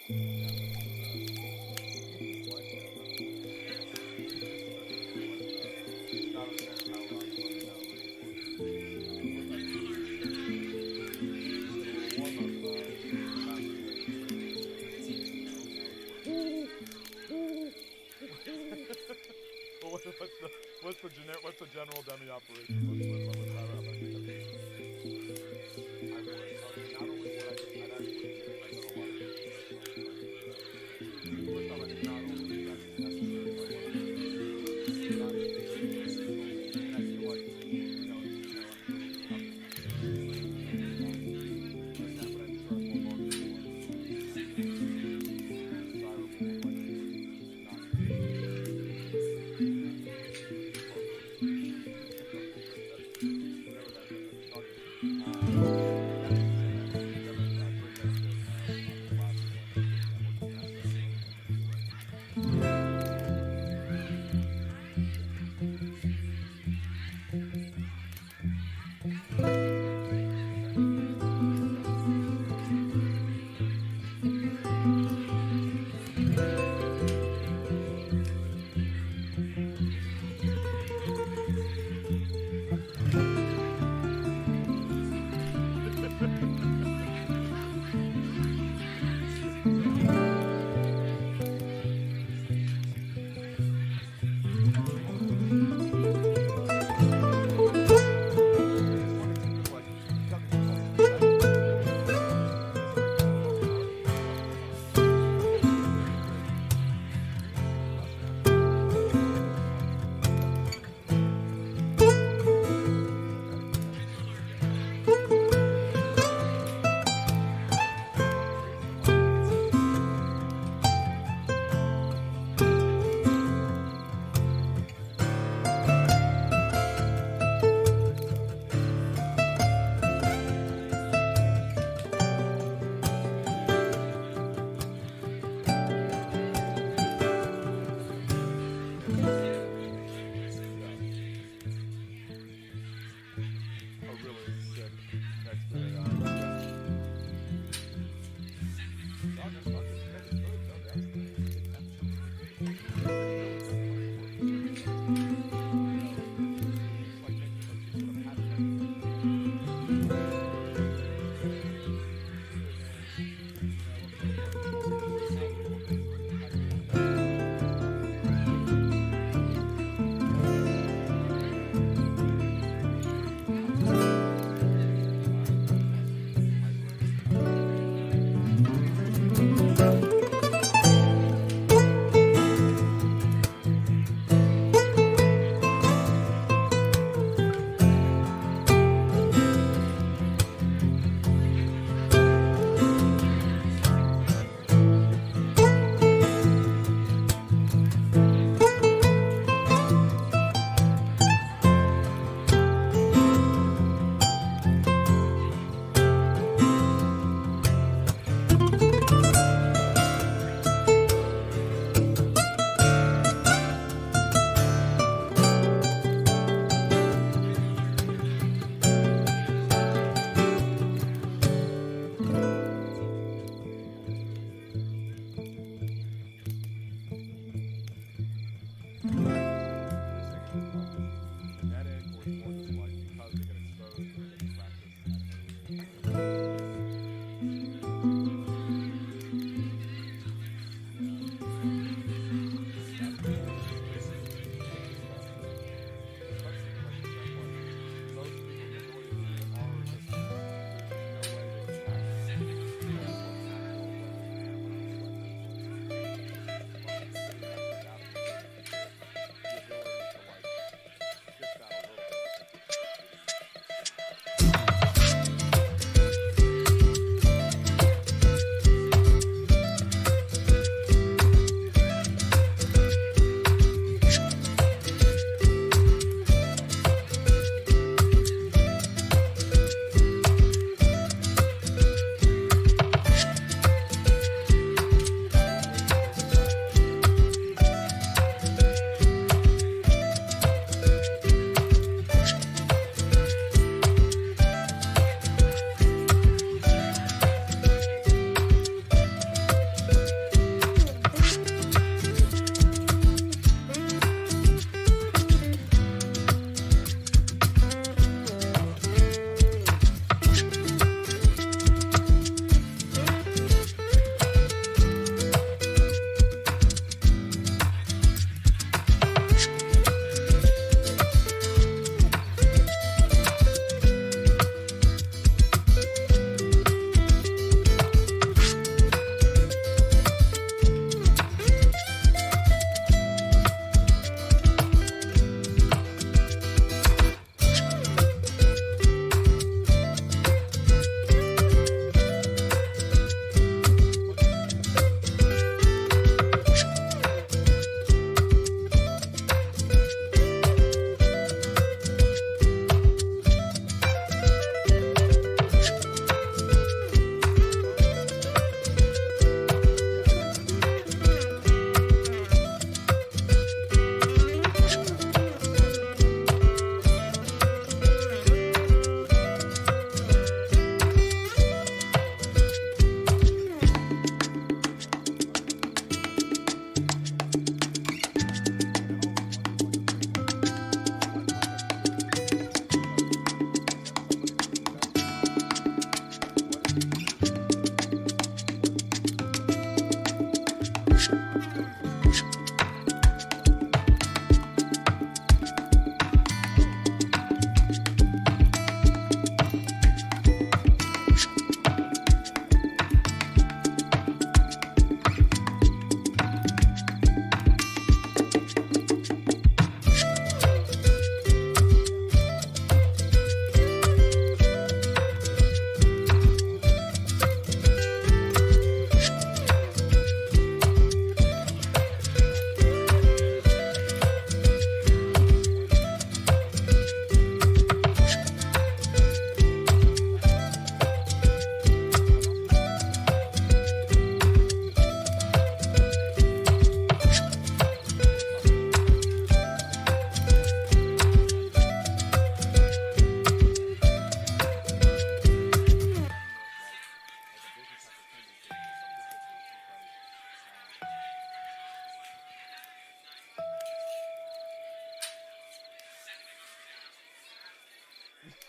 Well, what's the general dummy operation? What's how I think of it? I would. Not only would I'd actually I've done a lot of first time I did not only do that necessary, but not and I feel like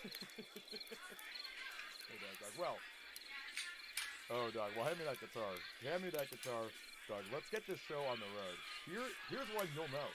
Doug. Well. Oh, Doug. Well, hand me that guitar. Hand me that guitar, Doug. Let's get this show on the road. Here's when you'll know.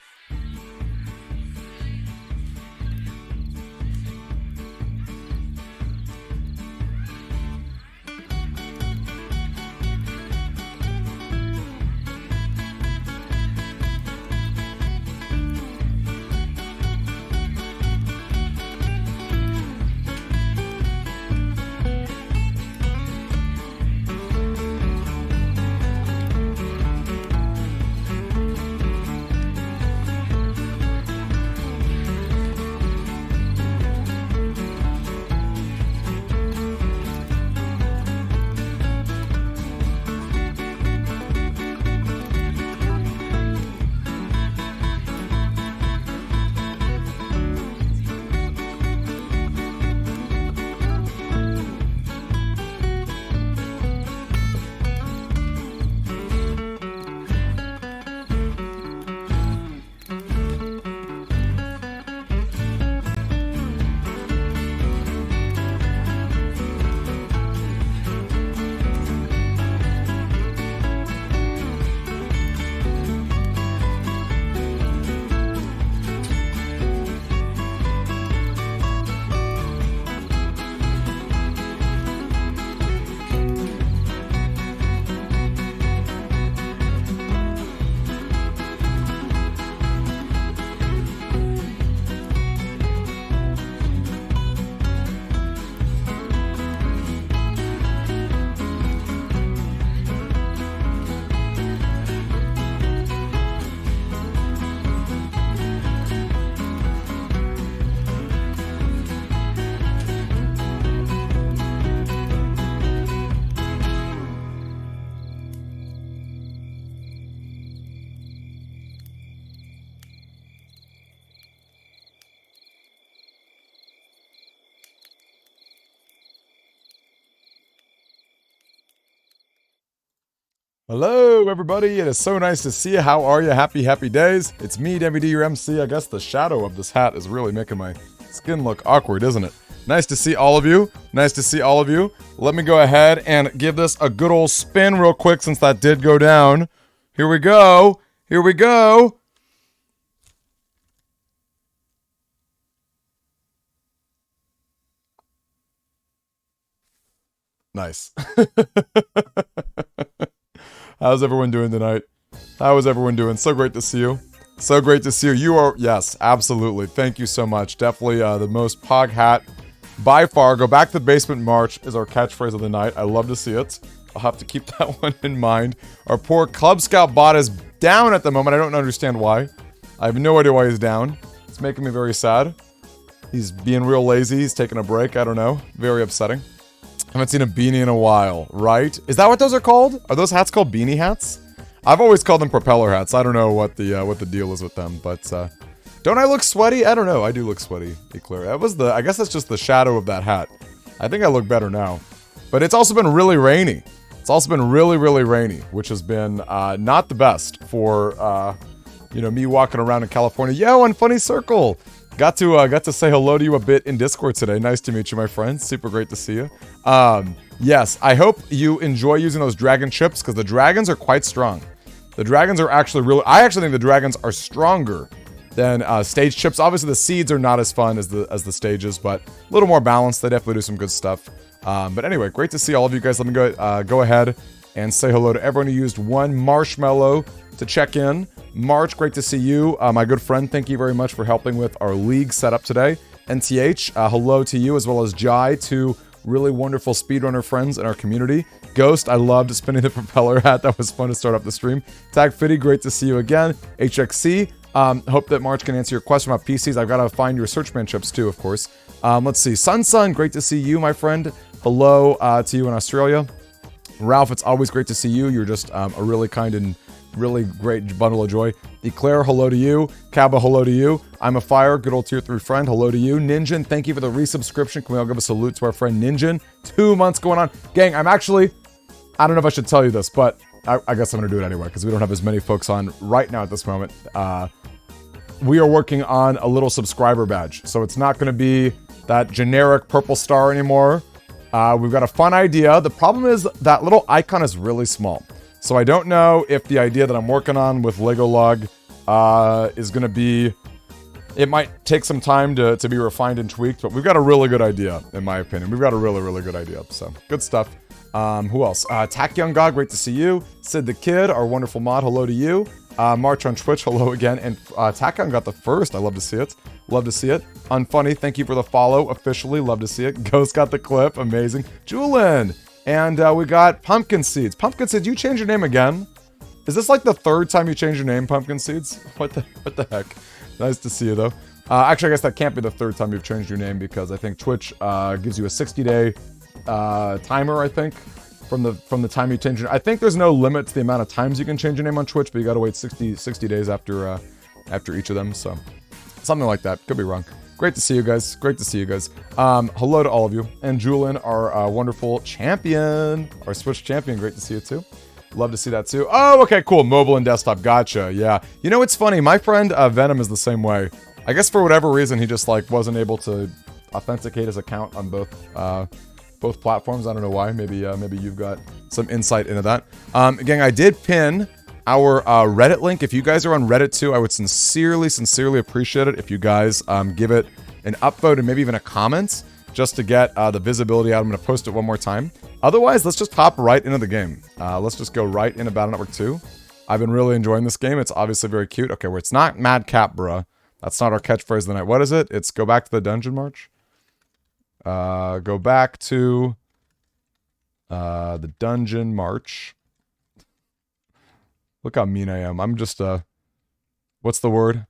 Hello, everybody. It is so nice to see you. How are you? Happy days. It's me, WD, your MC. I guess the shadow of this hat is really making my skin look awkward, isn't it? Nice to see all of you. Nice to see all of you. Let me go ahead and give this a good old spin real quick since that did go down. Here we go. Here we go. Nice. How's everyone doing tonight? How is everyone doing? So great to see you. So great to see you. You are, yes, absolutely. Thank you so much. Definitely the most pog hat by far. Go back to the basement march is our catchphrase of the night. I love to see it. I'll have to keep that one in mind. Our poor Club Scout bot is down at the moment. I don't understand why. I have no idea why he's down. It's making me very sad. He's being real lazy. He's taking a break. I don't know. Very upsetting. Haven't seen a beanie in a while, right? Is that what those are called? Are those hats called beanie hats? I've always called them propeller hats. I don't know what the deal is with them, but don't I look sweaty? I don't know. I do look sweaty, Eclair. That was I guess that's just the shadow of that hat. I think I look better now. But it's also been really rainy. It's also been really rainy, which has been not the best for me walking around in California. Yo, Unfunny Circle. Got to say hello to you a bit in Discord today. Nice to meet you, my friend. Super great to see you. Yes, I hope you enjoy using those dragon chips because the dragons are quite strong. The dragons are actually I actually think the dragons are stronger than stage chips. Obviously, the seeds are not as fun as the stages, but a little more balanced. They definitely do some good stuff. But anyway, great to see all of you guys. Let me go ahead and say hello to everyone who used one marshmallow to check in. March, great to see you. My good friend, thank you very much for helping with our league setup today. NTH, hello to you, as well as Jai, two really wonderful speedrunner friends in our community. Ghost, I loved spinning the propeller hat. That was fun to start up the stream. Tag Fitty, great to see you again. HXC, hope that March can answer your question about PCs. I've got to find your Searchman chips too, of course. Let's see. Sun, great to see you, my friend. Hello to you in Australia. Ralph, it's always great to see you. You're just a really kind and really great bundle of joy. Eclair, hello to you. Kaba, hello to you. I'm a Fire, good old tier 3 friend, hello to you. Ninjin, thank you for the resubscription. Can we all give a salute to our friend Ninjin? 2 months going on. Gang, I don't know if I should tell you this, but I guess I'm going to do it anyway, because we don't have as many folks on right now at this moment. We are working on a little subscriber badge. So it's not going to be that generic purple star anymore. We've got a fun idea. The problem is that little icon is really small. So I don't know if the idea that I'm working on with Lego Log is going to be... It might take some time to be refined and tweaked, but we've got a really good idea, in my opinion. We've got a really, really good idea. So, good stuff. Who else? Tack Young God, great to see you. Sid the Kid, our wonderful mod, hello to you. March on Twitch, hello again. And Tack Young got the first. I love to see it. Love to see it. Unfunny, thank you for the follow, officially. Love to see it. Ghost got the clip, amazing. Julian! And we got Pumpkin Seeds. Pumpkin Seeds, you changed your name again? Is this like the third time you changed your name, Pumpkin Seeds? What the heck? Nice to see you, though. Actually, I guess that can't be the third time you've changed your name because I think Twitch gives you a 60-day timer, I think, from the time you change your... I think there's no limit to the amount of times you can change your name on Twitch, but you gotta wait 60 days after each of them, so... Something like that. Could be wrong. Great to see you guys. Great to see you guys. Hello to all of you. And Julian, our wonderful champion. Our Switch champion. Great to see you, too. Love to see that too. Oh, okay, cool. Mobile and desktop. Gotcha. Yeah. You know, it's funny. My friend Venom is the same way. I guess for whatever reason, he just like wasn't able to authenticate his account on both platforms. I don't know why. Maybe you've got some insight into that. Again, I did pin our Reddit link. If you guys are on Reddit too, I would sincerely appreciate it if you guys give it an upvote and maybe even a comment just to get the visibility out. I'm going to post it one more time. Otherwise, let's just hop right into the game. Let's just go right into Battle Network 2. I've been really enjoying this game. It's obviously very cute. Okay, where it's not Madcap, bruh. That's not our catchphrase of the night. What is it? It's go back to the dungeon march. Go back to the dungeon march. Look how mean I am. I'm just what's the word?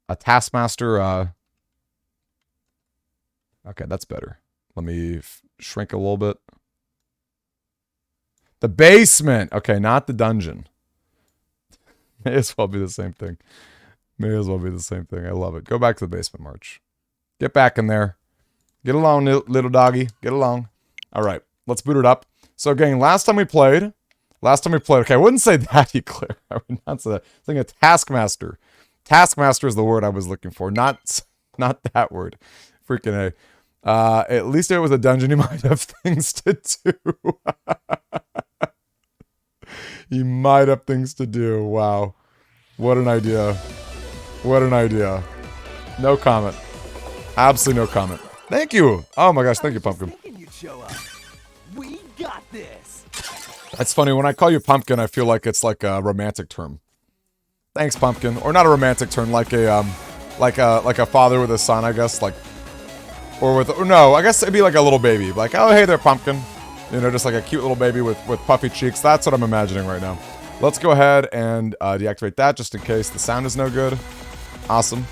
A taskmaster. Okay, that's better. Let me shrink a little bit. The basement. Okay, not the dungeon. May as well be the same thing. May as well be the same thing. I love it. Go back to the basement march. Get back in there. Get along, little doggy. Get along. All right, let's boot it up. So again, last time we played, okay, I wouldn't say that, Eclair. I would not say that. I think a taskmaster. Taskmaster is the word I was looking for, not that word. Freaking A. At least it was a dungeon. You might have things to do. You might have things to do. Wow. What an idea. What an idea. No comment. Absolutely no comment. Thank you. Oh my gosh, thank you, Pumpkin. We got this. It's funny, when I call you Pumpkin, I feel like it's like a romantic term. Thanks, Pumpkin. Or not a romantic term, like a father with a son, I guess, like, or no, I guess it'd be like a little baby. Like, oh, hey there, Pumpkin. You know, just like a cute little baby with puffy cheeks. That's what I'm imagining right now. Let's go ahead and deactivate that just in case the sound is no good. Awesome.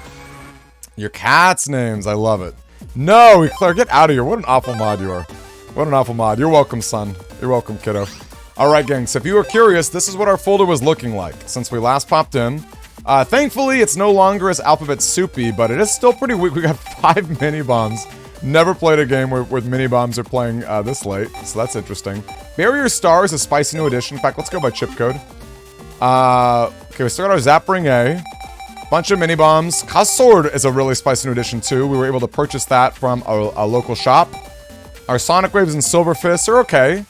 Your cat's names. I love it. No, Eclair, get out of here. What an awful mod you are. What an awful mod. You're welcome, son. You're welcome, kiddo. Alright, gang, so if you were curious, this is what our folder was looking like since we last popped in. Thankfully, it's no longer as alphabet soupy, but it is still pretty weak. We got 5 mini-bombs. Never played a game where mini-bombs are playing this late, so that's interesting. Barrier Stars is a spicy new addition. In fact, let's go by chip code. Okay, we start our Zap Ring A. Bunch of mini-bombs. Cuss Sword is a really spicy new addition, too. We were able to purchase that from a local shop. Our Sonic Waves and Silver Fists are okay.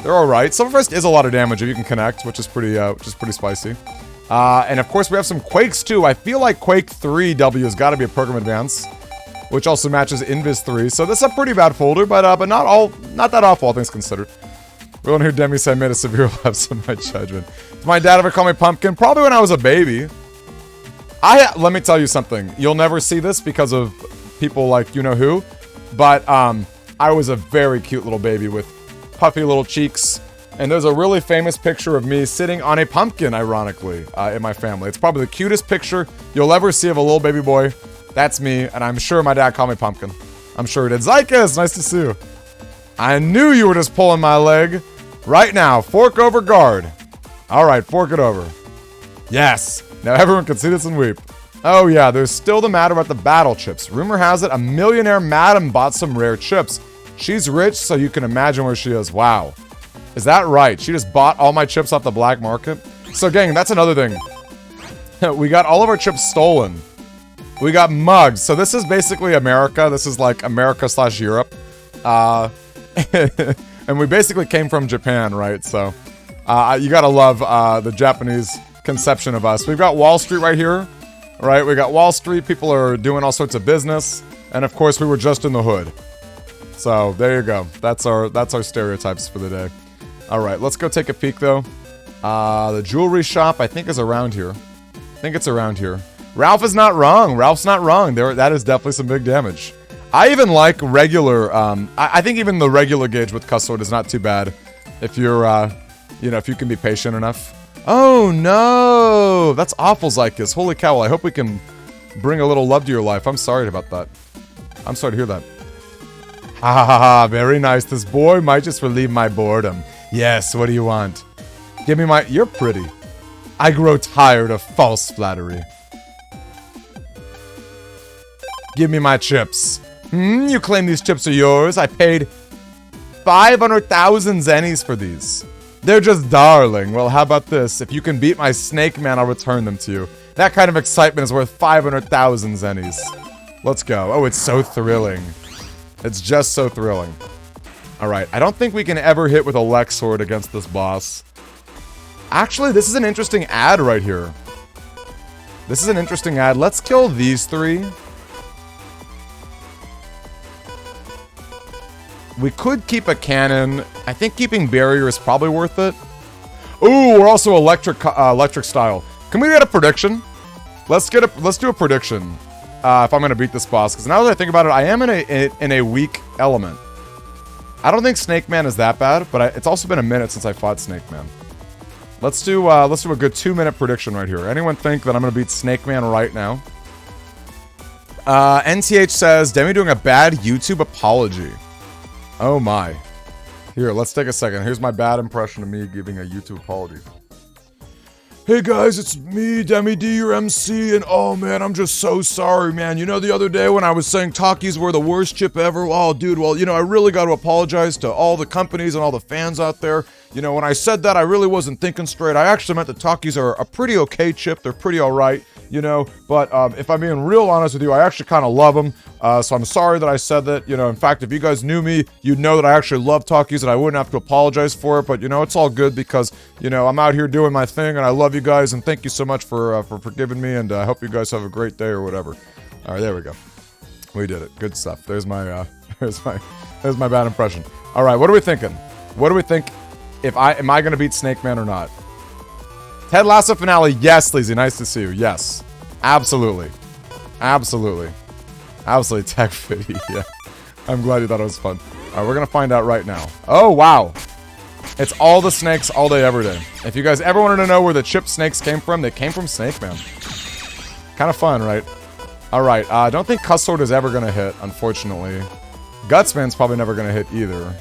They're alright. Silver Fist is a lot of damage if you can connect, which is pretty spicy. And of course we have some Quakes too. I feel like Quake 3 W has got to be a program advance, which also matches Invis 3. So this is a pretty bad folder, but not that awful, all things considered. We want to hear Demi say I made a severe lapse in my judgment. Did my dad ever call me Pumpkin? Probably when I was a baby. Let me tell you something. You'll never see this because of people like you know who, but I was a very cute little baby with puffy little cheeks. And there's a really famous picture of me sitting on a pumpkin, ironically, in my family. It's probably the cutest picture you'll ever see of a little baby boy. That's me, and I'm sure my dad called me Pumpkin. I'm sure he did. Zykas, nice to see you. I knew you were just pulling my leg. Right now, fork over guard. Alright, fork it over. Yes. Now everyone can see this and weep. Oh yeah, there's still the matter about the battle chips. Rumor has it a millionaire madam bought some rare chips. She's rich, so you can imagine where she is. Wow. Is that right? She just bought all my chips off the black market? So gang, that's another thing. We got all of our chips stolen. We got mugs. So this is basically America. This is like America / Europe. And we basically came from Japan, right? So you gotta love the Japanese conception of us. We've got Wall Street right here, right? We got Wall Street. People are doing all sorts of business. And of course, we were just in the hood. So there you go. That's our stereotypes for the day. All right, let's go take a peek though. The jewelry shop, I think, is around here. I think it's around here. Ralph is not wrong. Ralph's not wrong. That is definitely some big damage. I even like regular, I think even the regular gauge with Cuss Sword is not too bad. If you're, you know, if you can be patient enough. Oh no! That's awful, Zykus. Holy cow, well, I hope we can bring a little love to your life. I'm sorry about that. I'm sorry to hear that. Ha ha ha ha, very nice. This boy might just relieve my boredom. Yes, what do you want? Give me my... You're pretty. I grow tired of false flattery. Give me my chips. You claim these chips are yours? I paid 500,000 zennies for these. They're just darling. Well, how about this? If you can beat my Snake Man, I'll return them to you. That kind of excitement is worth 500,000 zennies. Let's go. Oh, it's so thrilling. It's just so thrilling. Alright, I don't think we can ever hit with a Lex Sword against this boss. Actually, this is an interesting ad right here. This is an interesting ad. Let's kill these three. We could keep a cannon. I think keeping barrier is probably worth it. Ooh, we're also electric style. Can we get a prediction? Let's do a prediction. If I'm gonna beat this boss, because now that I think about it, I am in a weak element. I don't think Snake Man is that bad, but it's also been a minute since I fought Snake Man. Let's do a good 2-minute prediction right here. Anyone think that I'm gonna beat Snake Man right now? NTH says Demi doing a bad YouTube apology. Oh my. Here, let's take a second. Here's my bad impression of me giving a YouTube apology. Hey guys, it's me, Demi D, your MC, and oh man, I'm just so sorry, man. You know, the other day when I was saying Takis were the worst chip ever, oh dude, well, you know, I really got to apologize to all the companies and all the fans out there. You know, when I said that, I really wasn't thinking straight. I actually meant the Takis are a pretty okay chip. They're pretty alright, you know, but if I'm being real honest with you, I actually kind of love them. So I'm sorry that I said that. You know, in fact, if you guys knew me, you'd know that I actually love Takis and I wouldn't have to apologize for it. But, you know, it's all good because, you know, I'm out here doing my thing and I love you guys and thank you so much for forgiving me and I hope you guys have a great day or whatever. All right, there we go. We did it. Good stuff. There's my there's my bad impression. All right, what are we thinking? What do we think? Am I gonna beat Snake Man or not? Ted Lasso finale, yes, Sleazy. Nice to see you. Yes. Absolutely. Absolutely. Absolutely tech fitty, yeah. I'm glad you thought it was fun. Alright, we're gonna find out right now. Oh, wow. It's all the snakes all day, every day. If you guys ever wanted to know where the chip snakes came from, they came from Snake Man. Kind of fun, right? Alright, I don't think Cuss Sword is ever gonna hit, unfortunately. Gutsman's probably never gonna hit either.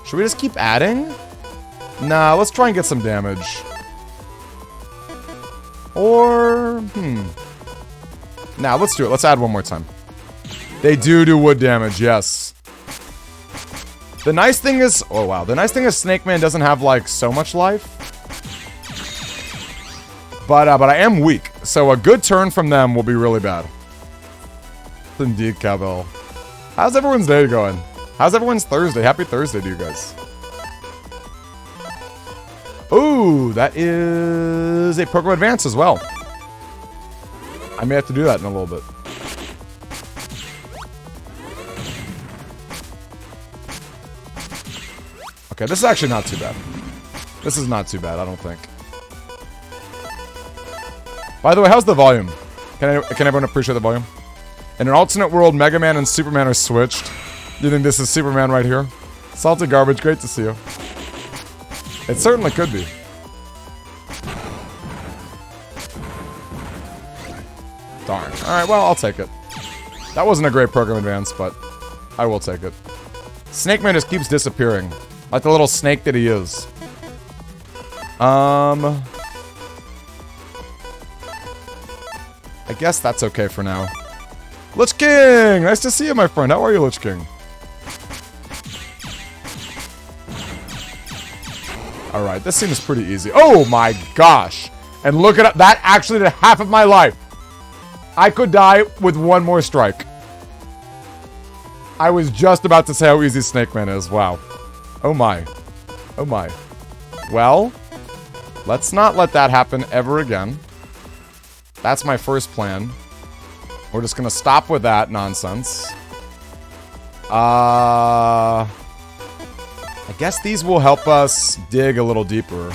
Should we just keep adding? Nah, let's try and get some damage. Or, Nah, let's do it. Let's add one more time. They do wood damage, yes. The nice thing is... Oh, wow. The nice thing is Snake Man doesn't have, like, so much life. But I am weak. So a good turn from them will be really bad. Indeed, Cowbell. How's everyone's day going? How's everyone's Thursday? Happy Thursday to you guys. Ooh, that is a Pokemon Advance as well. I may have to do that in a little bit. Okay, this is actually not too bad. This is not too bad, I don't think. By the way, how's the volume? Can everyone appreciate the volume? In an alternate world, Mega Man and Superman are switched. Do you think this is Superman right here? Salty Garbage, great to see you. It certainly could be. Darn. Alright, well, I'll take it. That wasn't a great program advance, but I will take it. Snake Man just keeps disappearing. Like the little snake that he is. I guess that's okay for now. Lich King! Nice to see you, my friend. How are you, Lich King? Alright, this seems pretty easy. Oh my gosh! And look at it. That actually did half of my life. I could die with one more strike. I was just about to say how easy Snake Man is. Wow. Oh my. Oh my. Well, let's not let that happen ever again. That's my first plan. We're just gonna stop with that nonsense. I guess these will help us dig a little deeper.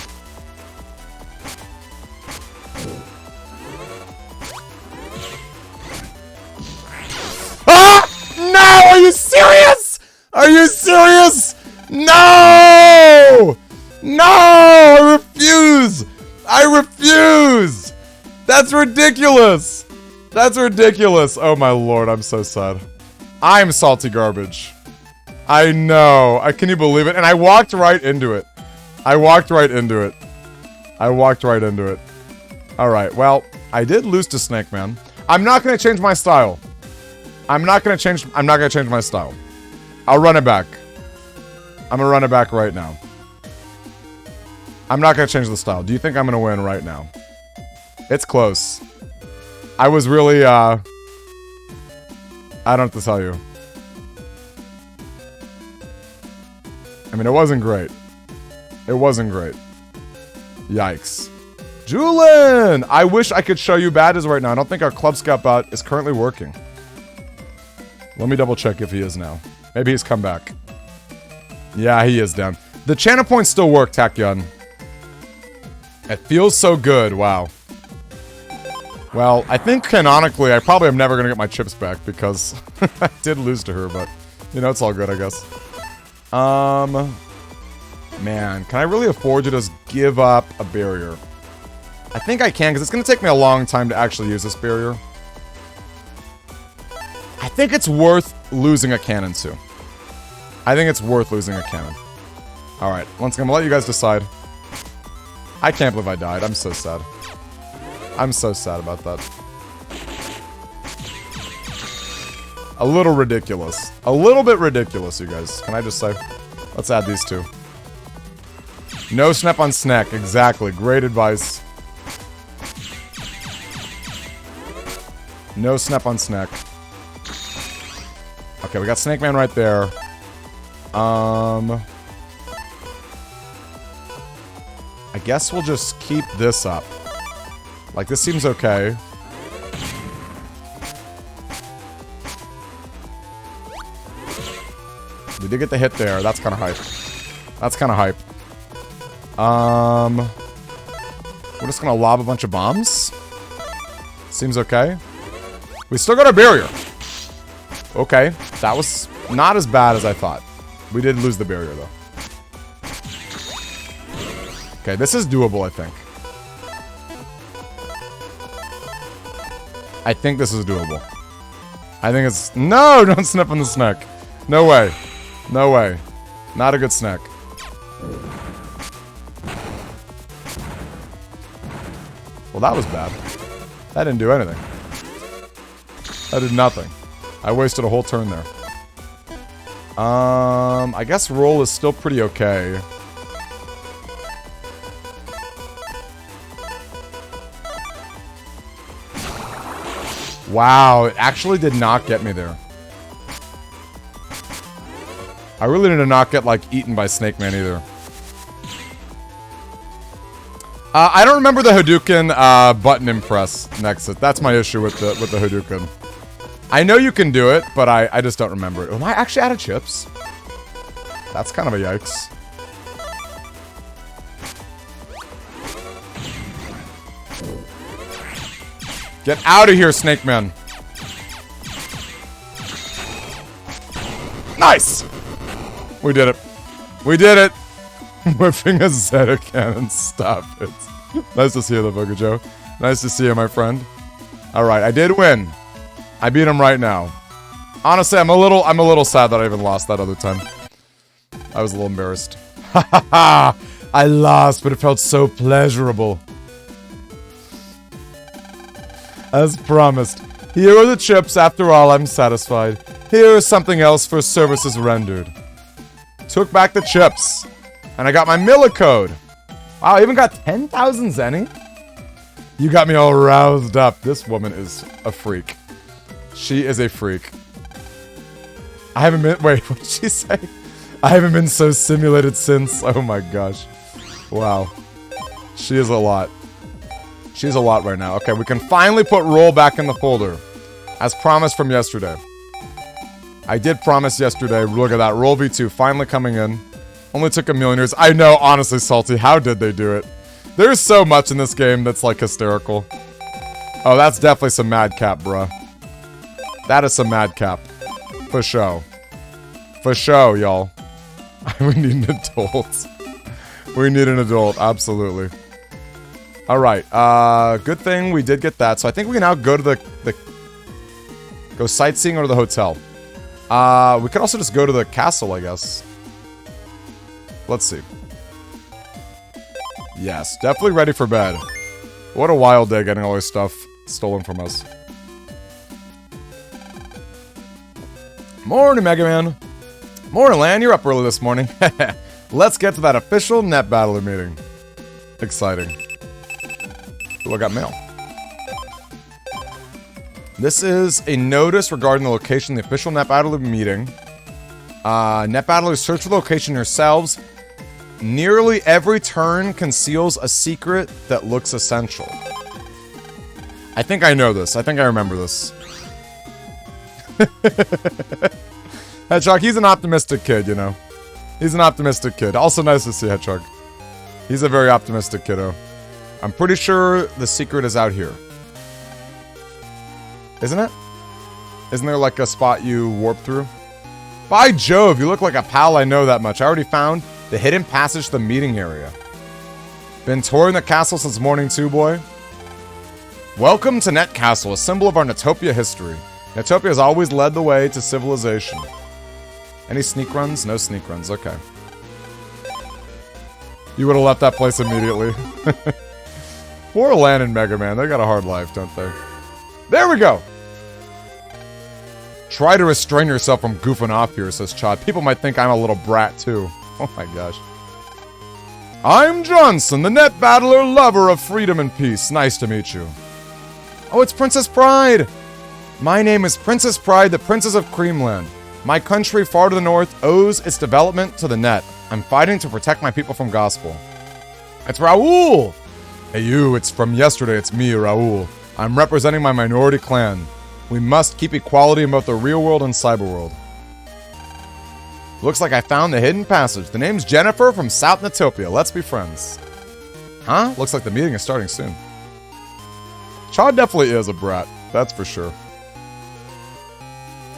Ah! No! Are you serious? Are you serious? No! No! I refuse! I refuse! That's ridiculous! That's ridiculous! Oh my lord, I'm so sad. I'm salty garbage. I know. Can you believe it? And I walked right into it. I walked right into it. I walked right into it. Alright, well, I did lose to Snake Man. I'm not gonna change my style. I'm not gonna change my style. I'll run it back. I'm gonna run it back right now. I'm not gonna change the style. Do you think I'm gonna win right now? It's close. I was really, I don't have to tell you. I mean, it wasn't great. It wasn't great. Yikes. Julin! I wish I could show you badges right now. I don't think our Club Scout bot is currently working. Let me double check if he is now. Maybe he's come back. Yeah, he is down. The channel points still work, Taekyon. It feels so good. Wow. Well, I think canonically, I probably am never going to get my chips back because I did lose to her, but, you know, it's all good, I guess. Man, can I really afford to just give up a barrier? I think I can, because it's going to take me a long time to actually use this barrier. I think it's worth losing a cannon, too. I think it's worth losing a cannon. Alright, once again, I'm going to let you guys decide. I can't believe I died. I'm so sad. I'm so sad about that. A little ridiculous. A little bit ridiculous, you guys. Can I just say? Let's add these two. No snap on snack. Exactly. Great advice. No snap on snack. Okay, we got Snake Man right there. I guess we'll just keep this up. Like, this seems okay. We did get the hit there. That's kind of hype. That's kind of hype. We're just gonna lob a bunch of bombs. Seems okay. We still got our barrier. Okay. That was not as bad as I thought. We did lose the barrier, though. Okay, this is doable, I think. I think this is doable. I think it's... No! Don't snip on the snack. No way. No way. Not a good snack. Well, that was bad. That didn't do anything. That did nothing. I wasted a whole turn there. I guess roll is still pretty okay. Wow, it actually did not get me there. I really need to not get, like, eaten by Snake Man either. I don't remember the Hadouken button and press next. That's my issue with the Hadouken. I know you can do it, but I just don't remember it. Am I actually out of chips? That's kind of a yikes. Get out of here, Snake Man. Nice! We did it. We did it! Whipping a Zeta cannon. Stop it. Nice to see you, the Joe. Nice to see you, my friend. Alright, I did win. I beat him right now. Honestly, I'm a little sad that I even lost that other time. I was a little embarrassed. Ha ha ha! I lost, but it felt so pleasurable. As promised. Here are the chips. After all, I'm satisfied. Here is something else for services rendered. Took back the chips. And I got my Millicode. Wow, I even got 10,000 Zenny? You got me all roused up. This woman is a freak. She is a freak. I haven't been... Wait, what did she say? I haven't been so simulated since... Oh my gosh. Wow. She is a lot. She's a lot right now. Okay, we can finally put roll back in the folder. As promised from yesterday. I did promise yesterday. Look at that. Roll V2 finally coming in. Only took a million years. I know, honestly, Salty. How did they do it? There's so much in this game that's, like, hysterical. Oh, that's definitely some madcap, bruh. That is some madcap. For show. For show, y'all. We need an adult. We need an adult, absolutely. Alright, good thing we did get that. So I think we can now go to the go sightseeing or to the hotel. We could also just go to the castle, I guess. Let's see. Yes, definitely ready for bed. What a wild day getting all this stuff stolen from us. Morning, Mega Man. Morning, Lan. You're up early this morning. Let's get to that official Net Battler meeting. Exciting. Ooh, I got mail. This is a notice regarding the location of the official Net Battler meeting. Net Battlers, search for the location yourselves. Nearly every turn conceals a secret that looks essential. I think I know this. I think I remember this. Hedgehog, he's an optimistic kid, you know. He's an optimistic kid. Also nice to see Hedgehog. He's a very optimistic kiddo. I'm pretty sure the secret is out here. Isn't it? Isn't there like a spot you warp through? By Jove, you look like a pal I know that much. I already found the hidden passage to the meeting area. Been touring the castle since morning too, boy. Welcome to Net Castle, a symbol of our Netopia history. Netopia has always led the way to civilization. Any sneak runs? No sneak runs, okay. You would have left that place immediately. Poor Lan and Mega Man, they got a hard life, don't they? There we go! Try to restrain yourself from goofing off here, says Chad. People might think I'm a little brat, too. Oh my gosh. I'm Johnson, the Net Battler, lover of freedom and peace. Nice to meet you. Oh, it's Princess Pride! My name is Princess Pride, the Princess of Creamland. My country far to the north owes its development to the net. I'm fighting to protect my people from gospel. It's Raoul! Hey you, it's from yesterday, it's me, Raoul. I'm representing my minority clan. We must keep equality in both the real world and cyber world. Looks like I found the hidden passage. The name's Jennifer from South Netopia. Let's be friends. Huh? Looks like the meeting is starting soon. Chad definitely is a brat. That's for sure.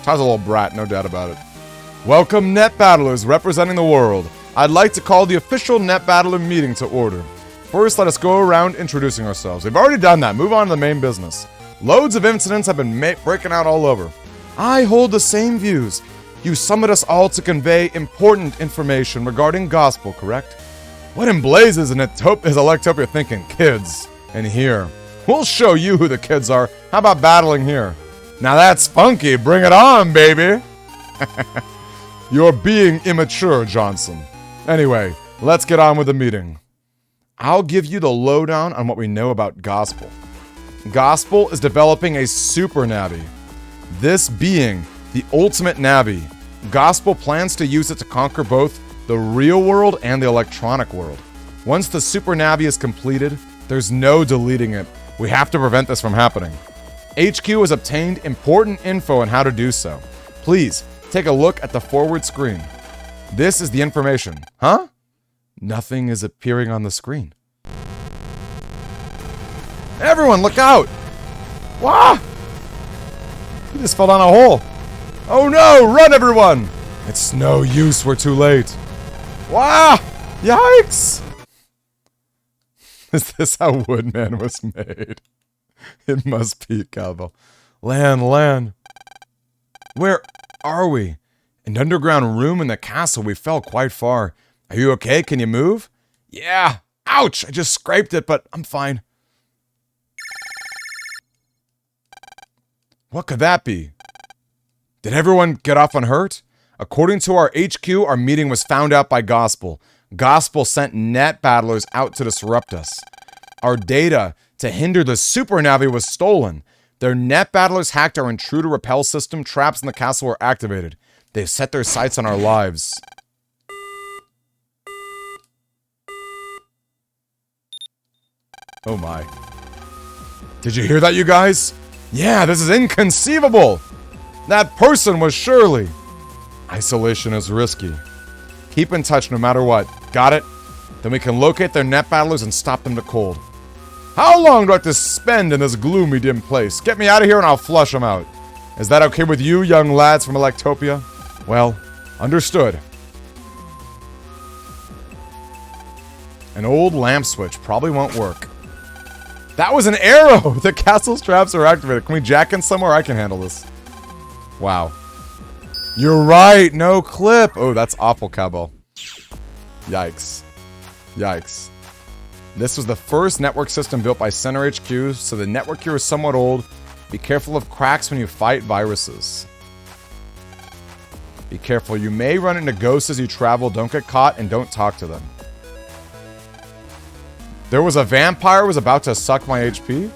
Chad's a little brat, no doubt about it. Welcome, Net Battlers representing the world. I'd like to call the official Net Battler meeting to order. First, let us go around introducing ourselves. We've already done that. Move on to the main business. Loads of incidents have been breaking out all over. I hold the same views. You summoned us all to convey important information regarding gospel, correct? What in blazes is Electopia thinking? Kids. And here. We'll show you who the kids are. How about battling here? Now that's funky. Bring it on, baby. You're being immature, Johnson. Anyway, let's get on with the meeting. I'll give you the lowdown on what we know about Gospel. Gospel is developing a super Navi. This being the ultimate Navi, Gospel plans to use it to conquer both the real world and the electronic world. Once the super Navi is completed, there's no deleting it. We have to prevent this from happening. HQ has obtained important info on how to do so. Please, take a look at the forward screen. This is the information. Huh? Nothing is appearing on the screen. Everyone, look out! Wah! He just fell down a hole. Oh no! Run, everyone! It's no use, we're too late. Wah! Yikes! Is this how Woodman was made? It must be, Calvo. Lan. Where are we? An underground room in the castle. We fell quite far. Are you okay? Can you move? Yeah. Ouch! I just scraped it, but I'm fine. What could that be? Did everyone get off unhurt? According to our HQ, our meeting was found out by Gospel. Gospel sent Net Battlers out to disrupt us. Our data to hinder the Super Navi was stolen. Their net battlers hacked our intruder repel system. Traps in the castle were activated. They've set their sights on our lives. Oh my. Did you hear that, you guys? Yeah, this is inconceivable! That person was Shirley! Isolation is risky. Keep in touch no matter what. Got it? Then we can locate their net battlers and stop them to cold. How long do I have to spend in this gloomy, dim place? Get me out of here and I'll flush them out. Is that okay with you, young lads from Electopia? Well, understood. An old lamp switch probably won't work. That was an arrow! The castle's traps are activated. Can we jack in somewhere? I can handle this. Wow. You're right! No clip! Oh, that's awful, Cowbell. Yikes. Yikes. This was the first network system built by Center HQ, so the network here is somewhat old. Be careful of cracks when you fight viruses. Be careful. You may run into ghosts as you travel. Don't get caught and don't talk to them. There was a vampire who was about to suck my HP?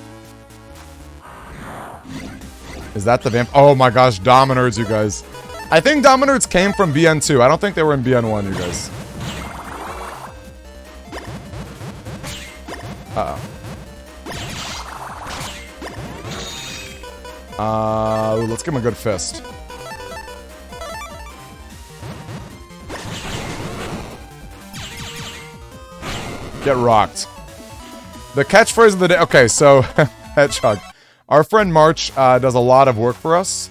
Is that the vamp? Oh my gosh, Dominards, you guys. I think Dominards came from BN2. I don't think they were in BN1, you guys. Let's give him a good fist. Get rocked. The catchphrase of the day. Okay, so Hedgehog. Our friend March does a lot of work for us.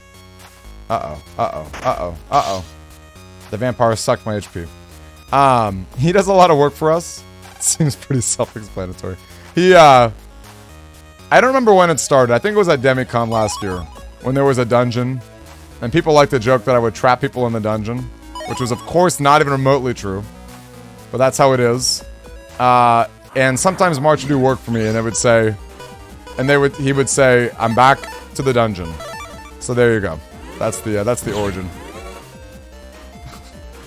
Uh-oh. The vampire sucked my HP. He does a lot of work for us. Seems pretty self-explanatory. I don't remember when it started. I think it was at Demicon last year, when there was a dungeon, and people liked to joke that I would trap people in the dungeon, which was, of course, not even remotely true. But that's how it is. And sometimes March would do work for me, and he would say, "I'm back to the dungeon." So there you go. That's the origin.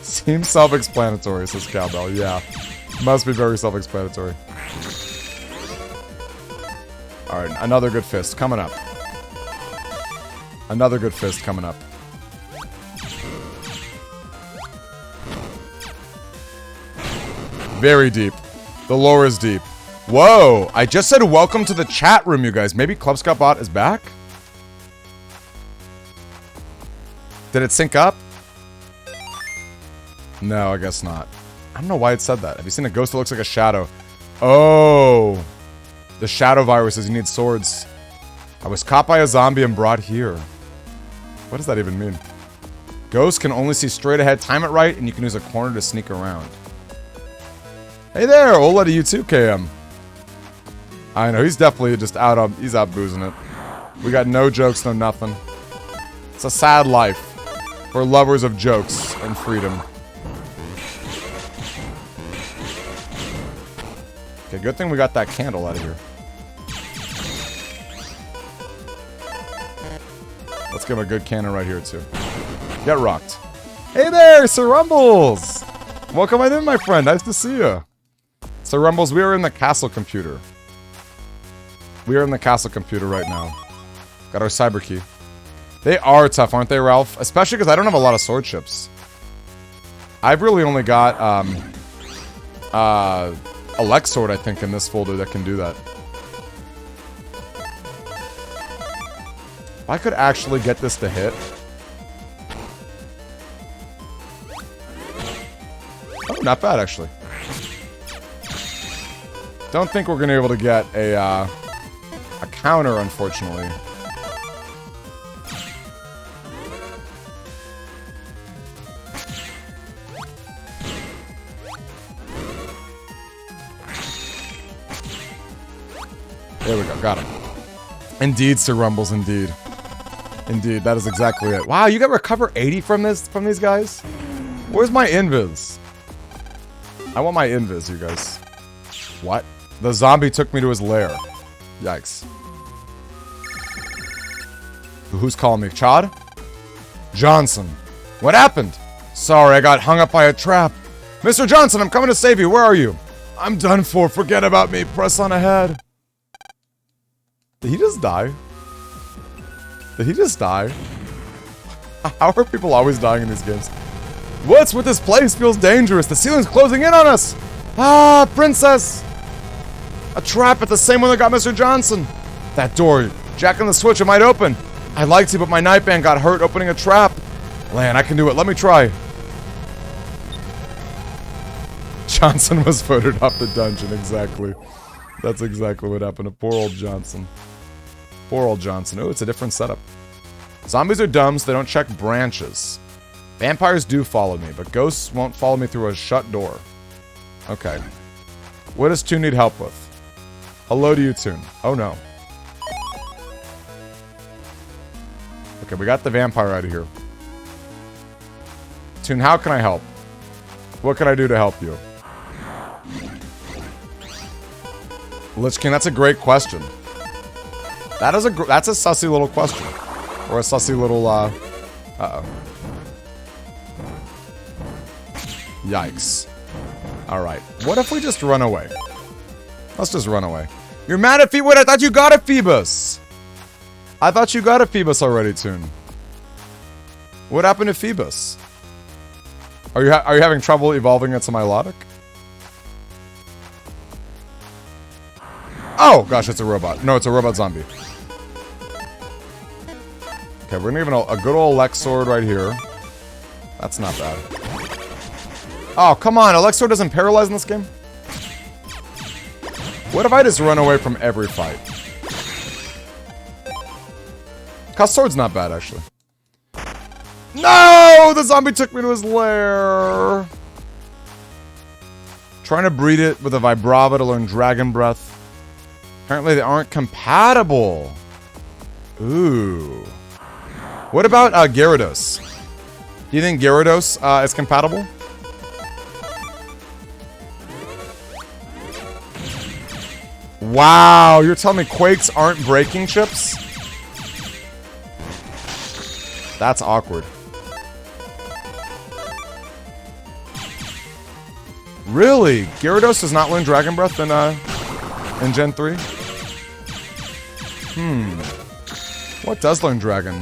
Seems self-explanatory, says Cowbell. Yeah, must be very self-explanatory. All right, another good fist coming up. Another good fist coming up. Very deep. The lore is deep. Whoa! I just said welcome to the chat room, you guys. Maybe Club Scout Bot is back? Did it sync up? No, I guess not. I don't know why it said that. Have you seen a ghost that looks like a shadow? Oh! The shadow virus says you need swords. I was caught by a zombie and brought here. What does that even mean? Ghosts can only see straight ahead, time it right, and you can use a corner to sneak around. Hey there, Ola to you too, KM. I know, he's definitely just he's out boozing it. We got no jokes, no nothing. It's a sad life for lovers of jokes and freedom. Okay, good thing we got that candle out of here. Let's give him a good cannon right here, too. Get rocked. Hey there, Sir Rumbles! Welcome in, my friend. Nice to see you. Sir Rumbles, we are in the castle computer. We are in the castle computer right now. Got our cyber key. They are tough, aren't they, Ralph? Especially because I don't have a lot of sword chips. I've really only got, a Lex sword, I think, in this folder that can do that. If I could actually get this to hit. Oh, not bad, actually. Don't think we're going to be able to get a counter, unfortunately. There we go, got him. Indeed, Sir Rumbles, indeed. Indeed, that is exactly it. Wow, you got recover 80 from these guys? Where's my invis? I want my invis, you guys. What? The zombie took me to his lair. Yikes. Who's calling me? Chad? Johnson. What happened? Sorry, I got hung up by a trap. Mr. Johnson, I'm coming to save you. Where are you? I'm done for. Forget about me. Press on ahead. Did he just die? Did he just die? How are people always dying in these games? What's with this place? Feels dangerous. The ceiling's closing in on us. Ah, princess. A trap at the same one that got Mr. Johnson. That door, jacking the switch, it might open. I'd like to, but my night band got hurt opening a trap. Lan, I can do it. Let me try. Johnson was voted off the dungeon, exactly. That's exactly what happened to poor old Johnson. Poor old Johnson. Oh, it's a different setup. Zombies are dumb, so they don't check branches. Vampires do follow me, but ghosts won't follow me through a shut door. Okay. What does Toon need help with? Hello to you, Toon. Oh, no. Okay, we got the vampire out of here. Toon, how can I help? What can I do to help you? Lich King, that's a great question. That's a sussy little question. Or a sussy little, uh-oh. Yikes. Alright. What if we just run away? Let's just run away. You're mad at Phoebus? I thought you got a Phoebus! I thought you got a Phoebus already, Toon. What happened to Phoebus? Are you having trouble evolving into Milotic? Oh, gosh, it's a robot. No, it's a robot zombie. Okay, we're gonna give it a good old Lex Sword right here. That's not bad. Oh, come on. Elexor doesn't paralyze in this game? What if I just run away from every fight? Cuss Sword's not bad, actually. No! The zombie took me to his lair. Trying to breed it with a Vibrava to learn Dragon Breath. Apparently they aren't compatible. Ooh. What about Gyarados? Do you think Gyarados is compatible? Wow, you're telling me Quakes aren't breaking chips? That's awkward. Really? Gyarados does not learn Dragon Breath in Gen 3? What does learn Dragon?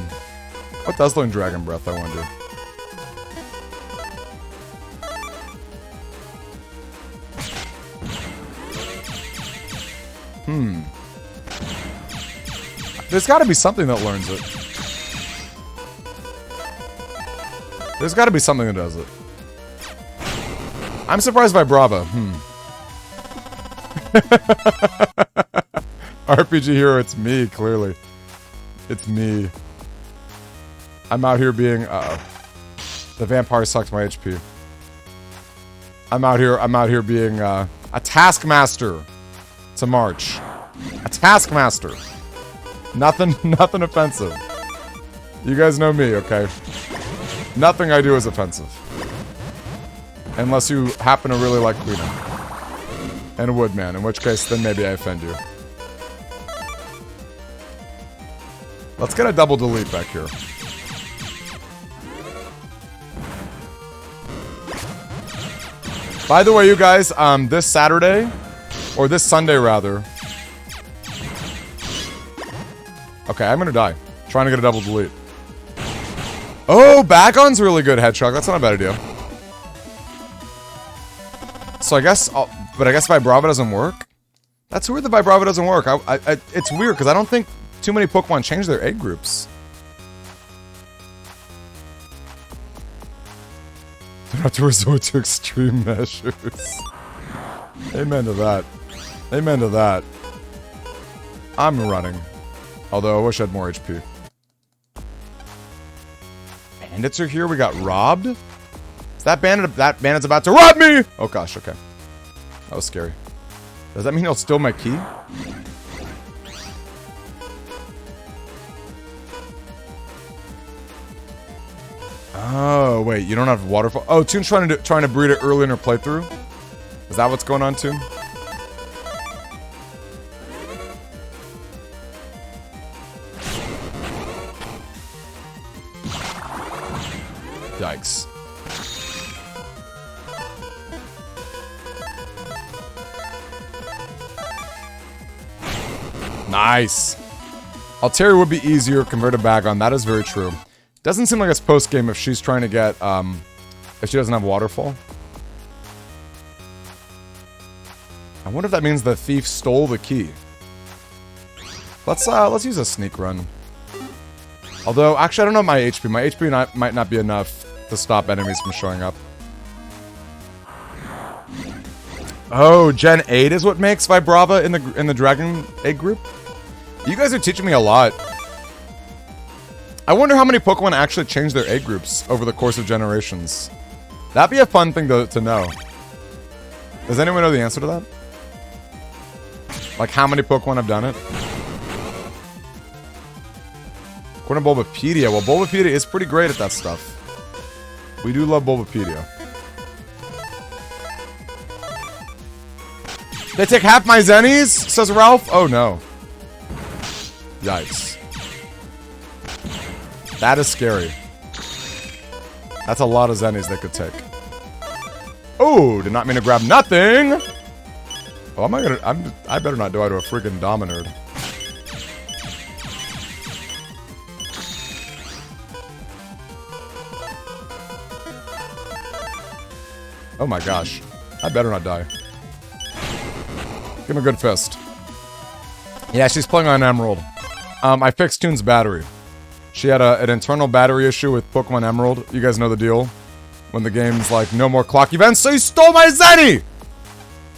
What does learn Dragon Breath, I wonder? There's gotta be something that learns it. There's gotta be something that does it. I'm surprised by Brava. RPG hero, it's me, clearly. It's me. I'm out here being, the vampire sucked my HP. I'm out here being, a taskmaster to March. A taskmaster. Nothing offensive. You guys know me, okay? Nothing I do is offensive. Unless you happen to really like Queen and Woodman, in which case, then maybe I offend you. Let's get a double delete back here. By the way, you guys, this Saturday, or this Sunday rather. Okay, I'm gonna die. Trying to get a double delete. Oh, Bagon's really good, Hedgehog. That's not a bad idea. So I guess, but I guess Vibrava doesn't work? That's weird that Vibrava doesn't work. It's weird, because I don't think too many Pokemon change their egg groups. Do not to resort to extreme measures. Amen to that. Amen to that. I'm running. Although, I wish I had more HP. Bandits are here? We got robbed? Is that bandit's about to rob me! Oh gosh, okay. That was scary. Does that mean he'll steal my key? Oh, wait, you don't have waterfall. Oh, Toon's trying to breed it early in her playthrough? Is that what's going on, Toon? Yikes. Nice. Altaria would be easier compared to Bagon. That is very true. Doesn't seem like it's post-game if she's trying to get, if she doesn't have Waterfall. I wonder if that means the thief stole the key. Let's use a sneak run. Although, actually, I don't know my HP. My HP might not be enough to stop enemies from showing up. Oh, Gen 8 is what makes Vibrava in the Dragon Egg group? You guys are teaching me a lot. I wonder how many Pokemon actually change their egg groups over the course of generations. That'd be a fun thing to know. Does anyone know the answer to that? Like, how many Pokemon have done it? According to Bulbapedia. Well, Bulbapedia is pretty great at that stuff. We do love Bulbapedia. They take half my Zennies? Says Ralph. Oh, no. Yikes. That is scary. That's a lot of Zennies they could take. Oh, did not mean to grab nothing. Oh, I better not die to a freaking Dominard. Oh my gosh. I better not die. Give him a good fist. Yeah, she's playing on Emerald. I fixed Toon's battery. She had an internal battery issue with Pokemon Emerald. You guys know the deal. When the game's like, no more clock events, so you stole my Zenny!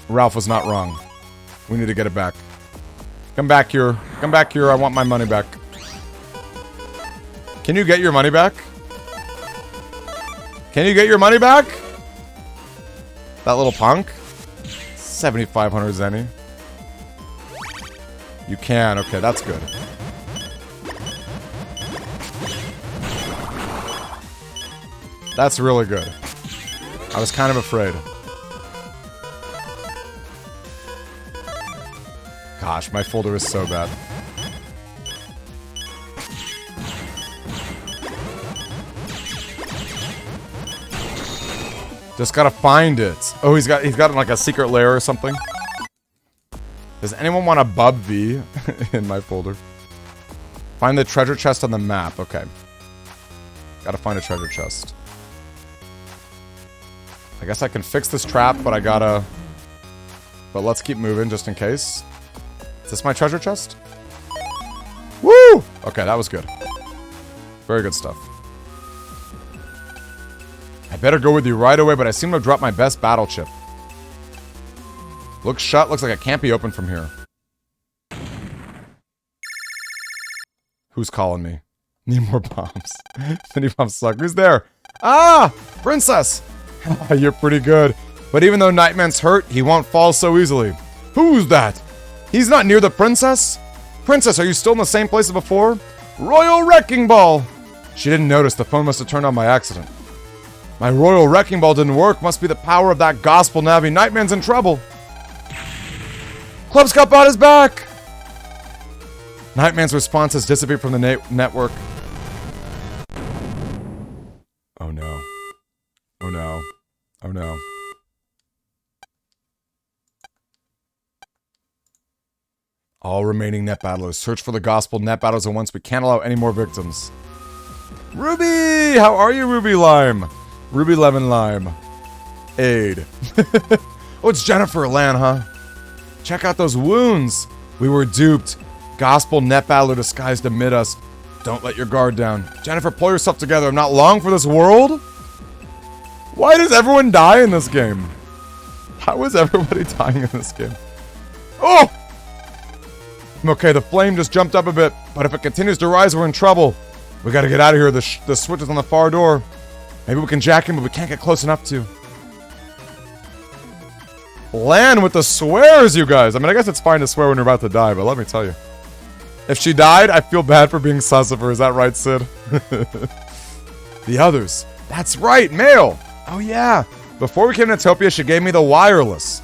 Ralph was not wrong. We need to get it back. Come back here. Come back here. I want my money back. Can you get your money back? Can you get your money back? That little punk? 7,500 Zenny. You can. Okay, that's good. That's really good. I was kind of afraid. Gosh, my folder is so bad. Just gotta find it. Oh, he's got like a secret lair or something. Does anyone want a Bub V in my folder? Find the treasure chest on the map. Okay. Gotta find a treasure chest. I guess I can fix this trap, but I gotta... But let's keep moving just in case. Is this my treasure chest? Woo! Okay, that was good. Very good stuff. I better go with you right away, but I seem to have dropped my best battle chip. Looks shut. Looks like it can't be open from here. Who's calling me? Need more bombs. Need bombs suck. Who's there? Ah! Princess! You're pretty good. But even though Nightman's hurt, he won't fall so easily. Who's that? He's not near the princess? Princess, are you still in the same place as before? Royal Wrecking Ball! She didn't notice. The phone must have turned on by accident. My Royal Wrecking Ball didn't work. Must be the power of that gospel Navi. Nightman's in trouble. Club Scout Bot is back! Nightman's response has disappeared from the network. Oh no. Oh no. Oh no. All remaining net battlers. Search for the gospel net battles at once. We can't allow any more victims. Ruby! How are you, Ruby Lime? Ruby Lemon Lime. Aid. Oh, it's Jennifer Lan, huh? Check out those wounds. We were duped. Gospel net battler disguised amid us. Don't let your guard down. Jennifer, pull yourself together. I'm not long for this world. Why does everyone die in this game? How is everybody dying in this game? Oh! Okay, the flame just jumped up a bit, but if it continues to rise, we're in trouble. We gotta get out of here. The switch is on the far door. Maybe we can jack him, but we can't get close enough to. Lan with the swears, you guys. I mean, I guess it's fine to swear when you're about to die, but let me tell you. If she died, I feel bad for being sus of her. Is that right, Sid? The others. That's right, Mail. Oh, yeah. Before we came to Topia, she gave me the wireless.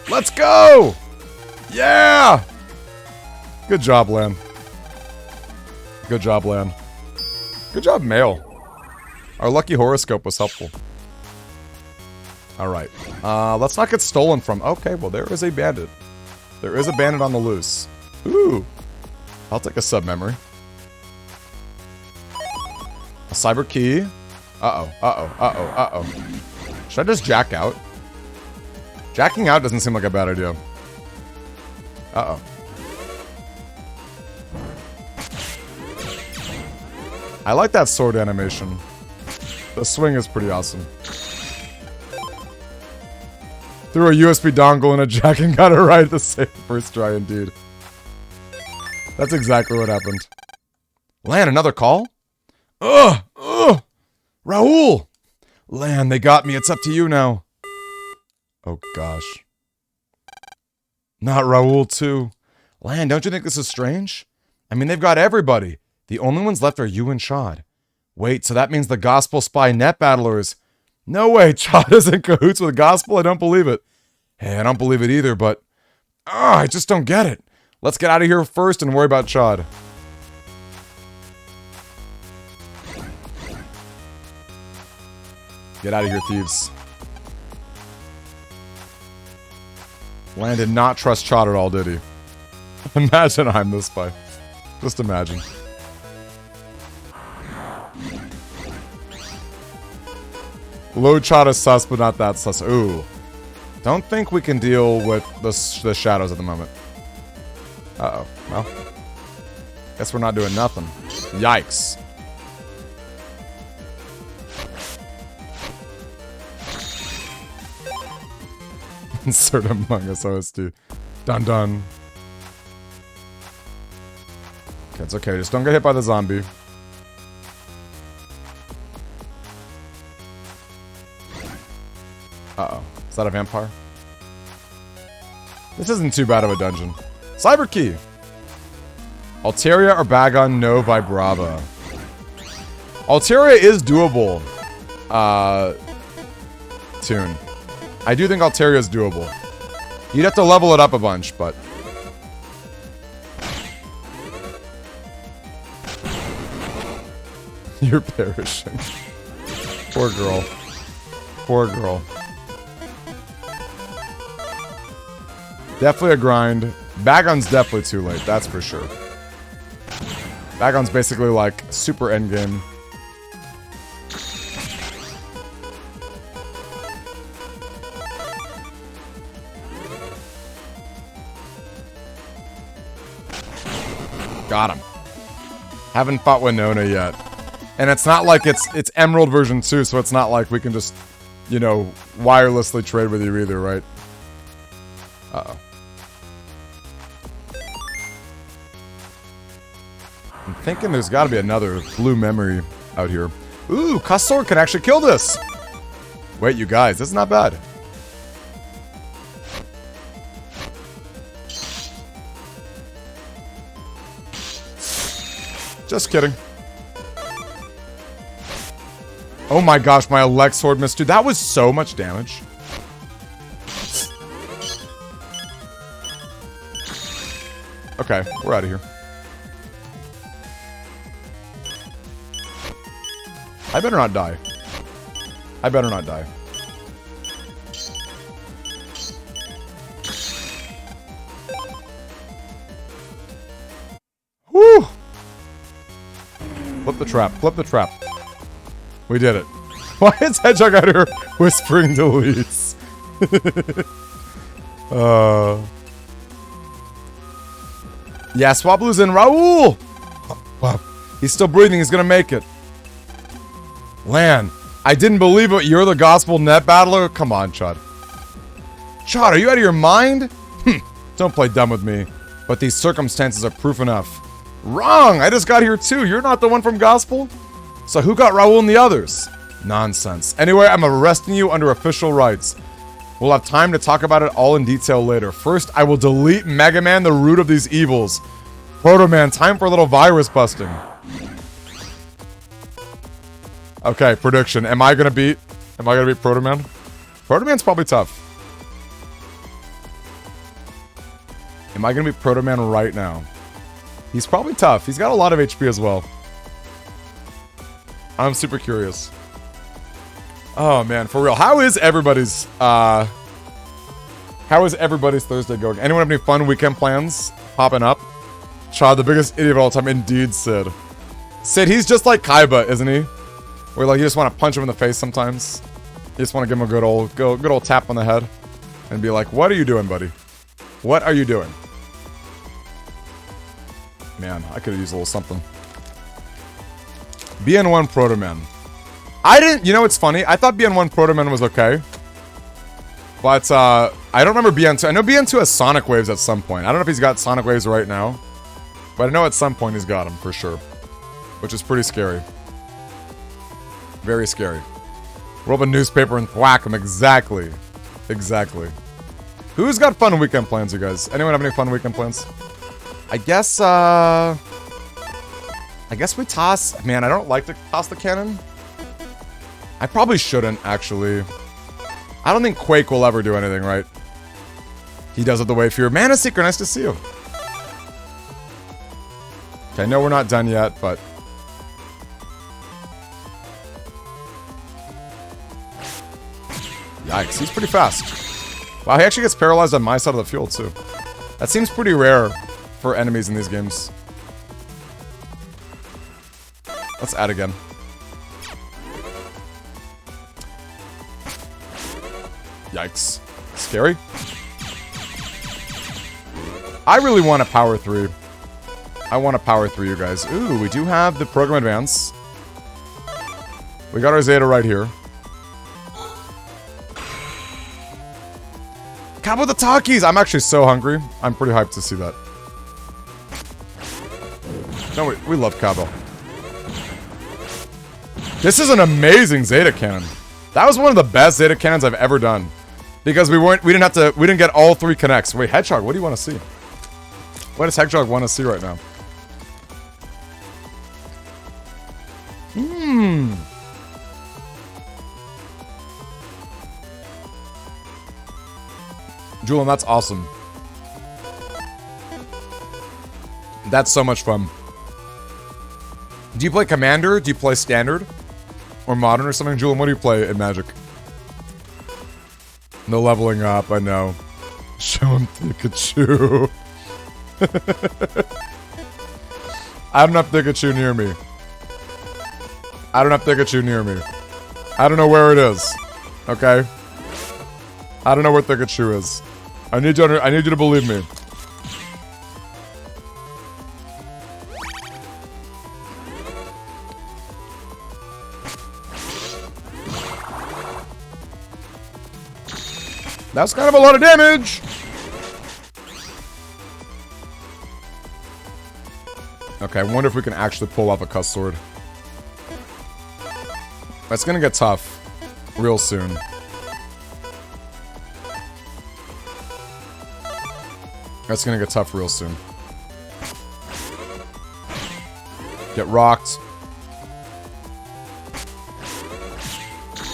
Let's go! Yeah! Good job, Lan. Good job, Lan. Good job, Mail. Our lucky horoscope was helpful. Alright. Let's not get stolen from. Okay, well, there is a bandit. There is a bandit on the loose. Ooh. I'll take a sub-memory. A cyber key. Uh-oh, uh-oh, uh-oh, uh-oh. Should I just jack out? Jacking out doesn't seem like a bad idea. Uh-oh. I like that sword animation. The swing is pretty awesome. Threw a USB dongle in a jack and got it right at the same first try, indeed. That's exactly what happened. Lan, another call? Ugh! Ugh! Raul! Lan, they got me. It's up to you now. Oh, gosh. Not Raul, too. Lan, don't you think this is strange? I mean, they've got everybody. The only ones left are you and Chad. Wait, so that means the Gospel Spy net battlers. No way, Chad is in cahoots with Gospel? I don't believe it. Hey, I don't believe it either, but... I just don't get it. Let's get out of here first and worry about Chad. Get out of here, thieves. Lan did not trust Chad at all, did he? Imagine I'm the spy. Just imagine. Low Chad is sus, but not that sus. Ooh. Don't think we can deal with the shadows at the moment. Uh-oh. Well. Guess we're not doing nothing. Yikes. Insert Among Us OST. Dun dun. Okay, it's okay. Just don't get hit by the zombie. Uh-oh. Is that a vampire? This isn't too bad of a dungeon. Cyber key! Altaria or Bagon, no Vibrava. Altaria is doable. Tune. I do think Altaria is doable. You'd have to level it up a bunch, but... You're perishing. Poor girl. Poor girl. Definitely a grind. Bagon's definitely too late, that's for sure. Bagon's basically like super endgame. Got him. Haven't fought Winona yet. And it's not like it's Emerald version 2, so it's not like we can just, you know, wirelessly trade with you either, right? Uh-oh. I'm thinking there's gotta be another blue memory out here. Ooh, Cuss Sword can actually kill this! Wait, you guys, this is not bad. Just kidding. Oh my gosh, my Elect Sword missed, dude. That was so much damage. Okay, we're out of here. I better not die. I better not die. Woo! Flip the trap. Flip the trap. We did it. Why is Hedgehog out here whispering to Elise? Yeah, Swablu's in. Raul! Wow. He's still breathing. He's gonna make it. Lan, I didn't believe it. You're the Gospel net battler? Come on, Chud. Chud, are you out of your mind? Don't play dumb with me. But these circumstances are proof enough. Wrong! I just got here too. You're not the one from Gospel? So who got Raul and the others? Nonsense. Anyway, I'm arresting you under official rights. We'll have time to talk about it all in detail later. First, I will delete Mega Man, the root of these evils. Proto Man, time for a little virus busting. Okay, prediction. Am I gonna beat Proto Man? Proto Man's probably tough. Am I gonna beat Proto Man right now? He's probably tough. He's got a lot of HP as well. I'm super curious. Oh man, for real. How is everybody's Thursday going? Anyone have any fun weekend plans popping up? Chad, the biggest idiot of all time. Indeed, Sid. Sid, he's just like Kaiba, isn't he? Where like you just want to punch him in the face sometimes. You just want to give him a good old tap on the head. And be like, what are you doing, buddy? What are you doing? Man, I could have used a little something. BN1 Protoman. I didn't, you know what's funny? I thought BN1 Protoman was okay. But, I don't remember BN2. I know BN2 has Sonic Waves at some point. I don't know if he's got Sonic Waves right now. But I know at some point he's got them, for sure. Which is pretty scary. Very scary. Roll up a newspaper and whack him. Exactly. Exactly. Who's got fun weekend plans, you guys? Anyone have any fun weekend plans? I guess we toss... Man, I don't like to toss the cannon. I probably shouldn't, actually. I don't think Quake will ever do anything, right? He does it the way Fear. Mana Seeker, nice to see you. Okay, no, we're not done yet, but... Yikes, he's pretty fast. Wow, he actually gets paralyzed on my side of the field, too. That seems pretty rare for enemies in these games. Let's add again. Yikes. Scary. I really want a power 3. I want a power 3, you guys. Ooh, we do have the program advance. We got our Zeta right here. Cabo the Takis! I'm actually so hungry. I'm pretty hyped to see that. No, we love Cabo. This is an amazing Zeta cannon. That was one of the best Zeta cannons I've ever done. Because we didn't get all 3 connects. Wait, Hedgehog, what do you want to see? What does Hedgehog want to see right now? Julian, that's awesome. That's so much fun. Do you play Commander? Do you play Standard? Or Modern or something? Julian, what do you play in Magic? No leveling up, I know. Show him Pikachu. I don't have Pikachu near me. I don't have Pikachu near me. I don't know where it is. Okay? I don't know where Pikachu is. I need you to believe me. That's kind of a lot of damage! Okay, I wonder if we can actually pull off a cuss sword. That's gonna get tough. Real soon. That's gonna get tough real soon. Get rocked.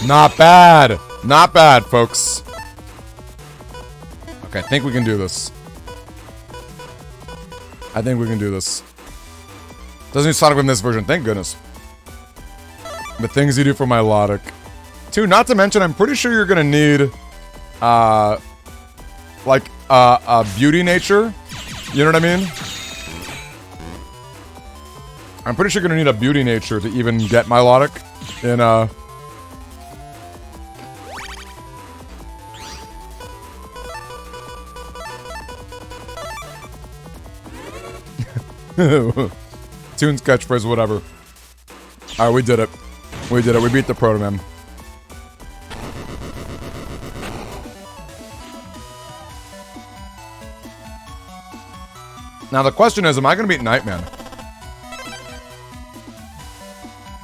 Not bad! Not bad, folks. Okay, I think we can do this. I think we can do this. Doesn't use Sonic in this version, thank goodness. The things you do for Milotic. 2, not to mention, I'm pretty sure you're gonna need, like, a beauty nature. You know what I mean? I'm pretty sure you're gonna need a beauty nature to even get Milotic in, Tune's catchphrase, whatever. Alright, we did it. We did it. We beat the Proto Man. Now the question is, am I going to beat Nightman?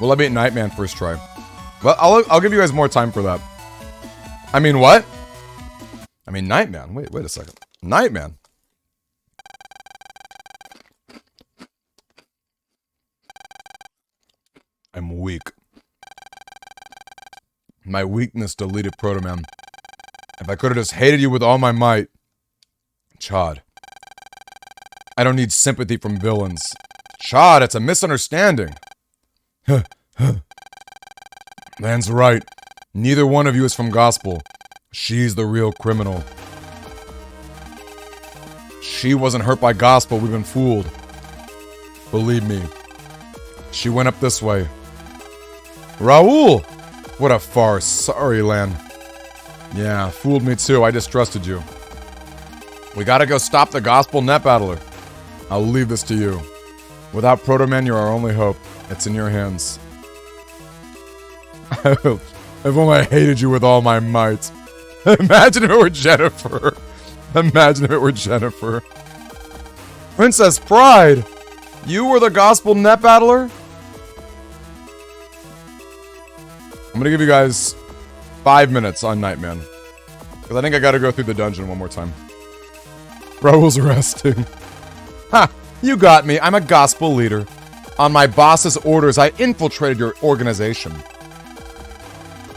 Will I beat Nightman first try? Well, I'll give you guys more time for that. I mean, what? I mean, Nightman. Wait a second. Nightman? I'm weak. My weakness deleted Proto Man. If I could have just hated you with all my might. Chad. I don't need sympathy from villains. Chad, it's a misunderstanding. Man's right. Neither one of you is from Gospel. She's the real criminal. She wasn't hurt by Gospel, we've been fooled. Believe me. She went up this way. Raul! What a farce. Sorry, Lan. Yeah, fooled me too. I distrusted you. We gotta go stop the gospel net battler. I'll leave this to you. Without Proto-Man, you're our only hope. It's in your hands. If only I hated you with all my might. Imagine if it were Jennifer. Imagine if it were Jennifer. Princess Pride! You were the gospel net battler? I'm gonna give you guys 5 minutes on Nightman. Because I think I gotta go through the dungeon one more time. Raul's resting. Ha! You got me. I'm a gospel leader. On my boss's orders, I infiltrated your organization.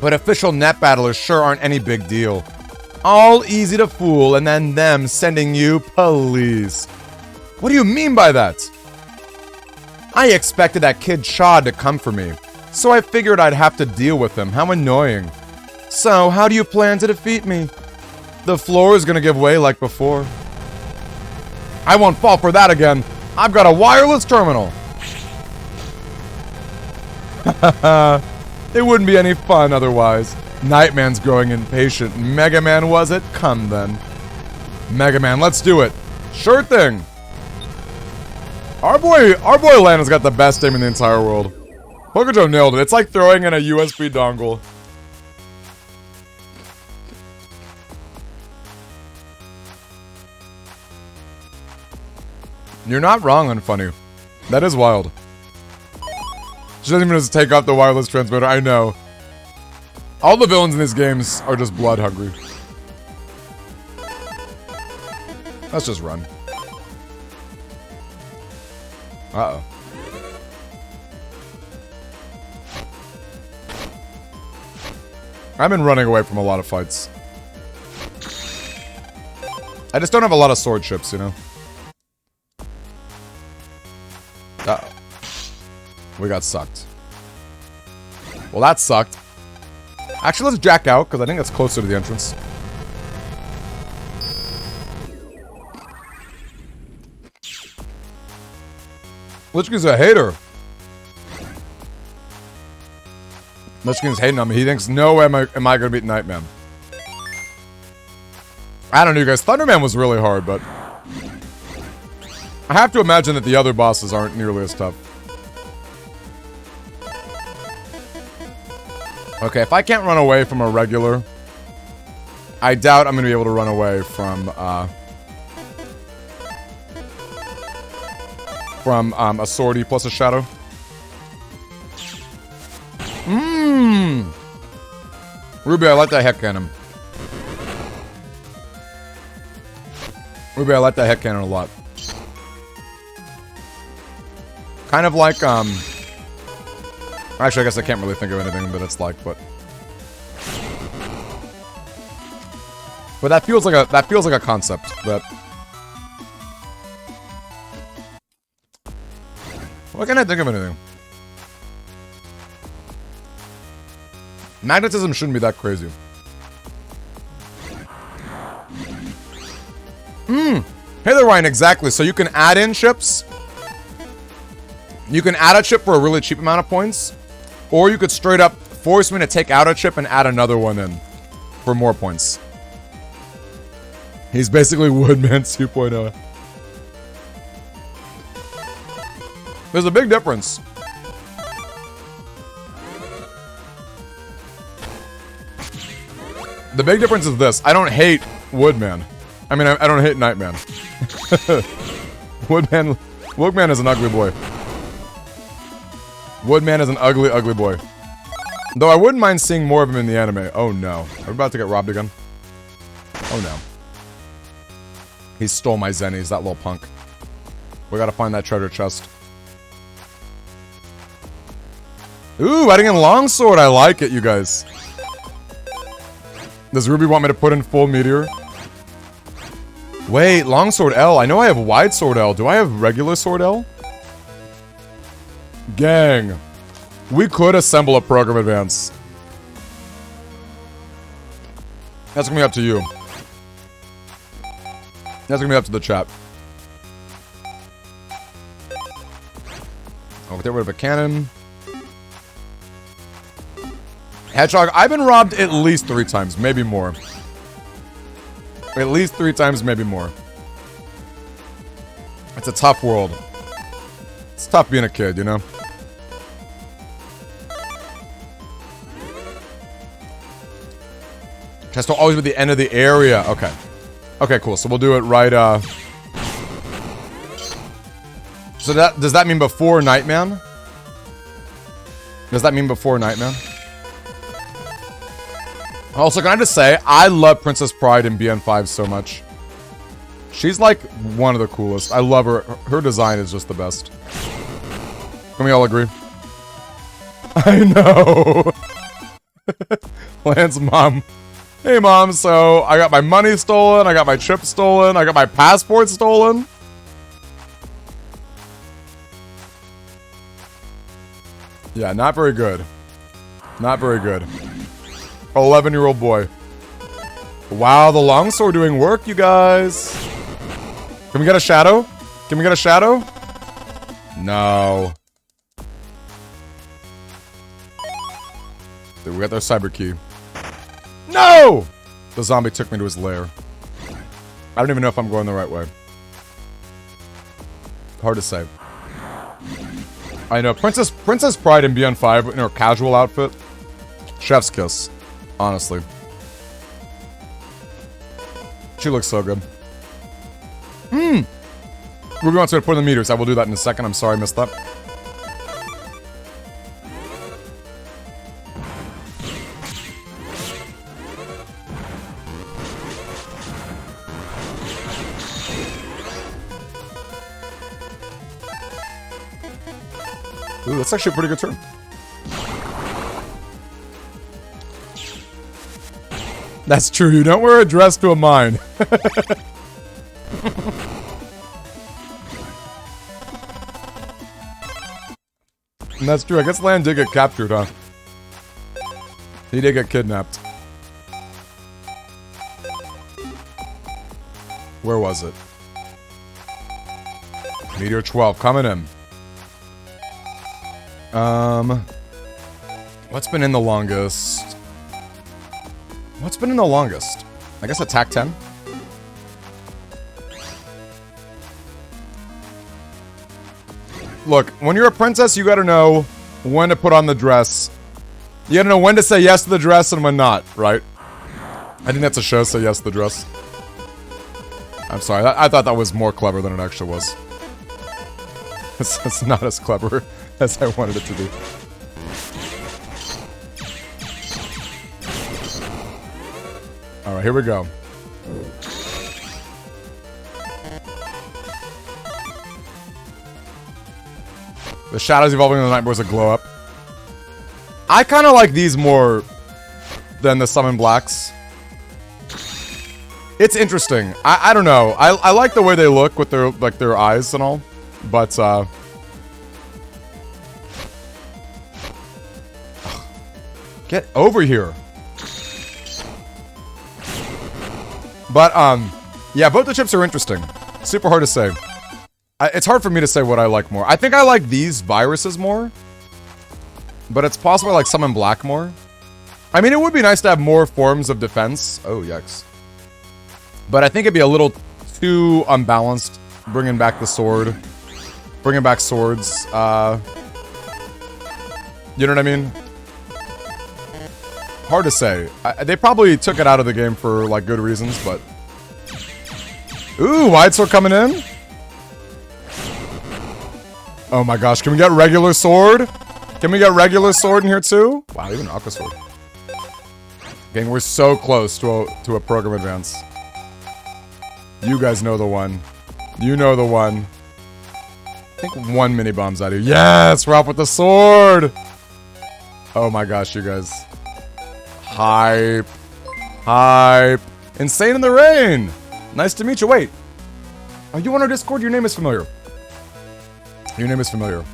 But official net battlers sure aren't any big deal. All easy to fool, and then them sending you police. What do you mean by that? I expected that kid Chad to come for me, so I figured I'd have to deal with him. How annoying. So, how do you plan to defeat me? The floor is gonna give way like before. I won't fall for that again. I've got a wireless terminal. It wouldn't be any fun otherwise. Nightman's growing impatient. Mega Man was it? Come then. Mega Man, let's do it. Sure thing. Our boy Lan has got the best aim in the entire world. Pocojo nailed it. It's like throwing in a USB dongle. You're not wrong, Unfunny. That is wild. She doesn't even just take off the wireless transmitter. I know. All the villains in these games are just blood hungry. Let's just run. Uh-oh. I've been running away from a lot of fights. I just don't have a lot of sword chips, you know? Uh-oh. We got sucked. Well, that sucked. Actually, let's jack out, because I think that's closer to the entrance. Lich King's a hater. Lich King's hating on me. He thinks, no way am I going to beat Nightman. I don't know, you guys. Thunderman was really hard, but I have to imagine that the other bosses aren't nearly as tough. Okay, if I can't run away from a regular, I doubt I'm going to be able to run away from a swordy plus a shadow. Ruby, I like that heck cannon. Ruby, I like that heck cannon a lot. Kind of like, actually, I guess I can't really think of anything that it's like, but that feels like a concept that. Why can't I think of anything? Magnetism shouldn't be that crazy. Hey there, Ryan, exactly. So you can add in chips. You can add a chip for a really cheap amount of points. Or you could straight up force me to take out a chip and add another one in for more points. He's basically Woodman 2.0. There's a big difference. The big difference is this. I don't hate Woodman. I mean, I don't hate Nightman. Woodman is an ugly boy. Woodman is an ugly, ugly boy. Though I wouldn't mind seeing more of him in the anime. Oh no. Are we about to get robbed again? Oh no. He stole my zennies, that little punk. We gotta find that treasure chest. Ooh, adding in longsword. I like it, you guys. Does Ruby want me to put in full meteor? Wait, longsword L. I know I have wide sword L. Do I have regular sword L? Gang. We could assemble a program advance. That's gonna be up to you. That's gonna be up to the chat. Get rid of a cannon. Hedgehog, I've been robbed at least 3 times, maybe more. At least 3 times, maybe more. It's a tough world. It's tough being a kid, you know? Has to always be the end of the area. Okay. Okay, cool. So we'll do it right, So does that mean before Nightman? Does that mean before Nightman? Also, can I just say, I love Princess Pride in BN5 so much. She's like one of the coolest. I love her. Her design is just the best. Can we all agree? I know. Lance's mom. Hey, Mom, so I got my money stolen, I got my chip stolen, I got my passport stolen. Yeah, not very good. Not very good. 11-year-old boy. Wow, the longsword doing work, you guys. Can we get a shadow? Can we get a shadow? No. Dude, we got their cyber key. No! The zombie took me to his lair. I don't even know if I'm going the right way. Hard to say. I know. Princess Pride in BN5 in her casual outfit. Chef's kiss. Honestly. She looks so good. We're going to put in the meters. I will do that in a second. I'm sorry I missed that. Ooh, that's actually a pretty good turn. That's true. You don't wear a dress to a mine. And that's true. I guess Lan did get captured, huh? He did get kidnapped. Where was it? Meteor 12 coming in. What's been in the longest? What's been in the longest? I guess attack 10? Look, when you're a princess, you gotta know when to put on the dress. You gotta know when to say yes to the dress and when not, right? I think that's a show, Say Yes to the Dress. I'm sorry, I thought that was more clever than it actually was. It's not as clever as I wanted it to be. Alright, here we go. The shadows evolving in the night was a glow up. I kind of like these more than the summon blacks. It's interesting. I don't know. I like the way they look with their eyes and all, but get over here. But yeah, both the chips are interesting. Super hard to say. It's hard for me to say what I like more. I think I like these viruses more. But it's possible I like summon black more. I mean, it would be nice to have more forms of defense. Oh, yikes. But I think it'd be a little too unbalanced bringing back the sword. Bringing back swords. You know what I mean? Hard to say. They probably took it out of the game for, like, good reasons, but... Ooh, wide sword coming in? Oh my gosh, can we get regular sword? Can we get regular sword in here too? Wow, even aqua sword. Gang, we're so close to a program advance. You guys know the one. You know the one. I think one mini bomb's out of here. Yes, we're off with the sword. Oh my gosh, you guys. Hype. Hype. Insane in the rain. Nice to meet you. Wait. Are you on our Discord? Your name is familiar. Your name is familiar.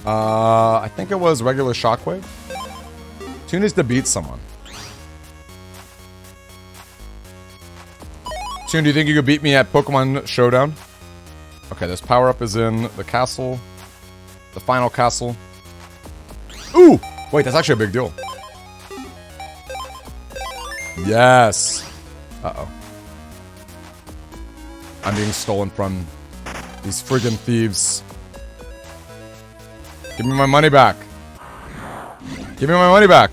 I think it was regular Shockwave. Tune needs to beat someone. Tune, do you think you could beat me at Pokemon Showdown? Okay, this power-up is in the castle. The final castle. Ooh! Wait, that's actually a big deal. Yes! Uh-oh. I'm being stolen from these friggin' thieves. Give me my money back. Give me my money back.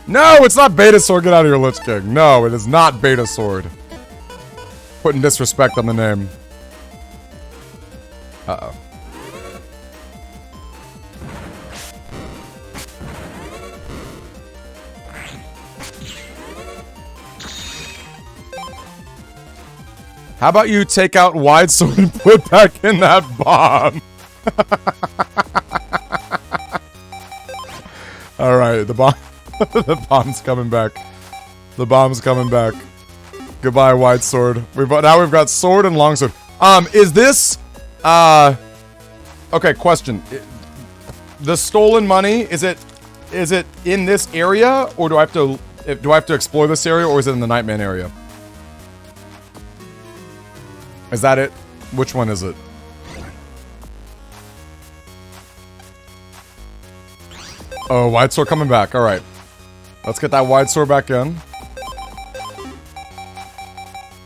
No, it's not Beta Sword. Get out of here, Lich King. No, it is not Beta Sword. Putting disrespect on the name. Uh-oh. How about you take out Wide Sword and put back in that bomb? Alright, the bomb. The bomb's coming back. The bomb's coming back. Goodbye, Wide Sword. Now we've got Sword and Longsword. Is this... Okay, question. The stolen money, is it in this area? Or do I have to explore this area, or is it in the Nightman area? Is that it? Which one is it? Oh, Wide Sword coming back. Alright. Let's get that Wide Sword back in.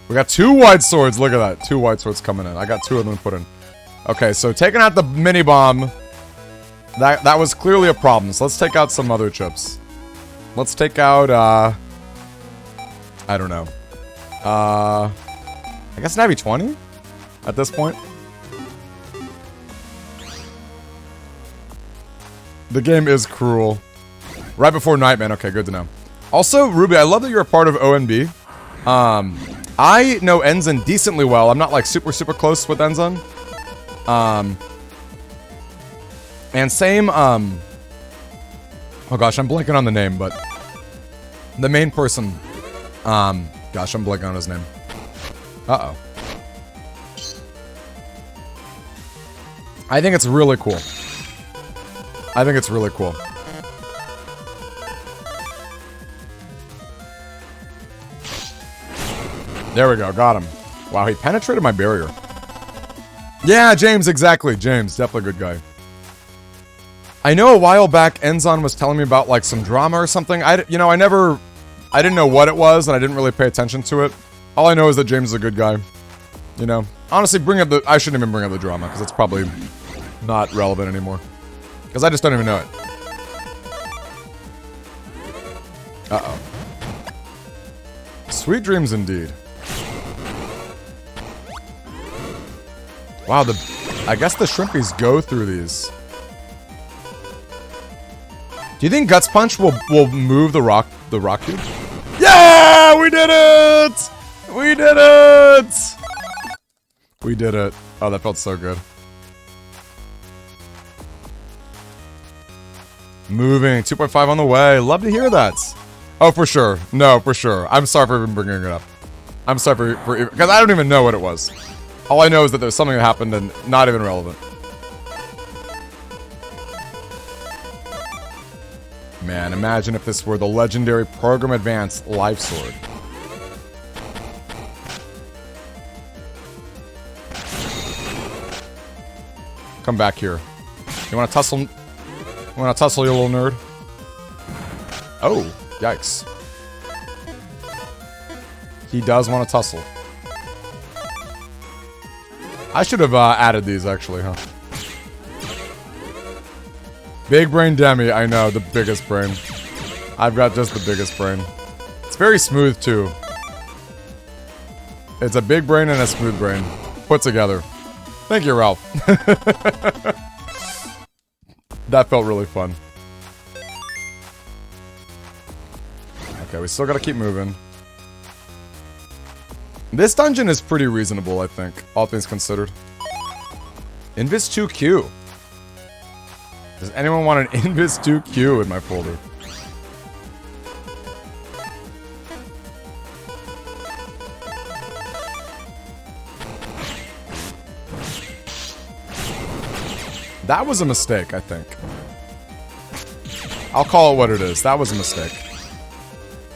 We got 2 Wide Swords. Look at that. 2 Wide Swords coming in. I got 2 of them put in. Okay, so taking out the mini bomb. That was clearly a problem. So let's take out some other chips. Let's take out, I don't know. I guess Navi 20 at this point. The game is cruel. Right before Nightman. Okay, good to know. Also, Ruby, I love that you're a part of ONB. I know Ensign decently well. I'm not like super close with Ensign. And same, oh gosh, I'm blanking on the name, but the main person, gosh, I'm blanking on his name. Uh-oh. I think it's really cool. I think it's really cool. There we go, got him. Wow, he penetrated my barrier. Yeah, James, exactly. James, definitely a good guy. I know a while back, Enzon was telling me about, like, some drama or something. I didn't know what it was, and I didn't really pay attention to it. All I know is that James is a good guy. You know? Honestly, I shouldn't even bring up the drama, because it's probably not relevant anymore. Because I just don't even know it. Uh-oh. Sweet dreams indeed. Wow, I guess the shrimpies go through these. Do you think Guts Punch will move the rock cube? Yeah! We did it! We did it! We did it. Oh, that felt so good. Moving. 2.5 on the way. Love to hear that. Oh, for sure. No, for sure. I'm sorry for even bringing it up. I'm sorry for because I don't even know what it was. All I know is that there's something that happened and not even relevant. Man, imagine if this were the legendary Program Advanced Life Sword. Come back here. You wanna tussle? You wanna tussle, you little nerd? Oh, yikes. He does want to tussle. I should have added these, actually, huh? Big brain Demi, I know, the biggest brain. I've got just the biggest brain. It's very smooth, too. It's a big brain and a smooth brain. Put together. Thank you, Ralph. That felt really fun. Okay, we still gotta keep moving. This dungeon is pretty reasonable, I think, all things considered. Invis 2Q. Does anyone want an Invis 2Q in my folder? That was a mistake, I think. I'll call it what it is. That was a mistake.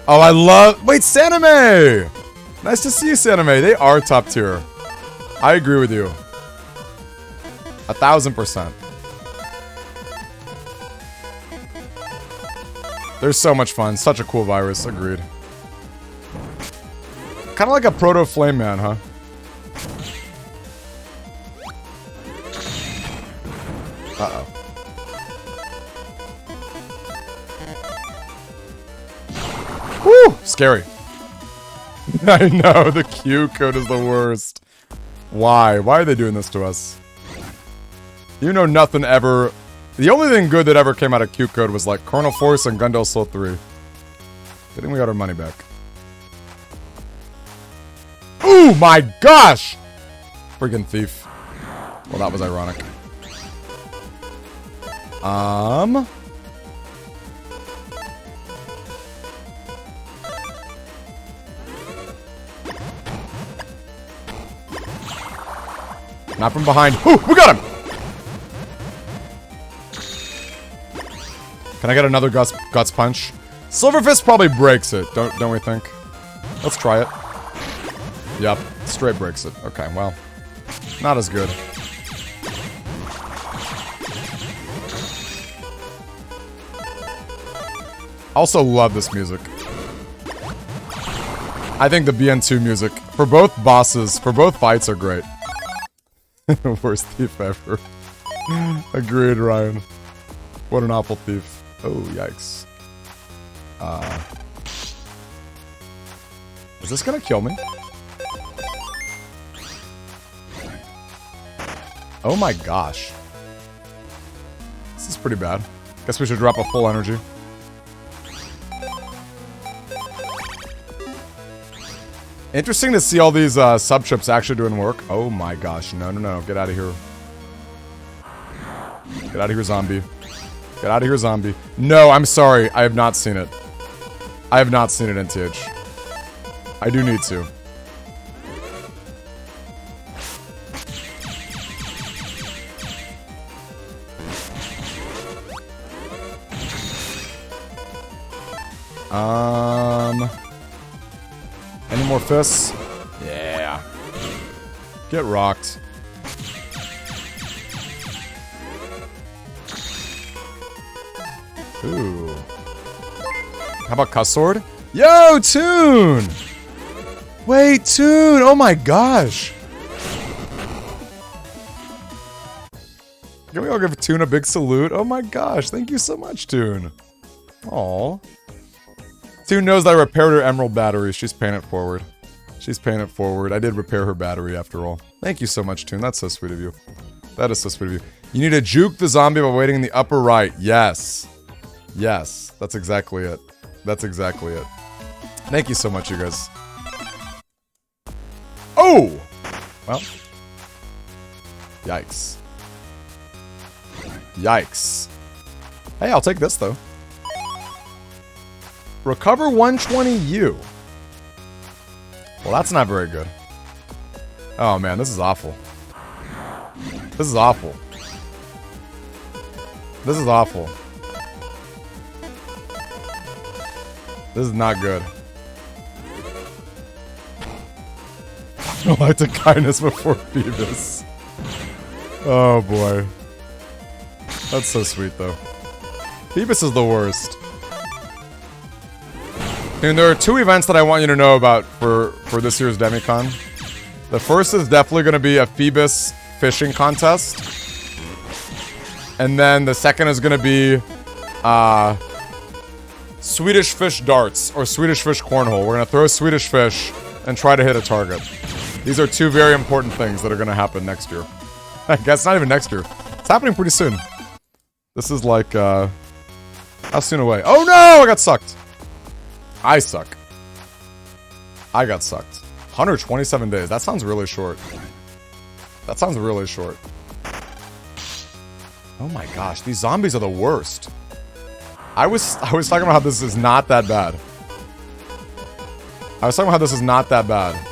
Oh, I love... Wait, Sanime! Nice to see you, Sanime. They are top tier. I agree with you. 1000%. They're so much fun. Such a cool virus. Agreed. Kind of like a proto Flame Man, huh? Uh-oh. Woo! Scary. I know, the Q code is the worst. Why? Why are they doing this to us? You know nothing ever... The only thing good that ever came out of Q code was like Chronal Force and Gundel Soul 3. Good thing we got our money back. Ooh, my gosh! Freaking thief. Well, that was ironic. Not from behind. Ooh, we got him! Can I get another Guts Punch? Silver Fist probably breaks it, don't we think? Let's try it. Yep, straight breaks it. Okay, well, not as good. Also love this music. I think the BN2 music, for both bosses, for both fights, are great. Worst thief ever. Agreed, Ryan. What an awful thief. Oh, yikes. Is this gonna kill me? Oh my gosh. This is pretty bad. Guess we should drop a full energy. Interesting to see all these sub-trips actually doing work. Oh my gosh. No, no, no. Get out of here. Get out of here, zombie. Get out of here, zombie. No, I'm sorry. I have not seen it. I have not seen it in TH. I do need to. Any more fists? Yeah. Get rocked. Ooh. How about Cuss Sword? Yo, Toon! Wait, Toon! Oh my gosh! Can we all give Toon a big salute? Oh my gosh, thank you so much, Toon. Aww. Toon knows that I repaired her emerald battery. She's paying it forward. She's paying it forward. I did repair her battery after all. Thank you so much, Toon. That's so sweet of you. That is so sweet of you. You need to juke the zombie by waiting in the upper right. Yes. Yes. That's exactly it. That's exactly it. Thank you so much, you guys. Oh! Well. Yikes. Yikes. Hey, I'll take this, though. Recover 120U. Well, that's not very good. Oh, man, this is awful. This is awful. This is awful. This is not good. I like the kindness before Phoebus. Oh, boy. That's so sweet, though. Phoebus is the worst. And there are two events that I want you to know about for this year's Demicon. The first is definitely going to be a Phoebus fishing contest. And then the second is going to be Swedish fish darts or Swedish fish cornhole. We're going to throw Swedish fish and try to hit a target. These are two very important things that are going to happen next year. I guess not even next year. It's happening pretty soon. This is like, how soon away? Oh no! I got sucked. I suck. I got sucked. 127 days. That sounds really short. That sounds really short. Oh my gosh, these zombies are the worst. I was talking about how this is not that bad. I was talking about how this is not that bad.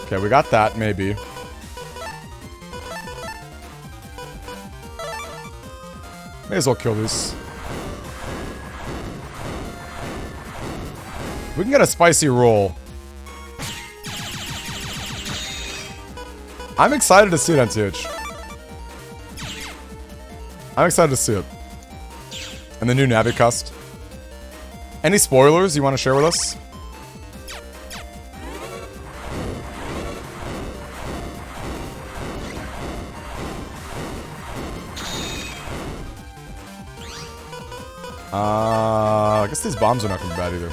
Okay, we got that, maybe. May as well kill these. We can get a spicy roll. I'm excited to see it, NTH. I'm excited to see it. And the new Navicust. Any spoilers you want to share with us? I guess these bombs are not going to be bad either.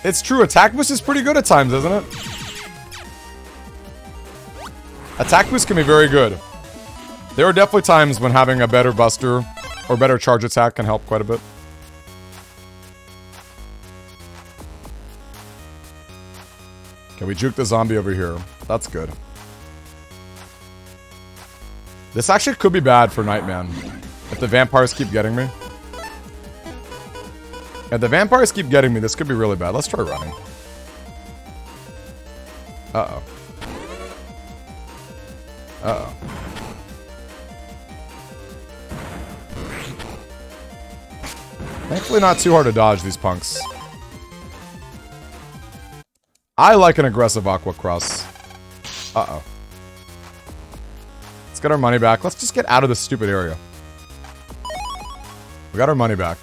It's true, attack boost is pretty good at times, isn't it? Attack boost can be very good. There are definitely times when having a better buster or better charge attack can help quite a bit. Okay, we juke the zombie over here. That's good. This actually could be bad for Nightman. If the vampires keep getting me. If the vampires keep getting me, this could be really bad. Let's try running. Uh-oh. Uh-oh. Thankfully not too hard to dodge these punks. I like an aggressive Aqua Cross. Uh-oh. Let's get our money back. Let's just get out of this stupid area. We got our money back.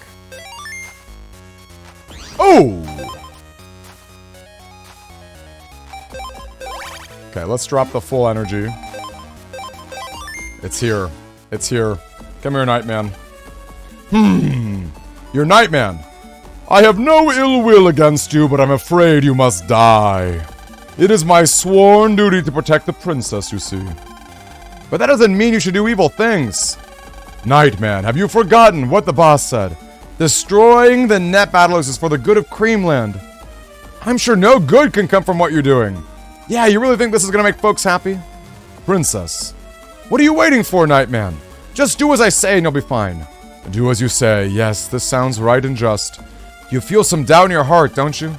Oh! Okay, let's drop the full energy. It's here. It's here. Come here, Nightman. You're Nightman. I have no ill will against you, but I'm afraid you must die. It is my sworn duty to protect the princess, you see. But that doesn't mean you should do evil things. Nightman, have you forgotten what the boss said? Destroying the net battlers is for the good of Creamland. I'm sure no good can come from what you're doing. Yeah, you really think this is gonna make folks happy? Princess, what are you waiting for, Nightman? Just do as I say and you'll be fine. Do as you say. Yes, this sounds right and just. You feel some doubt in your heart, don't you?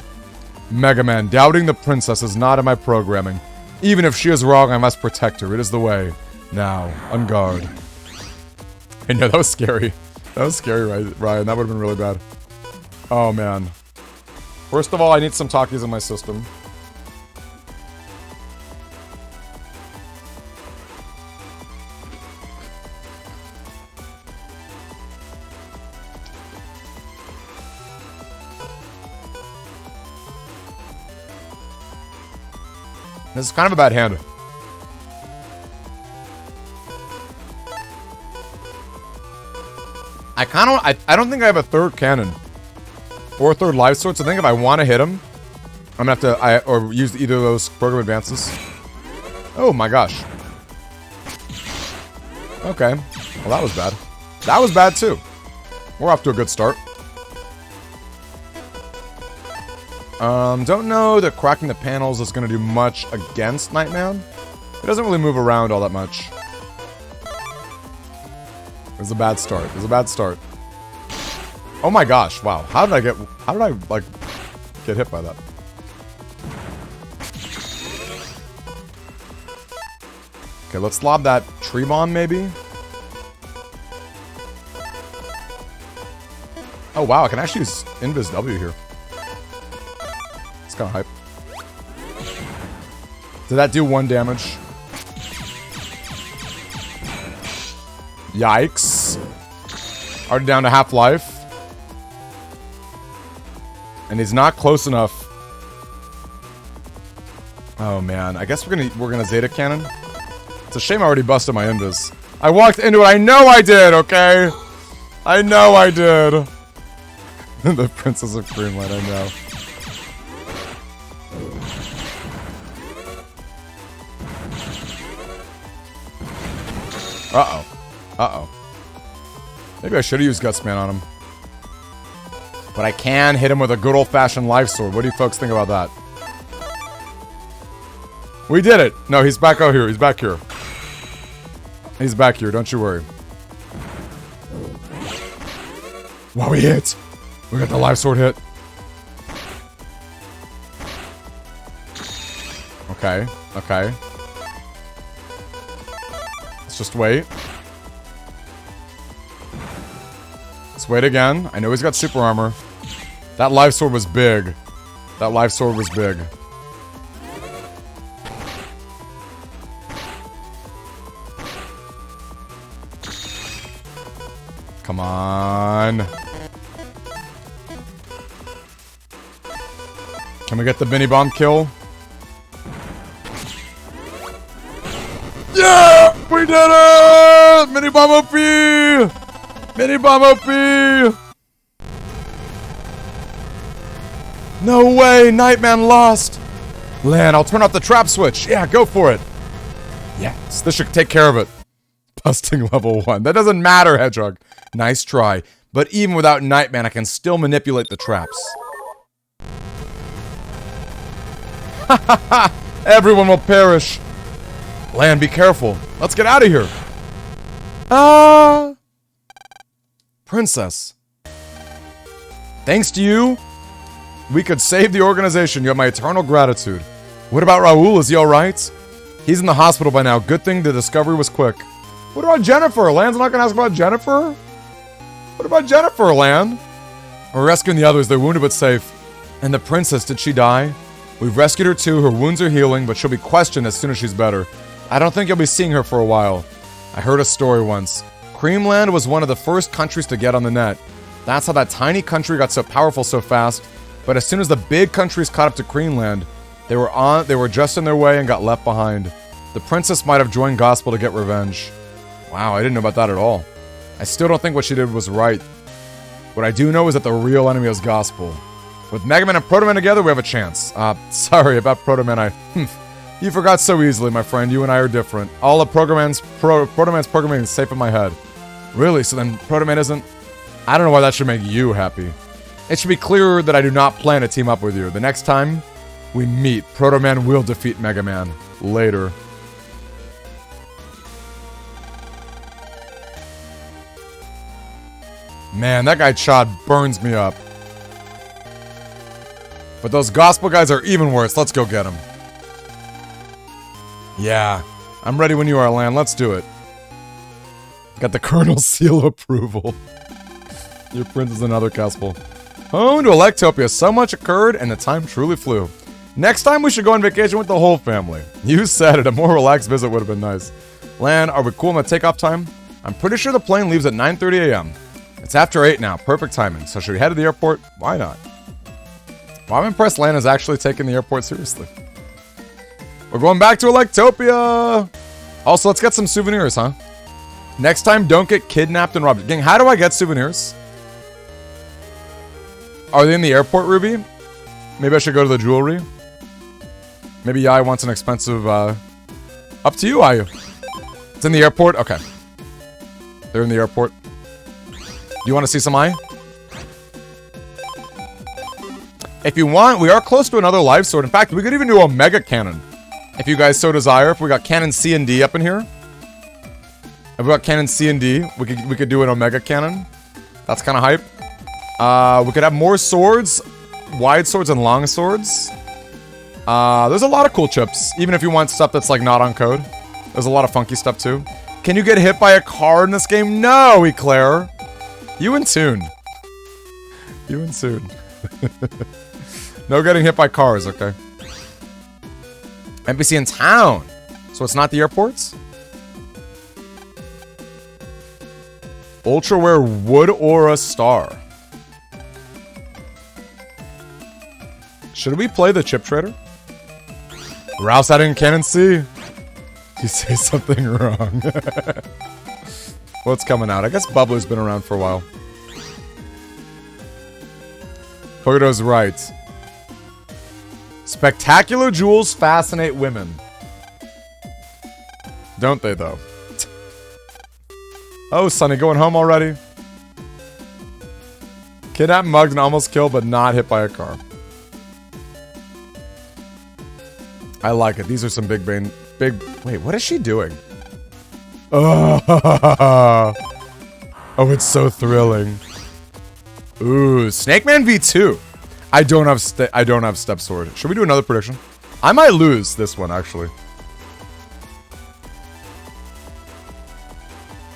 Mega Man, doubting the princess is not in my programming. Even if she is wrong, I must protect her. It is the way. Now, on guard. I know, that was scary. That was scary, Ryan. That would have been really bad. Oh, man. First of all, I need some Takis in my system. This is kind of a bad hand. I don't think I have a third cannon. Or a third life sword, so I think if I want to hit him, I'm gonna have to, or use either of those program advances. Oh my gosh. Okay. Well, that was bad. That was bad too. We're off to a good start. Don't know that cracking the panels is gonna do much against Nightman. It doesn't really move around all that much. It was a bad start. It was a bad start. Oh my gosh, wow. How did I, like, get hit by that? Okay, let's lob that tree bomb, maybe? Oh wow, I can actually use Invis W here. It's kind of hype. Did that do 1 damage? Yikes. Already down to half life. And he's not close enough. Oh man, I guess we're gonna Zeta Cannon. It's a shame I already busted my Invis. I walked into it, I know I did, okay? I know I did. The Princess of Creamland, I know. Uh-oh. Uh-oh. Maybe I should have used Gutsman on him. But I can hit him with a good old-fashioned life sword. What do you folks think about that? We did it! No, he's back out here. He's back here. He's back here. Don't you worry. Wow, we hit! We got the life sword hit. Okay. Okay. Let's just wait. Let's wait again. I know he's got super armor. That life sword was big. That life sword was big. Come on. Can we get the mini bomb kill? Yeah! We did it! Mini bomb OP! Mini bomb OP! No way! Nightman lost! Lan, I'll turn off the trap switch. Yeah, go for it. Yes, this should take care of it. Busting level 1. That doesn't matter, Hedgehog. Nice try. But even without Nightman, I can still manipulate the traps. Everyone will perish. Lan, be careful. Let's get out of here. Princess. Thanks to you, we could save the organization. You have my eternal gratitude. What about Raul? Is he alright? He's in the hospital by now. Good thing the discovery was quick. What about Jennifer? Lan's not gonna ask about Jennifer? What about Jennifer, Lan? We're rescuing the others. They're wounded but safe. And the princess, did she die? We've rescued her too. Her wounds are healing, but she'll be questioned as soon as she's better. I don't think you'll be seeing her for a while. I heard a story once. Creamland was one of the first countries to get on the net. That's how that tiny country got so powerful so fast. But as soon as the big countries caught up to Creamland, they were just in their way and got left behind. The princess might have joined Gospel to get revenge. Wow, I didn't know about that at all. I still don't think what she did was right. What I do know is that the real enemy is Gospel. With Mega Man and Proto Man together, we have a chance. Sorry about Proto Man. You forgot so easily, my friend. You and I are different. All of Proto Man's programming is safe in my head. Really? So then Proto Man isn't... I don't know why that should make you happy. It should be clear that I do not plan to team up with you. The next time we meet, Proto Man will defeat Mega Man. Later. Man, that guy Chad burns me up. But those Gospel guys are even worse. Let's go get them. Yeah. I'm ready when you are, Lan. Let's do it. Got the Colonel's seal of approval. Your prince is another Gospel. Home to Electopia. So much occurred, and the time truly flew. Next time we should go on vacation with the whole family. You said it. A more relaxed visit would have been nice. Lan, are we cool on the takeoff time? I'm pretty sure the plane leaves at 9:30 a.m. It's after 8 now. Perfect timing. So should we head to the airport? Why not? Well, I'm impressed Lan is actually taking the airport seriously. We're going back to Electopia! Also, let's get some souvenirs, huh? Next time, don't get kidnapped and robbed. Gang, how do I get souvenirs? Are they in the airport, Ruby? Maybe I should go to the jewelry? Maybe Yai wants an expensive, Up to you, Ayu. It's in the airport? Okay. They're in the airport. Do you want to see some Eye? If you want, we are close to another live sword. In fact, we could even do a mega cannon. If you guys so desire. If we got cannon C and D up in here. If we got cannon C and D, we could do an omega cannon. That's kind of hype. We could have more swords. Wide swords and long swords. There's a lot of cool chips. Even if you want stuff that's like not on code. There's a lot of funky stuff too. Can you get hit by a car in this game? No, Eclair. You in tune. You in tune. No getting hit by cars, okay. NPC in town. So it's not the airports? Ultraware Wood Aura Star. Should we play the chip trader? Rouse that in Cannon C. Did you say something wrong? What's coming out? I guess Bubbler's been around for a while. Pogoto's right. Spectacular jewels fascinate women. Don't they, though? Oh, Sonny, going home already? Kidnapped, mugged, and almost killed, but not hit by a car. I like it. These are some big brain... Wait, what is she doing? Oh, it's so thrilling. Ooh, Snake Man V2. I don't have Step Sword. Should we do another prediction? I might lose this one, actually.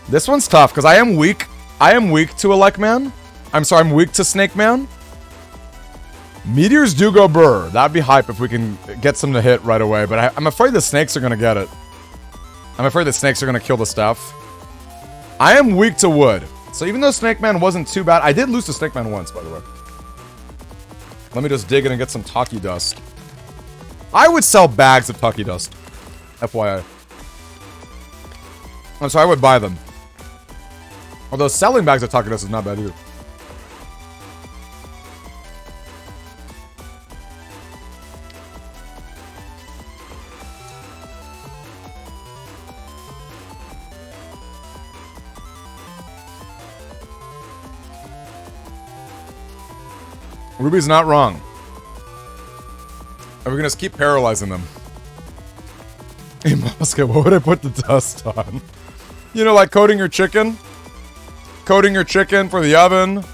This one's tough, because I am weak. I am weak to Elect Man. I'm sorry, I'm weak to Snake Man. Meteors do go burr. That'd be hype if we can get some to hit right away. But I'm afraid the snakes are going to get it. I'm afraid the snakes are going to kill the stuff. I am weak to wood. So even though Snake Man wasn't too bad, I did lose to Snake Man once, by the way. Let me just dig in and get some Taki Dust. I would sell bags of Taki Dust. FYI. I'm sorry, I would buy them. Although selling bags of Taki Dust is not bad either. Ruby's not wrong. Are we gonna just keep paralyzing them? Hey, Moscow, what would I put the dust on? You know, like coating your chicken? Coating your chicken for the oven?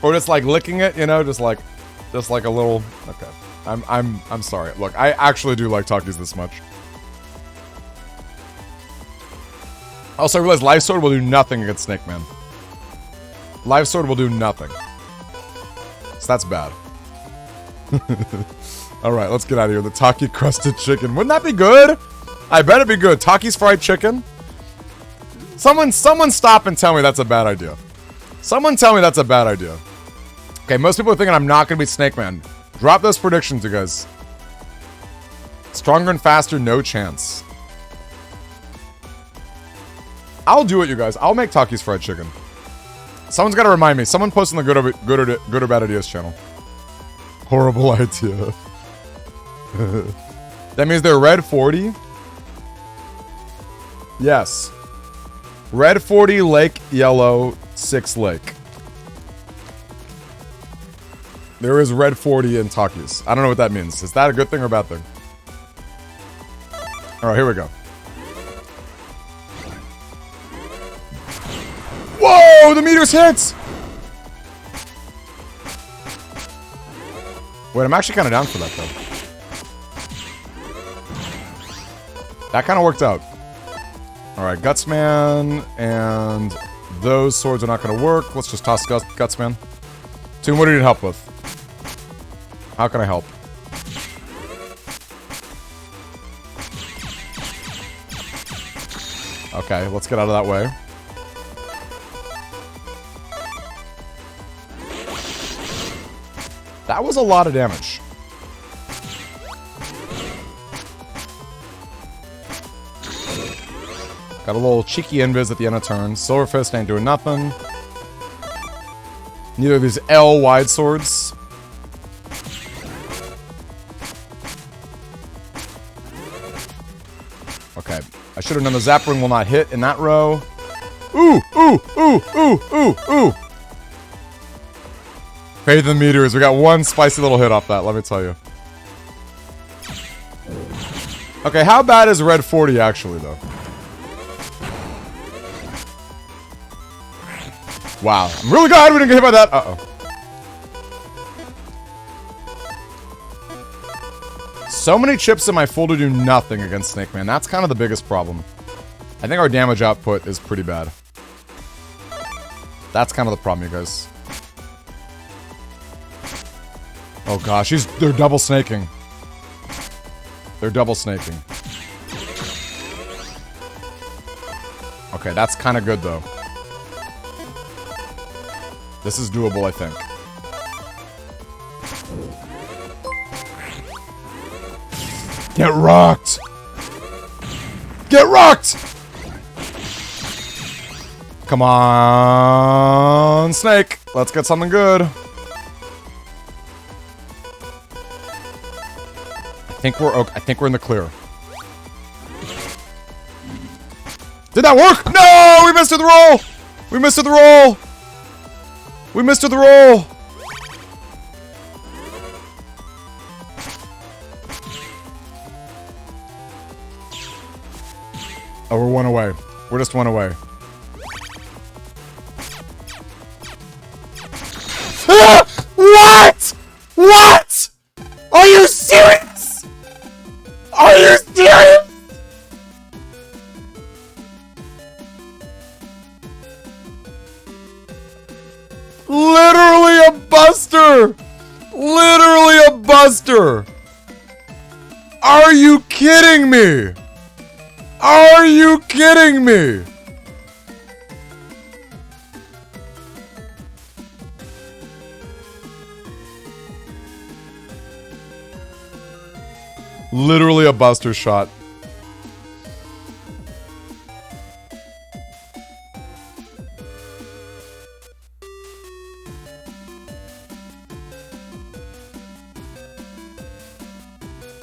Or just like licking it, you know, just like a little... Okay. I'm sorry. Look, I actually do like Takis this much. Also, I realize Life Sword will do nothing against Snake Man. Life Sword will do nothing. So that's bad. Alright, let's get out of here. The Taki crusted chicken. Wouldn't that be good? I bet it'd be good. Taki's fried chicken? Someone stop and tell me that's a bad idea. Someone tell me that's a bad idea. Okay, most people are thinking I'm not going to beat Snake Man. Drop those predictions, you guys. Stronger and faster, no chance. I'll do it, you guys. I'll make Taki's fried chicken. Someone's got to remind me. Someone post on the Good or Bad Ideas channel. Horrible idea. That means they're red 40? Yes. Red 40, lake, yellow, 6 lake. There is red 40 in Takis. I don't know what that means. Is that a good thing or a bad thing? Alright, here we go. Whoa! The meteors hits! Wait, I'm actually kind of down for that, though. That kind of worked out. Alright, Gutsman, and those swords are not going to work. Let's just toss Gutsman. Toon, what do you need help with? How can I help? Okay, let's get out of that way. That was a lot of damage. Got a little cheeky invis at the end of turn. Silver Fist ain't doing nothing. Neither of these L wide swords. Okay. I should have known the Zap Ring will not hit in that row. Ooh, ooh, ooh, ooh, ooh, ooh. Faith in the Meteors. We got one spicy little hit off that, let me tell you. Okay, how bad is red 40 actually, though? Wow. I'm really glad we didn't get hit by that. Uh-oh. So many chips in my full to do nothing against Snake Man. That's kind of the biggest problem. I think our damage output is pretty bad. That's kind of the problem, you guys. Oh gosh, they're double snaking. They're double snaking. Okay, that's kind of good, though. This is doable, I think. Get rocked! Get rocked! Come on, Snake. Let's get something good. I think we're okay. I think we're in the clear. Did that work? No! We missed the roll! We missed the roll! We missed the roll! Oh, we're one away. We're just one away. Ah! What? What? Are you serious? Are you serious? Literally a buster! Literally a buster! Are you kidding me? Are you kidding me? Literally a buster shot.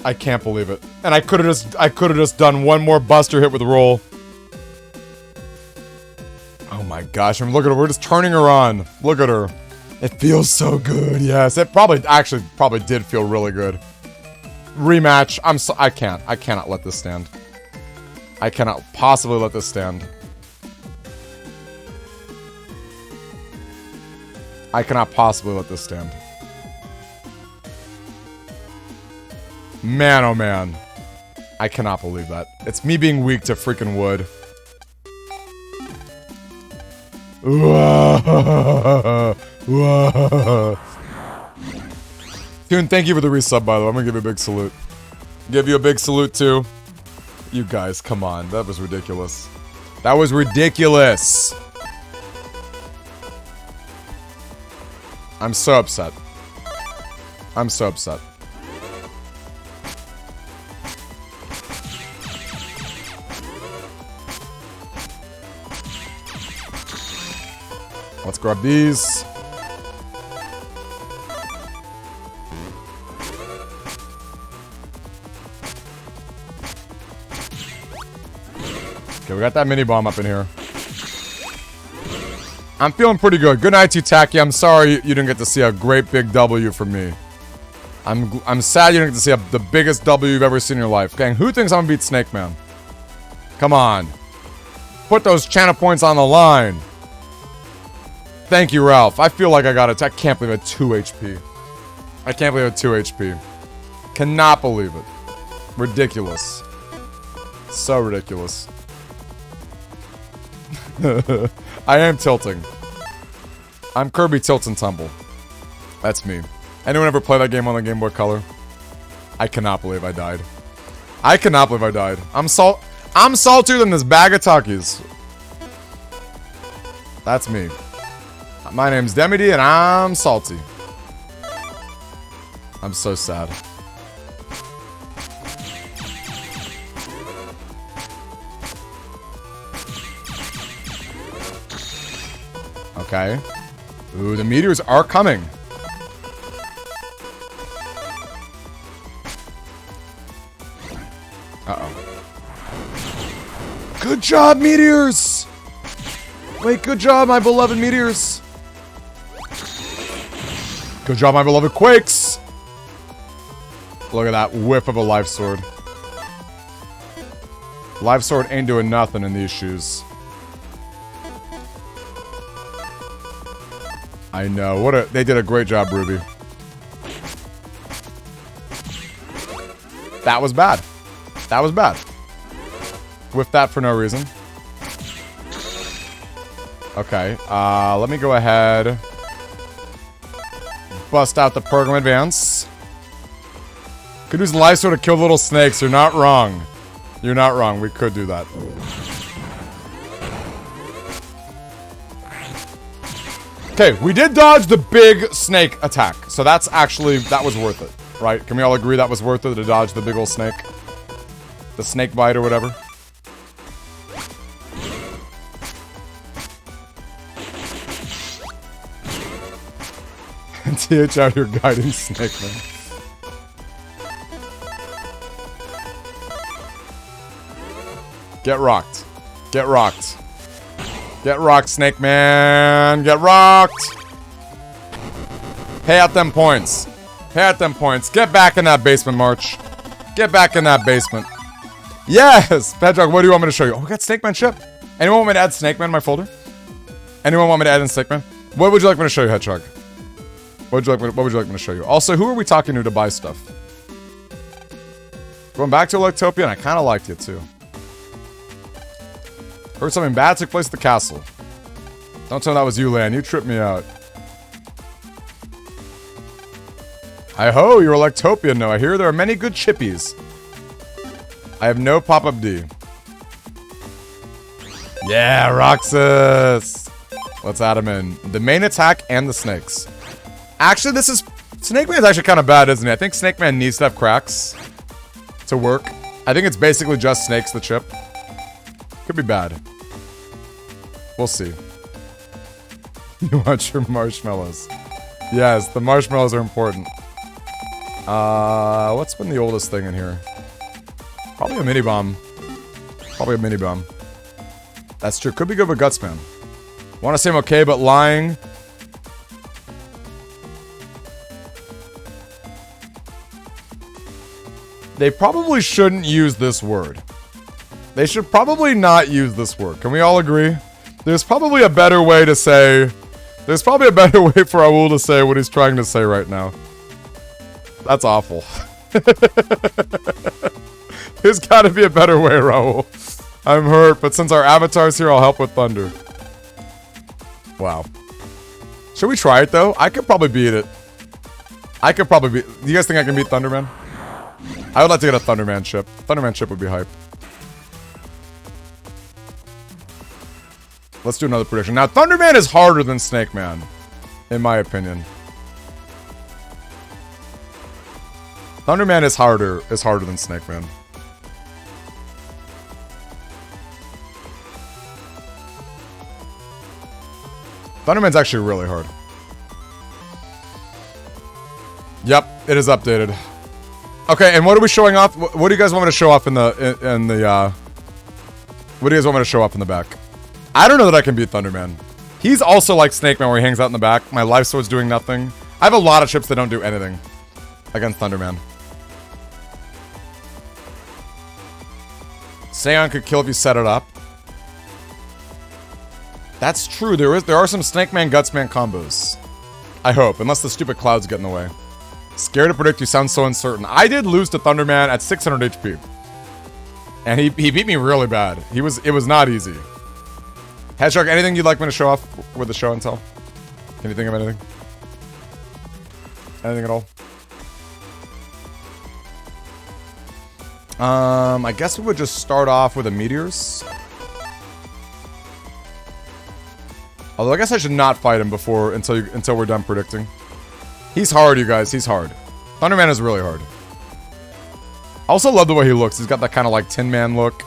I can't believe it. And I could have just done one more buster hit with roll. Oh my gosh, I mean, look at her. We're just turning her on. Look at her. It feels so good. Yes, it probably did feel really good. Rematch. I cannot let this stand. I cannot possibly let this stand. I cannot possibly let this stand. Man, oh man. I cannot believe that. It's me being weak to freaking wood. Toon, thank you for the resub, by the way. I'm gonna give you a big salute. Give you a big salute, too. You guys, come on. That was ridiculous. That was ridiculous. I'm so upset. I'm so upset. Let's grab these. Okay, we got that mini bomb up in here. I'm feeling pretty good. Good night to you, Taki. I'm sorry you didn't get to see a great big W from me. I'm sad you didn't get to see the biggest W you've ever seen in your life. Gang, who thinks I'm gonna beat Snake Man? Come on. Put those channel points on the line. Thank you, Ralph. I feel like I got it. I can't believe I had 2 HP. I can't believe I had 2 HP. Cannot believe it. Ridiculous. So ridiculous. I am tilting. I'm Kirby Tilt and Tumble. That's me. Anyone ever play that game on the Game Boy Color? I cannot believe I died. I cannot believe I died. I'm saltier than this bag of Takis. That's me. My name's Demity and I'm salty. I'm so sad. Okay. Ooh, the meteors are coming. Uh-oh. Good job, meteors! Wait, good job, my beloved meteors. Good job, my beloved Quakes! Look at that whiff of a life sword. Life sword ain't doing nothing in these shoes. I know. They did a great job, Ruby. That was bad. That was bad. Whiffed that for no reason. Okay, let me go ahead. Bust out the program advance. Could use life sword to kill little snakes. You're not wrong. You're not wrong. We could do that. Okay, we did dodge the big snake attack. So that's actually, that was worth it. Right? Can we all agree that was worth it to dodge the big old snake? The snake bite or whatever. TH out here guiding Snake Man. Get rocked. Get rocked. Get rocked, Snake Man. Get rocked. Pay out them points. Pay out them points. Get back in that basement, March. Get back in that basement. Yes! Pedrock, what do you want me to show you? Oh, we got Snake Man ship. Anyone want me to add Snake Man in my folder? Anyone want me to add in Snake Man? What would you like me to show you, Hedgehog? What would you like me to show you? Also, who are we talking to buy stuff? Going back to Electopia, and I kind of liked it too. Heard something bad took place at the castle. Don't tell me that was you, Lan. You tripped me out. I ho, you're Electopian. No, I hear there are many good chippies. I have no pop-up D. Yeah, Roxas. Let's add him in. The main attack and the snakes. Actually, this is... Snake Man's actually kind of bad, isn't he? I think Snake Man needs to have cracks to work. I think it's basically just snakes, the chip. Could be bad. We'll see. You want your marshmallows. Yes, the marshmallows are important. What's been the oldest thing in here? Probably a mini bomb. Probably a mini bomb. That's true. Could be good with Gutsman. Want to say I'm okay, but lying. They probably shouldn't use this word. They should probably not use this word. Can we all agree? There's probably a better way to say... There's probably a better way for Raul to say what he's trying to say right now. That's awful. There's gotta be a better way, Raul. I'm hurt, but since our avatar's here, I'll help with thunder. Wow. Should we try it, though? I could probably beat it. I could probably beat... Do you guys think I can beat Thunderman? I would like to get a Thunderman chip. Thunderman chip would be hype. Let's do another prediction. Now, Thunderman is harder than Snake Man, in my opinion. Thunderman is harder than Snake Man. Thunderman's actually really hard. Yep, it is updated. Okay, and what are we showing off? What do you guys want me to show off in the what do you guys want me to show off in the back? I don't know that I can beat Thunderman. He's also like Snake Man where he hangs out in the back. My life sword's doing nothing. I have a lot of chips that don't do anything against Thunderman. Seon could kill if you set it up. That's true. There are some Snake Man, Guts Man combos. I hope, unless the stupid clouds get in the way. Scared to predict, you sound so uncertain. I did lose to Thunderman at 600 HP. And he beat me really bad. It was not easy. Hedgehog, anything you'd like me to show off with the show and tell? Can you think of anything? Anything at all? I guess we would just start off with the meteors. Although I guess I should not fight him until we're done predicting. He's hard, you guys. He's hard. Thunderman is really hard. I also love the way he looks. He's got that kind of like Tin Man look.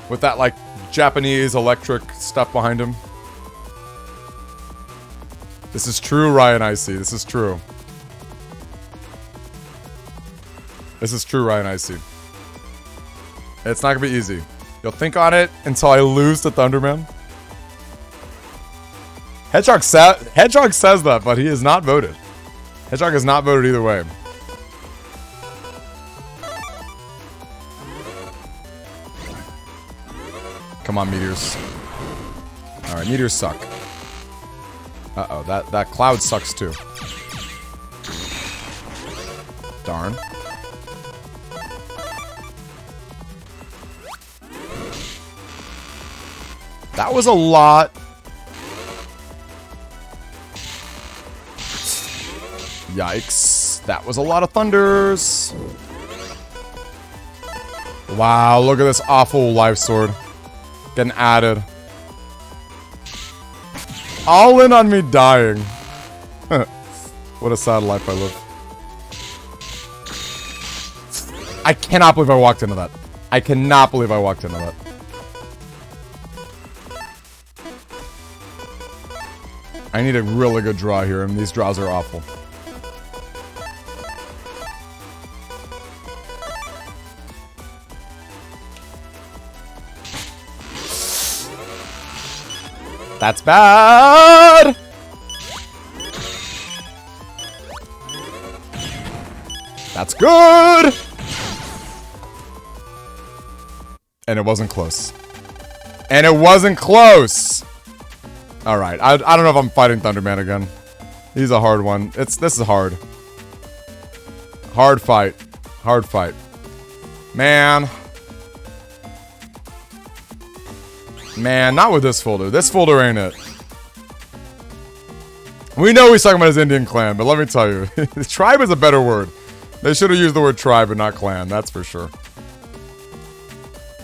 With that like Japanese electric stuff behind him. This is true, Ryan Icy. This is true. This is true, Ryan Icy. It's not gonna be easy. You'll think on it until I lose to Thunderman. Hedgehog says that, but he is not voted. Hedgehog is not voted either way. Come on, meteors. Alright, meteors suck. Uh-oh, that cloud sucks too. Darn. That was a lot. Yikes. That was a lot of thunders. Wow, look at this awful life sword. Getting added. All in on me dying. What a sad life I live. I cannot believe I walked into that. I cannot believe I walked into that. I need a really good draw here, and these draws are awful. That's bad! That's good! And it wasn't close. And it wasn't close! Alright, I don't know if I'm fighting Thunderman again. He's a hard one. This is hard. Hard fight. Hard fight. Man. Man, not with this folder. This folder ain't it. We know he's talking about his Indian clan, but let me tell you, tribe is a better word. They should have used the word tribe and not clan, that's for sure.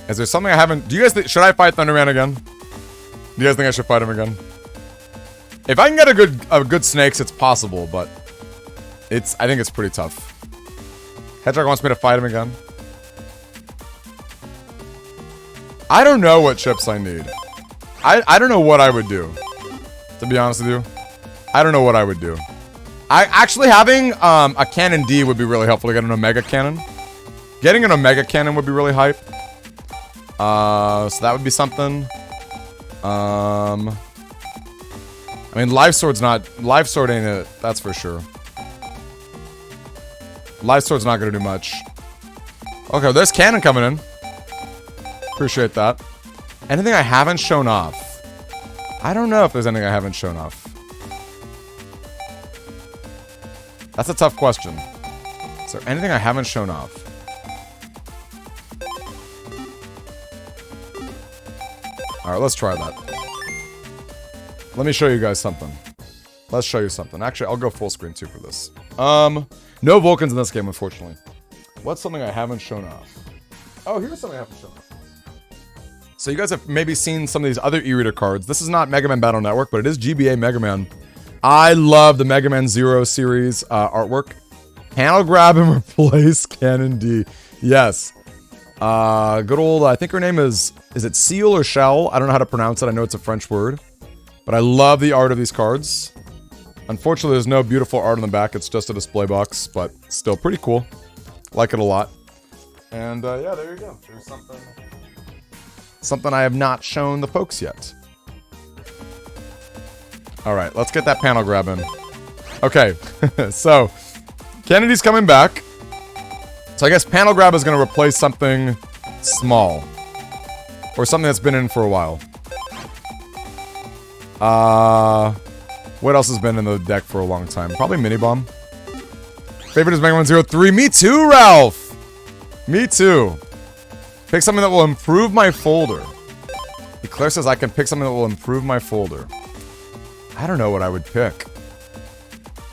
Is there something I haven't... Do you guys think... Should I fight Thunderman again? Do you guys think I should fight him again? If I can get a good snakes, it's possible, but... I think it's pretty tough. Hedgehog wants me to fight him again. I don't know what chips I need. I don't know what I would do. To be honest with you. I don't know what I would do. Actually having a Cannon D would be really helpful to get an Omega Cannon. Getting an Omega Cannon would be really hype. So that would be something. I mean, Life Sword ain't it, that's for sure. Life Sword's not gonna do much. Okay, there's Cannon coming in. Appreciate that. Anything I haven't shown off? I don't know if there's anything I haven't shown off. That's a tough question. Is there anything I haven't shown off? Alright, let's try that. Let me show you guys something. Let's show you something. Actually, I'll go full screen too for this. No Vulcans in this game, unfortunately. What's something I haven't shown off? Oh, here's something I haven't shown off. So you guys have maybe seen some of these other e-reader cards. This is not Mega Man Battle Network, but it is GBA Mega Man. I love the Mega Man Zero series artwork. Panel grab and replace Cannon D. Yes. Good old, I think her name is it Seal or Shell? I don't know how to pronounce it. I know it's a French word. But I love the art of these cards. Unfortunately, there's no beautiful art on the back. It's just a display box, but still pretty cool. Like it a lot. And yeah, there you go. There's something I have not shown the folks yet. Alright, let's get that panel grab in. Okay, so Kennedy's coming back. So I guess panel grab is going to replace something small. Or something that's been in for a while. What else has been in the deck for a long time? Probably Mini Bomb. Favorite is Mega Man 03. Me too, Ralph! Me too. Pick something that will improve my folder. Eclair says I can pick something that will improve my folder. I don't know what I would pick.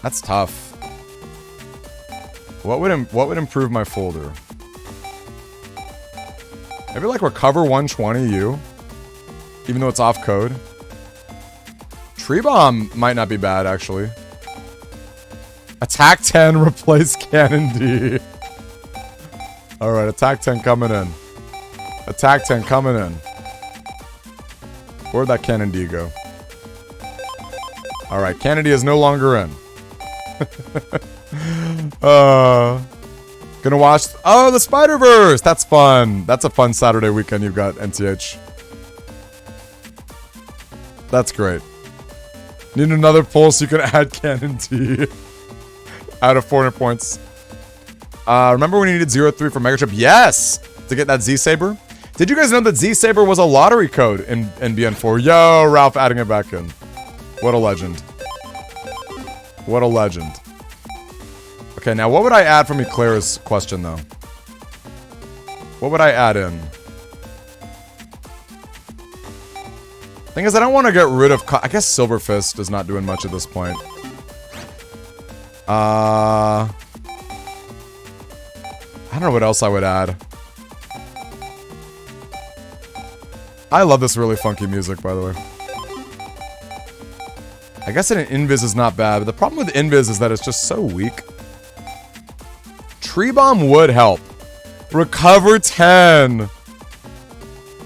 That's tough. What would improve my folder? Maybe like Recover 120U. Even though it's off code. Tree Bomb might not be bad, actually. Attack 10, replace Cannon D. Alright, Attack 10 coming in. Attack 10 coming in. Where'd that Cannon D go? Alright, Cannon D is no longer in. Gonna watch... Oh, the Spider-Verse! That's fun. That's a fun Saturday weekend you've got, NTH. That's great. Need another poll so you can add Cannon D. Out of 400 points. Remember when you needed 03 for Mega Trip? Yes! To get that Z-Saber? Did you guys know that Z-Saber was a lottery code in BN4? Yo, Ralph adding it back in. What a legend. What a legend. Okay, now what would I add from Eclair's question, though? What would I add in? Thing is, I don't want to get rid of... I guess Silver Fist is not doing much at this point. I don't know what else I would add. I love this really funky music, by the way. I guess an Invis is not bad, but the problem with Invis is that it's just so weak. Tree Bomb would help. Recover 10.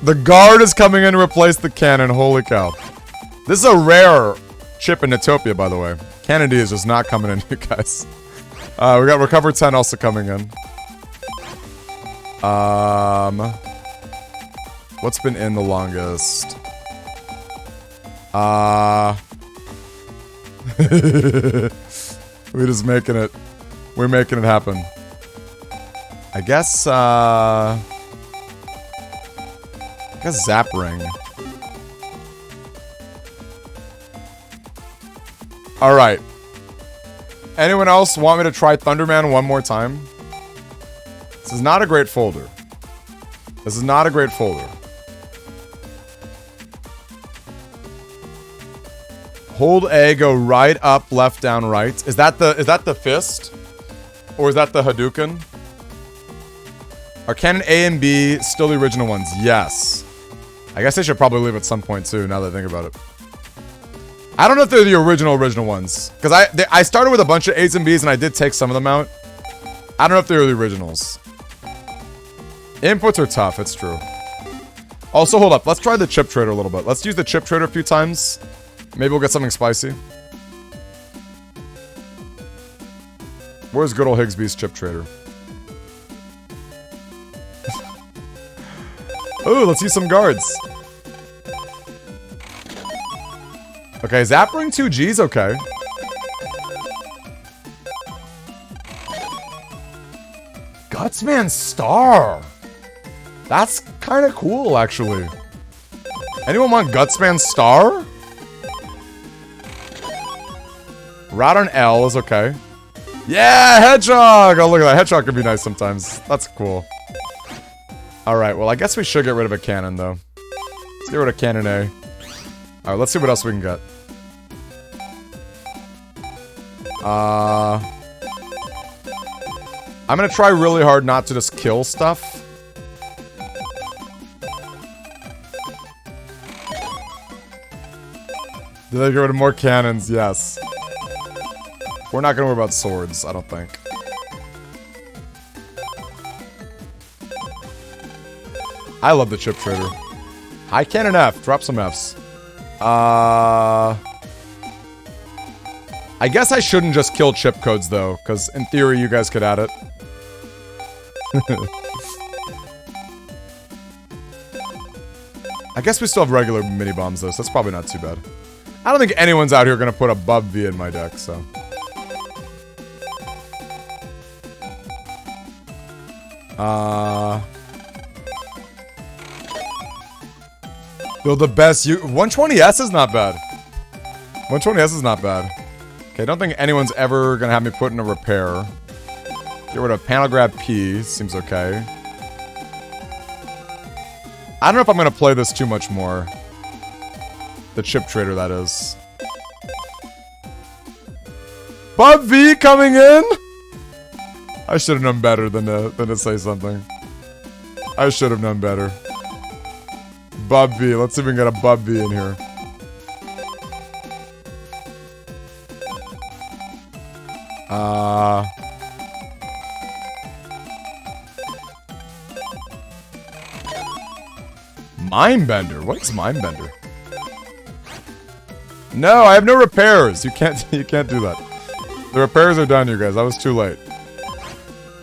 The guard is coming in to replace the cannon. Holy cow. This is a rare chip in Natopia, by the way. Cannon D is just not coming in, you guys. We got Recover 10 also coming in. What's been in the longest? We're just making it. We're making it happen. I guess Zap Ring. Alright. Anyone else want me to try Thunderman one more time? This is not a great folder. This is not a great folder. Hold A, go right, up, left, down, right. Is that the fist? Or is that the Hadouken? Are cannon A and B still the original ones? Yes. I guess they should probably leave at some point too, now that I think about it. I don't know if they're the original ones. Because I started with a bunch of A's and B's and I did take some of them out. I don't know if they were the originals. Inputs are tough, it's true. Also, hold up. Let's try the chip trader a little bit. Let's use the chip trader a few times. Maybe we'll get something spicy. Where's good old Higsby's chip trader? Ooh, let's use some guards. Okay, Zappering 2 G's okay. Gutsman Star. That's kind of cool, actually. Anyone want Gutsman Star? Radon L is okay. Yeah, Hedgehog! Oh, look at that. Hedgehog could be nice sometimes. That's cool. Alright, well, I guess we should get rid of a cannon, though. Let's get rid of Cannon A. Alright, let's see what else we can get. I'm gonna try really hard not to just kill stuff. Did they get rid of more cannons? Yes. We're not gonna worry about swords, I don't think. I love the chip trader. High cannon F. Drop some Fs. I guess I shouldn't just kill chip codes, though, because in theory, you guys could add it. I guess we still have regular mini-bombs, though, so that's probably not too bad. I don't think anyone's out here gonna put a Bub V in my deck, so... Build the best 120S is not bad. 120S is not bad. Okay, I don't think anyone's ever gonna have me put in a repair. Get rid of panel grab P. Seems okay. I don't know if I'm gonna play this too much more. The chip trader, that is. Bub V coming in? I should have known better than to say something. I should have known better. Bub V. Let's see if we can get a Bub V in here. Mindbender? What is Mindbender? No, I have no repairs. You can't do that. The repairs are done, you guys. I was too late.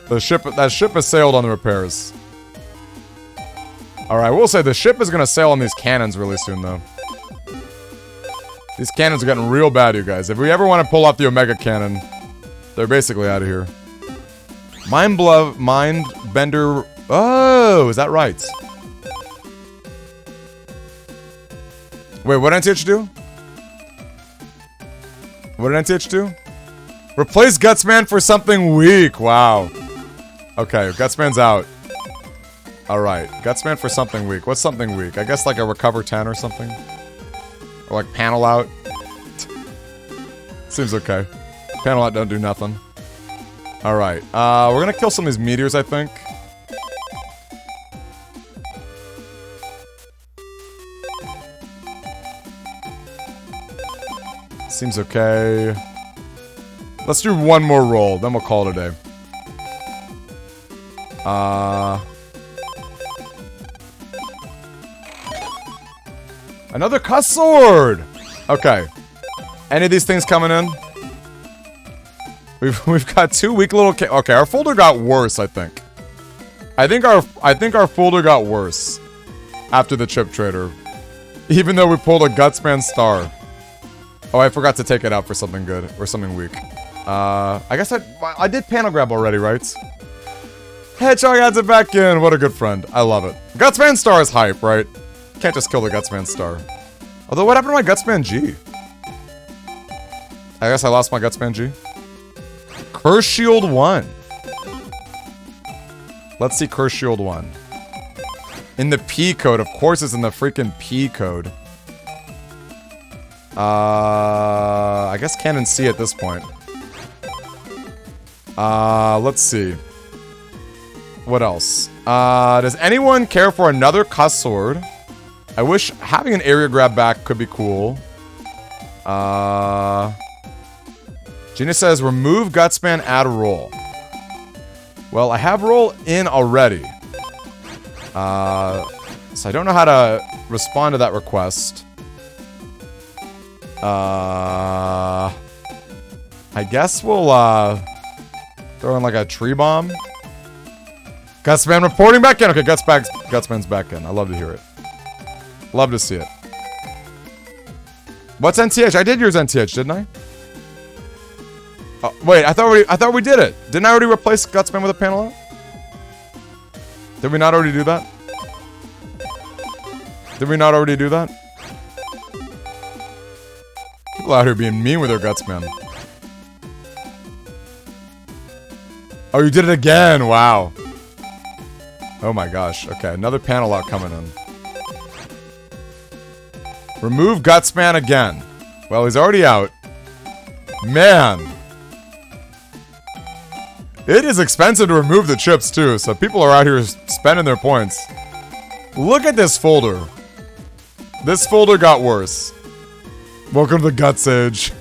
That ship has sailed on the repairs. Alright, we'll say the ship is gonna sail on these cannons really soon, though. These cannons are getting real bad, you guys. If we ever want to pull off the Omega Cannon, they're basically out of here. Mindbender... Oh, is that right? Wait, what did NTH do? What did NTH do? Replace Gutsman for something weak. Wow. Okay, Gutsman's out. Alright, Gutsman for something weak. What's something weak? I guess like a Recover 10 or something? Or like Panel Out? Seems okay. Panel Out don't do nothing. Alright, we're gonna kill some of these meteors, I think. Seems okay. Let's do one more roll, then we'll call it a day. Another cuss sword! Okay. Any of these things coming in? We've got two weak little okay, our folder got worse, I think. I think our folder got worse after the chip trader. Even though we pulled a Gutsman Star. Oh, I forgot to take it out for something good or something weak. I guess I did panel grab already, right? Hedgehog adds it back in. What a good friend. I love it. Gutsman Star is hype, right? Can't just kill the Gutsman Star. Although, what happened to my Gutsman G? I guess I lost my Gutsman G. Curse Shield 1. Let's see Curse Shield 1. In the P code. Of course it's in the freaking P code. I guess Cannon C at this point. Let's see. What else? Does anyone care for another cuss sword? I wish having an area grab back could be cool. Gina says, remove Gutsman, add roll. Well, I have roll in already. So I don't know how to respond to that request. I guess we'll, throw in like a tree bomb. Gutsman reporting back in. Okay, Gutsman's back in. I love to hear it. Love to see it. What's NTH? I did use NTH, didn't I? Oh, wait, I thought we did it. Didn't I already replace Gutsman with a panel out? Did we not already do that? Did we not already do that? People out here being mean with their Gutsman. Oh, you did it again. Wow. Oh my gosh. Okay, another panel out coming in. Remove Gutsman again. Well, he's already out. Man. It is expensive to remove the chips too, so people are out here spending their points. Look at this folder. This folder got worse. Welcome to the Guts Age.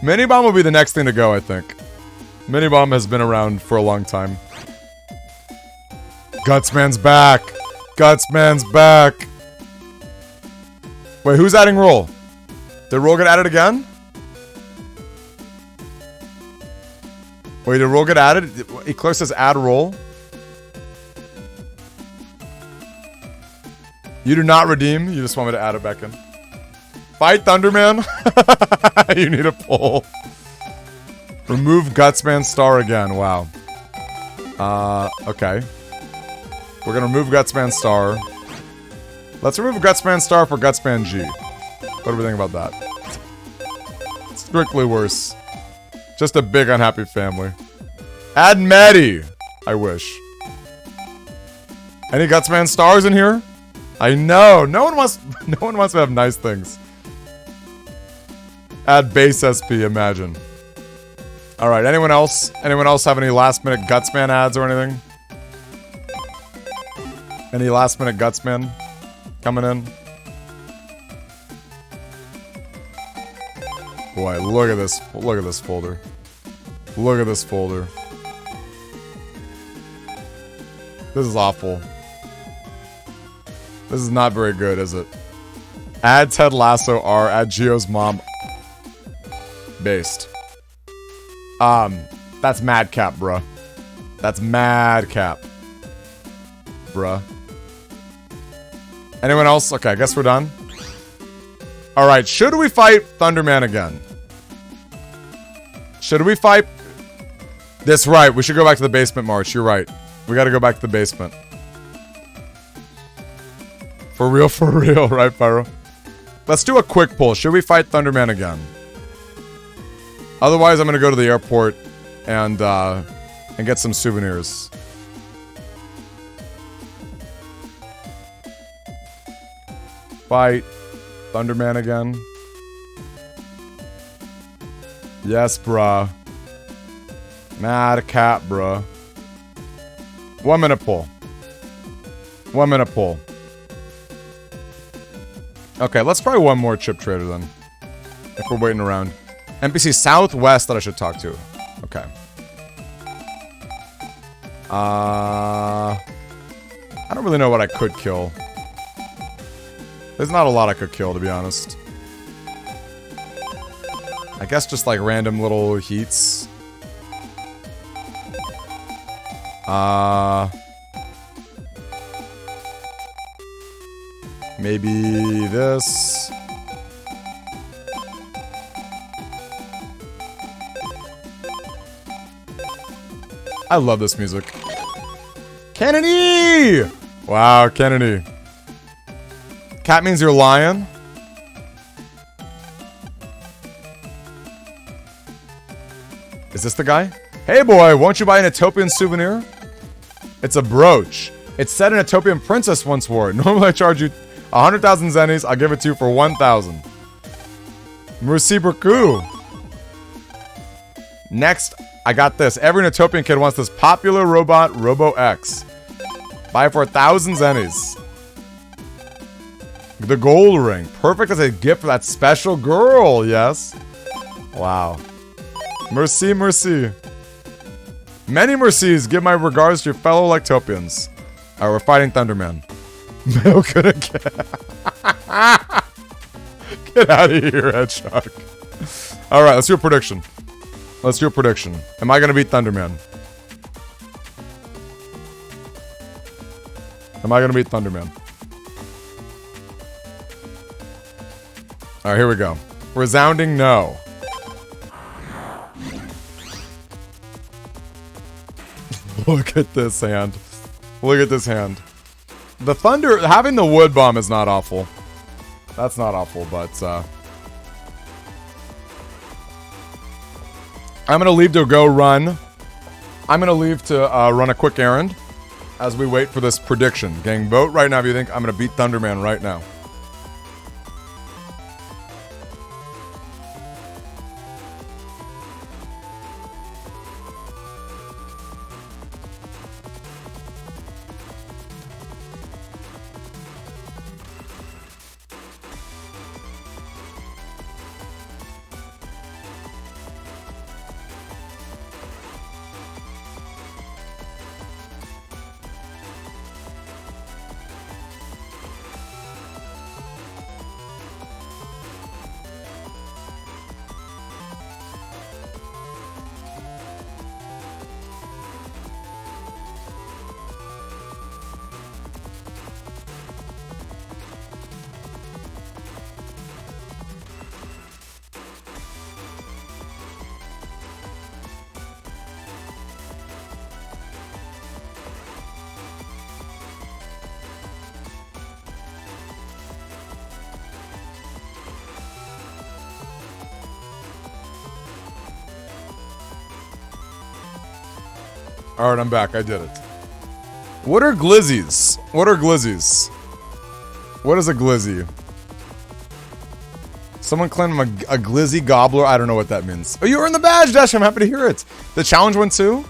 Mini Bomb will be the next thing to go, I think. Mini Bomb has been around for a long time. Gutsman's back. Gutsman's back. Wait, who's adding roll? Did roll get added again? Wait, did roll get added? Eclair says add roll. You do not redeem. You just want me to add it back in. Fight Thunderman. You need a pull. Remove Gutsman star again. Wow. Okay. We're gonna remove Gutsman star. Let's remove Gutsman star for Gutsman G. What do we think about that? Strictly worse. Just a big unhappy family. Add Maddie! I wish. Any Gutsman stars in here? I know. No one wants to have nice things. Add base SP, imagine. Alright, anyone else? Anyone else have any last minute Gutsman ads or anything? Any last minute Gutsman coming in? Boy, look at this. Look at this folder. Look at this folder. This is awful. This is not very good, is it? Add Ted Lasso R. Add Gio's mom. Based. That's madcap, bruh. That's madcap. Bruh. Anyone else? Okay, I guess we're done. Alright, should we fight Thunderman again? Should we fight? That's right, we should go back to the basement march. You're right. We gotta go back to the basement. For real, right, Pyro? Let's do a quick pull. Should we fight Thunderman again? Otherwise, I'm gonna go to the airport and get some souvenirs. Fight Thunderman again. Yes, bruh. Mad cat, bruh. 1 minute pull. 1 minute pull. Okay, let's try one more chip trader then. If we're waiting around. NPC Southwest that I should talk to. Okay. I don't really know what I could kill. There's not a lot I could kill, to be honest. I guess just like random little heats. Maybe this. I love this music. Kennedy! Wow, Kennedy. Cat means you're lion. Is this the guy? Hey boy, won't you buy an Etopian souvenir? It's a brooch. It's said an Etopian princess once wore it. Normally I charge you 100,000 zennies. I'll give it to you for 1,000. Merci beaucoup. Next, I got this. Every Utopian kid wants this popular robot, Robo X. Buy it for 1,000 zennies. The gold ring. Perfect as a gift for that special girl, yes. Wow. Merci, merci. Many mercies. Give my regards to your fellow Lectopians. Alright, we're fighting Thunderman. Milk it again. Get out of here, Hedgehog. Alright, let's do a prediction. Let's do a prediction. Am I gonna beat Thunderman? Am I gonna beat Thunderman? Alright, here we go. Resounding no. Look at this hand. Look at this hand. The thunder, having the wood bomb is not awful. That's not awful, but I'm gonna leave to go run. I'm gonna leave to run a quick errand as we wait for this prediction. Gang, vote right now if you think I'm gonna beat Thunderman right now. Alright, I'm back. I did it. What are glizzies? What are glizzies? What is a glizzy? Someone claimed I'm a glizzy gobbler. I don't know what that means. Oh, you earned the badge, Dash. I'm happy to hear it. The challenge one too?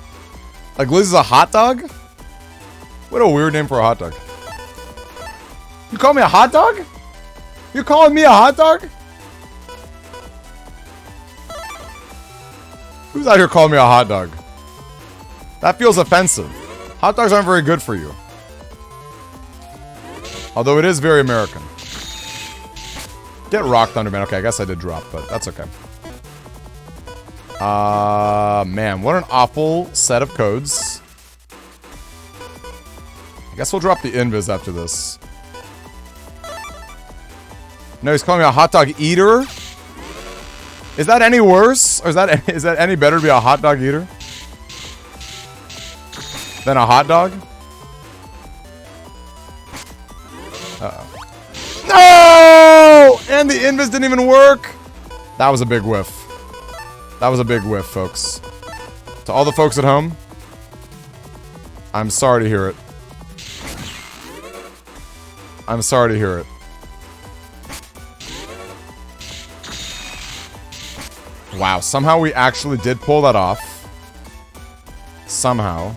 A glizzy's a hot dog? What a weird name for a hot dog. You call me a hot dog? You're calling me a hot dog? Who's out here calling me a hot dog? That feels offensive. Hot dogs aren't very good for you. Although it is very American. Get rocked, Thunderman. Okay, I guess I did drop, but that's okay. Man, what an awful set of codes. I guess we'll drop the invis after this. No, he's calling me a hot dog eater? Is that any worse? Or is that any better to be a hot dog eater? Than a hot dog? Uh-oh. No! And the invis didn't even work? That was a big whiff. That was a big whiff, folks. To all the folks at home, I'm sorry to hear it. I'm sorry to hear it. Wow, somehow we actually did pull that off. Somehow.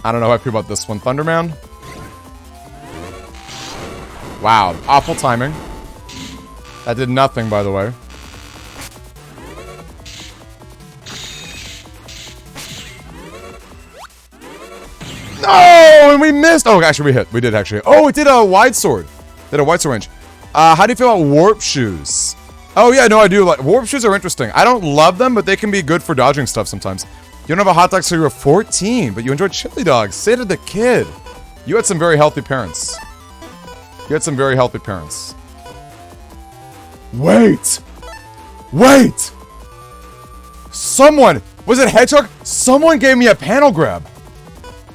I don't know how I feel about this one. Thunderman? Wow, awful timing. That did nothing, by the way. No! And we missed! Oh, actually, we hit. We did, actually. Oh, it did a wide sword. Did a wide sword range. How do you feel about warp shoes? Oh, yeah, no, I do. Like warp shoes are interesting. I don't love them, but they can be good for dodging stuff sometimes. You don't have a hot dog, so you were 14, but you enjoyed chili dogs. Say to the kid. You had some very healthy parents. You had some very healthy parents. Wait! Wait! Someone! Was it Hedgehog? Someone gave me a panel grab.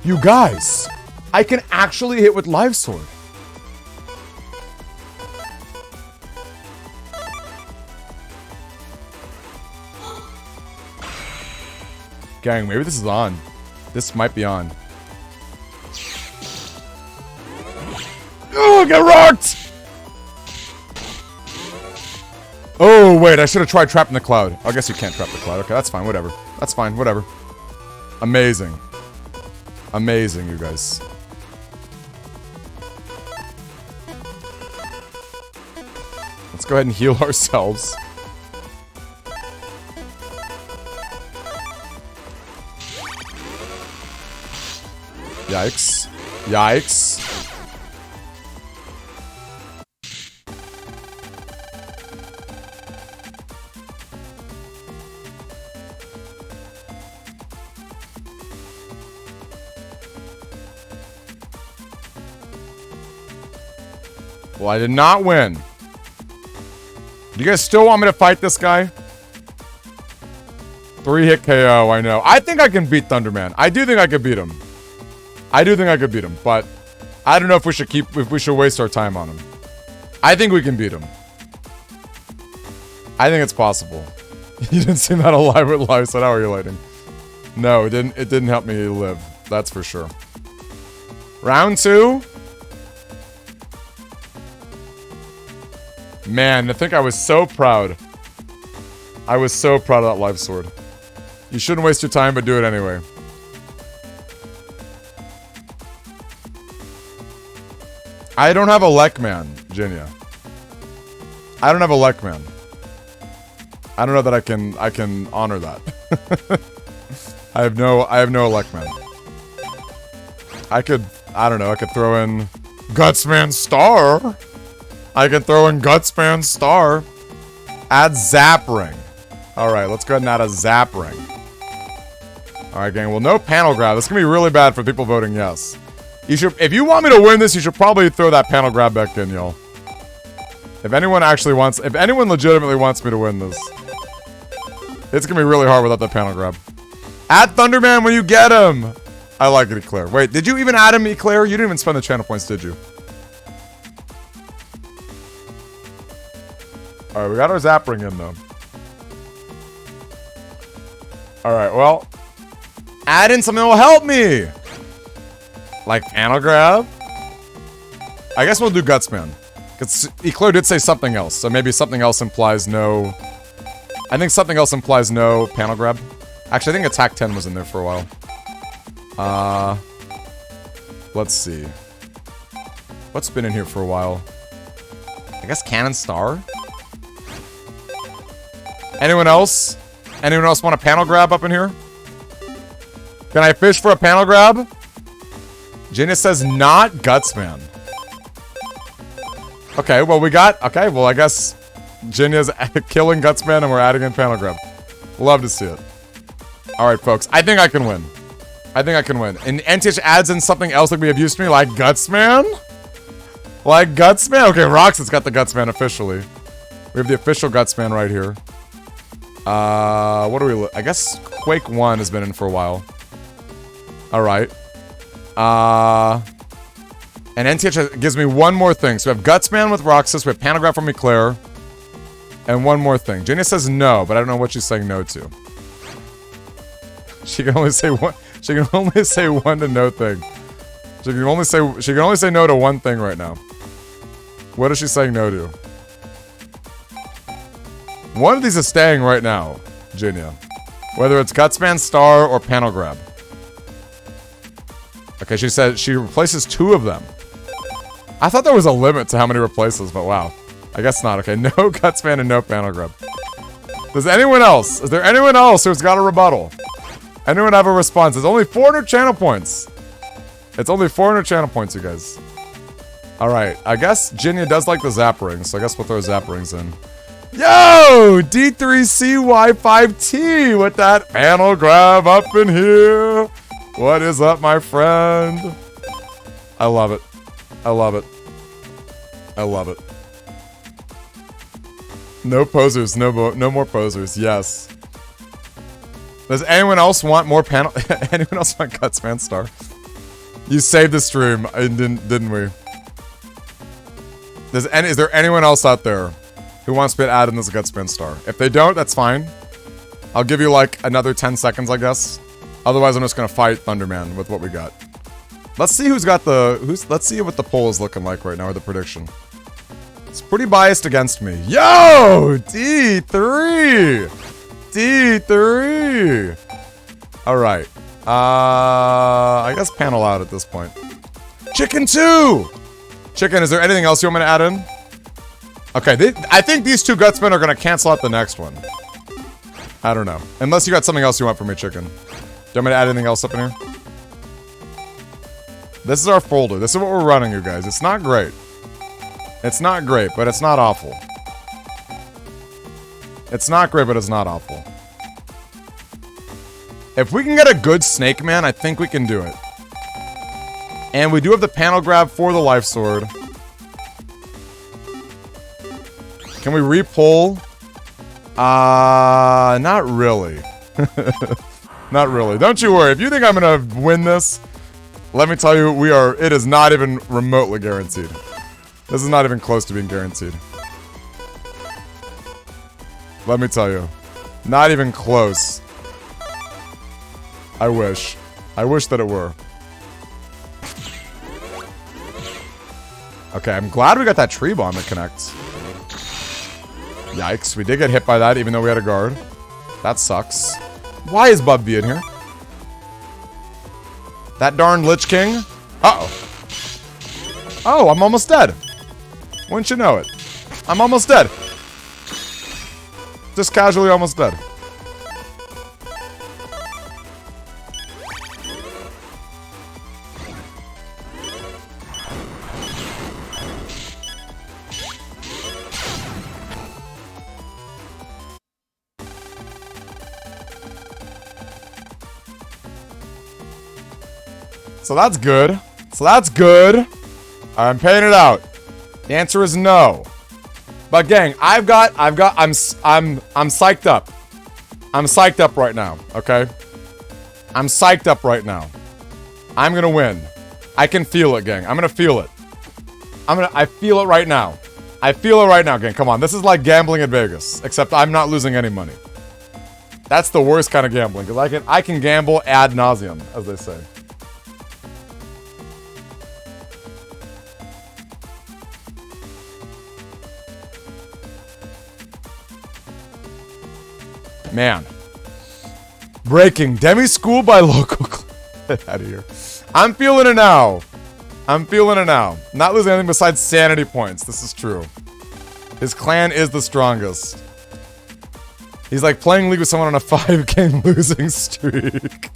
You guys. I can actually hit with Live Sword. Gang, maybe this is on. This might be on. Oh, get rocked! Oh, wait, I should have tried trapping the cloud. I guess you can't trap the cloud. Okay, that's fine, whatever. That's fine, whatever. Amazing. Amazing, you guys. Let's go ahead and heal ourselves. Yikes. Yikes. Well, I did not win. Do you guys still want me to fight this guy? 3-hit KO, I know. I think I can beat Thunderman. I do think I could beat him. I do think I could beat him, but I don't know if we should waste our time on him. I think we can beat him. I think it's possible. You didn't seem that alive with life, so how are you lighting? No, it didn't help me live. That's for sure. Round 2. Man, I think I was so proud. I was so proud of that life sword. You shouldn't waste your time, but do it anyway. I don't have a Lekman, Jinya. I don't have a Lekman. I don't know that I can honor that. I have no Lekman. I don't know, I could throw in Gutsman Star. I can throw in Gutsman Star. Add Zap Ring. Alright, let's go ahead and add a Zap Ring. Alright, gang. Well, no panel grab. This is going to be really bad for people voting yes. If you want me to win this, you should probably throw that panel grab back in, y'all. If anyone legitimately wants me to win this, it's going to be really hard without that panel grab. Add Thunderman when you get him. I like it, Eclair. Wait, did you even add him, Eclair? You didn't even spend the channel points, did you? Alright, we got our Zap Ring in, though. Alright, well. Add in something that will help me! Like panel grab? I guess we'll do Gutsman. Because Eclair did say something else, so maybe something else implies no... I think something else implies no panel grab. Actually, I think Attack 10 was in there for a while. Let's see. What's been in here for a while? I guess Cannon Star? Anyone else? Anyone else want a panel grab up in here? Can I fish for a panel grab? Gina says not Gutsman. Okay, well we got... Okay, well I guess Jinya's killing Gutsman and we're adding in panel grab. Love to see it. Alright, folks. I think I can win. I think I can win. And NTH adds in something else that we have used to me, like Gutsman? Like Gutsman? Okay, Roxas got the Gutsman officially. We have the official Gutsman right here. What do we... I guess Quake 1 has been in for a while. Alright. And NTH gives me one more thing. So we have Gutsman with Roxas, we have Panograph from Eclair, and one more thing. Jenny says no, but I don't know what she's saying no to. She can only say one. She can only say one to no thing. She can only say no to one thing right now. What is she saying no to? One of these is staying right now, Jinya. Whether it's Gutsman Star or Panel Grab. Okay, she said she replaces 2 of them. I thought there was a limit to how many replaces, but wow. I guess not. Okay, no Gutsman and no Panel Grab. Does anyone else? Is there anyone else who's got a rebuttal? Anyone have a response? It's only 400 channel points. It's only 400 channel points, you guys. Alright, I guess Jinya does like the Zap Rings, so I guess we'll throw Zap Rings in. Yo! D3CY5T with that Panel Grab up in here. What is up, my friend? I love it. I love it. I love it. No posers. No more posers. Yes. Does anyone else want more panel? Anyone else want Gutsman Star? You saved the stream, didn't we? Is there anyone else out there who wants to add in this Gutsman Star? If they don't, that's fine. I'll give you like another 10 seconds, I guess. Otherwise, I'm just gonna fight Thunderman with what we got. Let's see who's got the... Let's see what the poll is looking like right now, or the prediction. It's pretty biased against me. Yo! D3! D3! Alright. I guess panel out at this point. Chicken 2! Chicken, is there anything else you want me to add in? Okay, I think these two Gutsmen are gonna cancel out the next one. I don't know. Unless you got something else you want from me, Chicken. Do you want me to add anything else up in here? This is our folder. This is what we're running, you guys. It's not great. It's not great, but it's not awful. It's not great, but it's not awful. If we can get a good Snake Man, I think we can do it. And we do have the panel grab for the Life Sword. Can we re-pull? Not really. Not really. Don't you worry. If you think I'm gonna win this, let me tell you, it is not even remotely guaranteed. This is not even close to being guaranteed. Let me tell you. Not even close. I wish. I wish that it were. Okay, I'm glad we got that tree bomb that connects. Yikes, we did get hit by that even though we had a guard. That sucks. Why is Bubby in here? That darn Lich King? Uh-oh. Oh, I'm almost dead. Wouldn't you know it? I'm almost dead. Just casually almost dead. So that's good. So that's good. I'm paying it out. The answer is no. But gang, I'm psyched up. I'm psyched up right now, okay? I'm psyched up right now. I'm gonna win. I can feel it, gang. I'm gonna feel it. I feel it right now. I feel it right now, gang. Come on, this is like gambling in Vegas, except I'm not losing any money. That's the worst kind of gambling, because I can gamble ad nauseum, as they say. Man. Breaking. Demi school by local. Get out of here. I'm feeling it now. I'm feeling it now. Not losing anything besides sanity points. This is true. His clan is the strongest. He's like playing League with someone on a 5-game losing streak.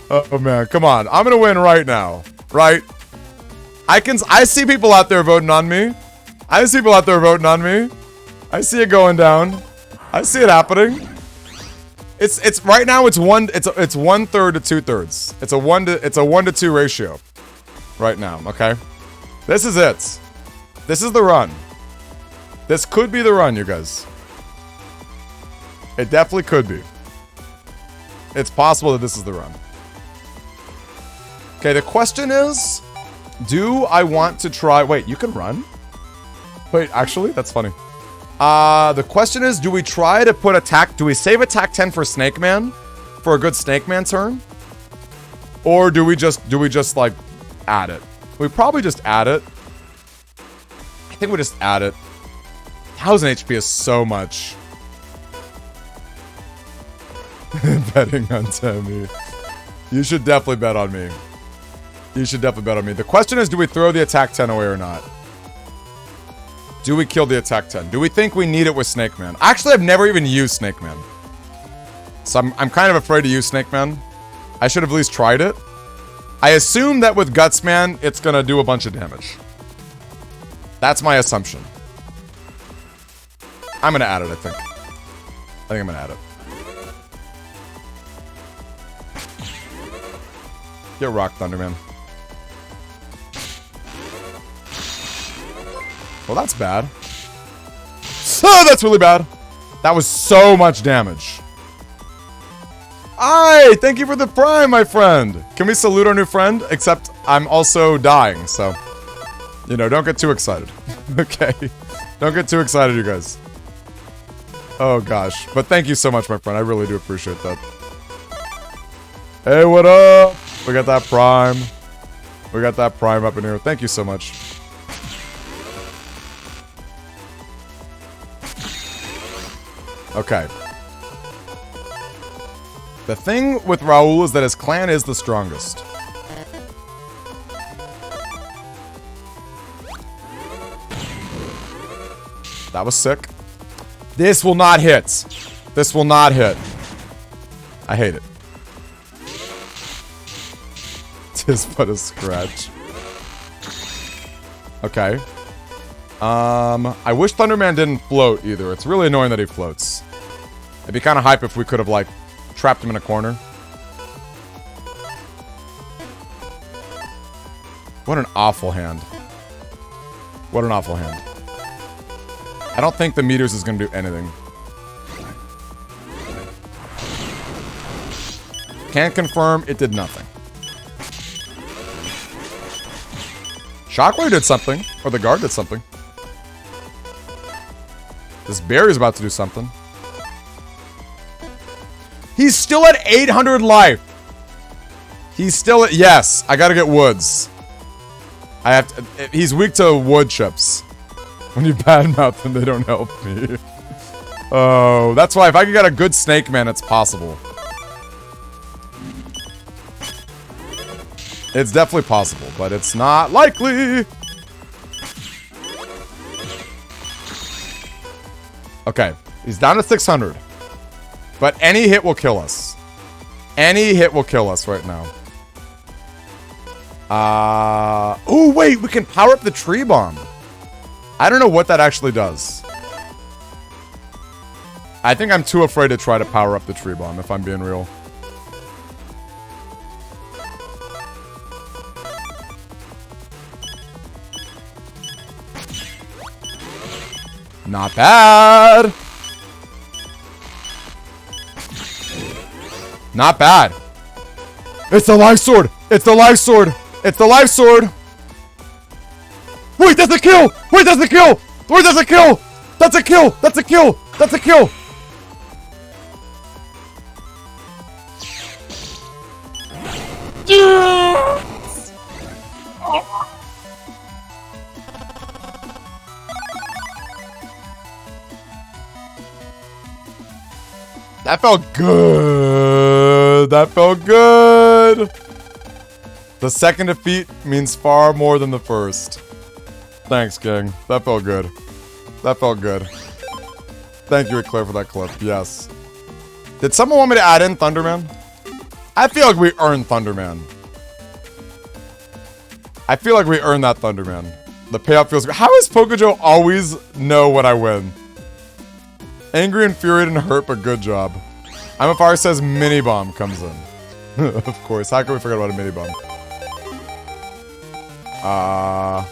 Oh man, come on. I'm gonna win right now. Right? I see people out there voting on me. I see people out there voting on me. I see it going down. I see it happening. It's right now it's 1/3 to 2/3. It's a 1 to 2 ratio. Right now, okay? This is it. This is the run. This could be the run, you guys. It definitely could be. It's possible that this is the run. Okay, the question is, do I want to try... Wait, you can run? Wait, actually, that's funny. The question is, do we try to put attack... Do we save attack 10 for Snake Man? For a good Snake Man turn? Or do we just like, add it? We probably just add it. I think we just add it. 1000 HP is so much. Betting on Tammy. You should definitely bet on me. You should definitely bet on me. The question is, do we throw the attack 10 away or not? Do we kill the attack 10? Do we think we need it with Snake Man? Actually, I've never even used Snake Man. So I'm kind of afraid to use Snake Man. I should have at least tried it. I assume that with Guts Man, it's gonna do a bunch of damage. That's my assumption. I'm gonna add it, I think. I think I'm gonna add it. Get rocked, Thunderman. Well, that's bad. Oh, that's really bad. That was so much damage. Aye, thank you for the prime, my friend. Can we salute our new friend? Except I'm also dying, so... You know, don't get too excited. Okay. Don't get too excited, you guys. Oh, gosh. But thank you so much, my friend. I really do appreciate that. Hey, what up? We got that prime. We got that prime up in here. Thank you so much. Okay. The thing with Raul is that his clan is the strongest. That was sick. This will not hit. This will not hit. I hate it. Tis but a scratch. Okay. I wish Thunderman didn't float either. It's really annoying that he floats. It'd be kind of hype if we could have, like, trapped him in a corner. What an awful hand. What an awful hand. I don't think the meters is going to do anything. Can't confirm it did nothing. Shockwave did something. Or the guard did something. This berry's about to do something. He's still at 800 life. He's still at... Yes, I gotta get woods. I have to... He's weak to wood chips. When you badmouth them, they don't help me. Oh, that's why if I can get a good snake man, it's possible. It's definitely possible, but it's not likely. Okay, he's down to 600. But any hit will kill us. Any hit will kill us right now. Oh, wait, we can power up the tree bomb. I don't know what that actually does. I think I'm too afraid to try to power up the tree bomb, if I'm being real. Not bad. Not bad. It's the life sword. It's the life sword. It's the life sword. Wait, that's a kill. Wait, that's a kill. Wait, that's a kill. That's a kill. That's a kill. That's a kill. That felt good. That felt good. The second defeat means far more than the first. Thanks, gang. That felt good. That felt good. Thank you, Eclair, for that clip. Yes. Did someone want me to add in Thunderman? I feel like we earned Thunderman. I feel like we earned that Thunderman. The payout feels good. How does Pokejo always know when I win? Angry, infuriated, and hurt, but good job. I'm a Fire says mini bomb comes in. Of course. How can we forget about a mini bomb? I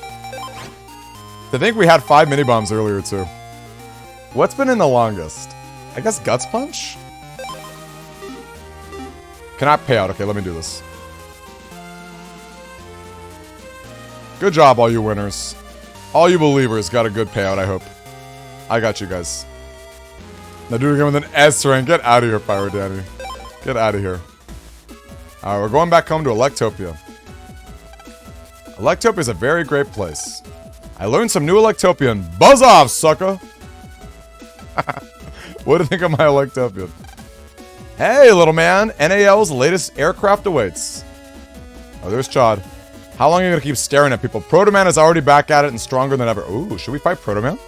think we had 5 mini bombs earlier too. What's been in the longest? I guess Guts Punch? Cannot pay out. Okay, let me do this. Good job, all you winners. All you believers got a good payout, I hope. I got you guys. Now do it again with an S rank. Get out of here, Pyro Danny. Get out of here. Alright, we're going back home to Electopia. Electopia is a very great place. I learned some new Electopian. Buzz off, sucker! What do you think of my Electopian? Hey, little man. NAL's latest aircraft awaits. Oh, there's Chad. How long are you gonna keep staring at people? Protoman is already back at it and stronger than ever. Ooh, should we fight Protoman?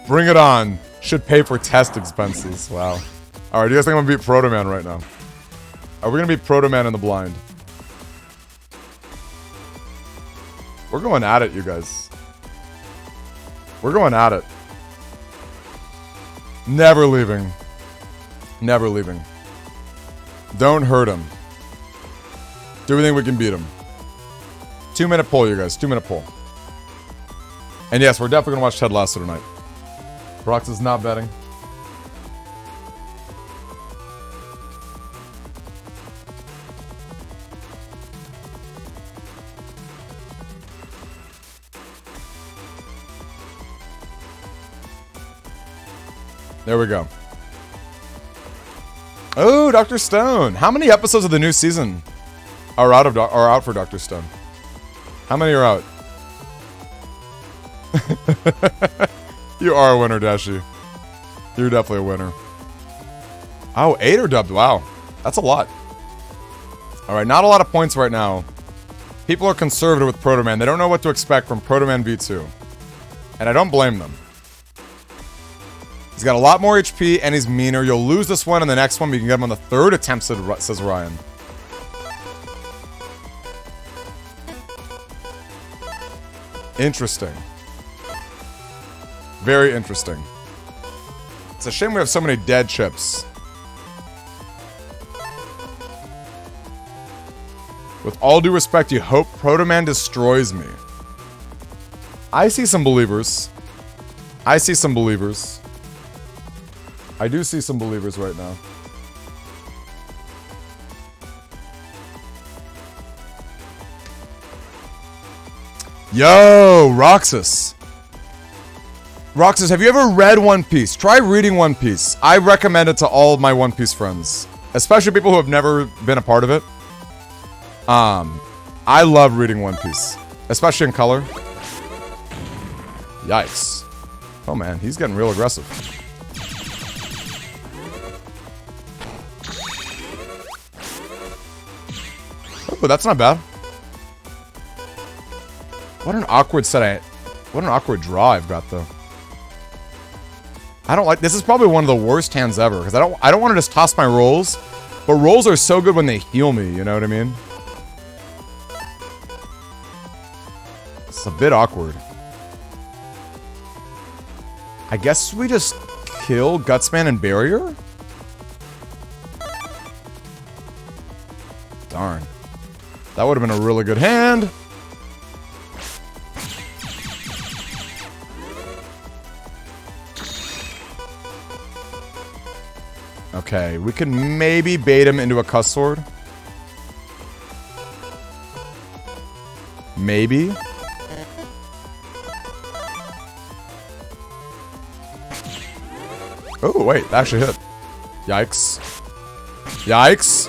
Bring it on. Should pay for test expenses. Wow. Alright, do you guys think I'm gonna beat Protoman right now? Are we gonna beat Protoman in the blind? We're going at it, you guys. We're going at it. Never leaving. Never leaving. Don't hurt him. Do we think we can beat him? 2-minute poll, you guys. 2-minute poll. And yes, we're definitely gonna watch Ted Lasso tonight. Brox is not betting. There we go. Oh, Dr. Stone. How many episodes of the new season are out for Dr. Stone? How many are out? You are a winner, Dashi. You're definitely a winner. Oh, 8 are dubbed. Wow. That's a lot. Alright, not a lot of points right now. People are conservative with Proto Man. They don't know what to expect from Proto Man V2. And I don't blame them. He's got a lot more HP and he's meaner. You'll lose this one and the next one, but you can get him on the 3rd attempt, says Ryan. Interesting. Very interesting. It's a shame we have so many dead chips. With all due respect, you hope Proto Man destroys me. I see some believers. I see some believers. I do see some believers right now. Yo, Roxas. Roxas, have you ever read One Piece? Try reading One Piece. I recommend it to all of my One Piece friends. Especially people who have never been a part of it. I love reading One Piece. Especially in color. Yikes. Oh man, he's getting real aggressive. Oh, that's not bad. What an awkward what an awkward draw I've got though. I don't like this. Is probably one of the worst hands ever because I don't want to just toss my rolls, but rolls are so good when they heal me. You know what I mean? It's a bit awkward. I guess we just kill Gutsman and Barrier? Darn. That would have been a really good hand. Okay, we can maybe bait him into a cuss sword. Maybe. Oh, wait, that actually hit. Yikes. Yikes.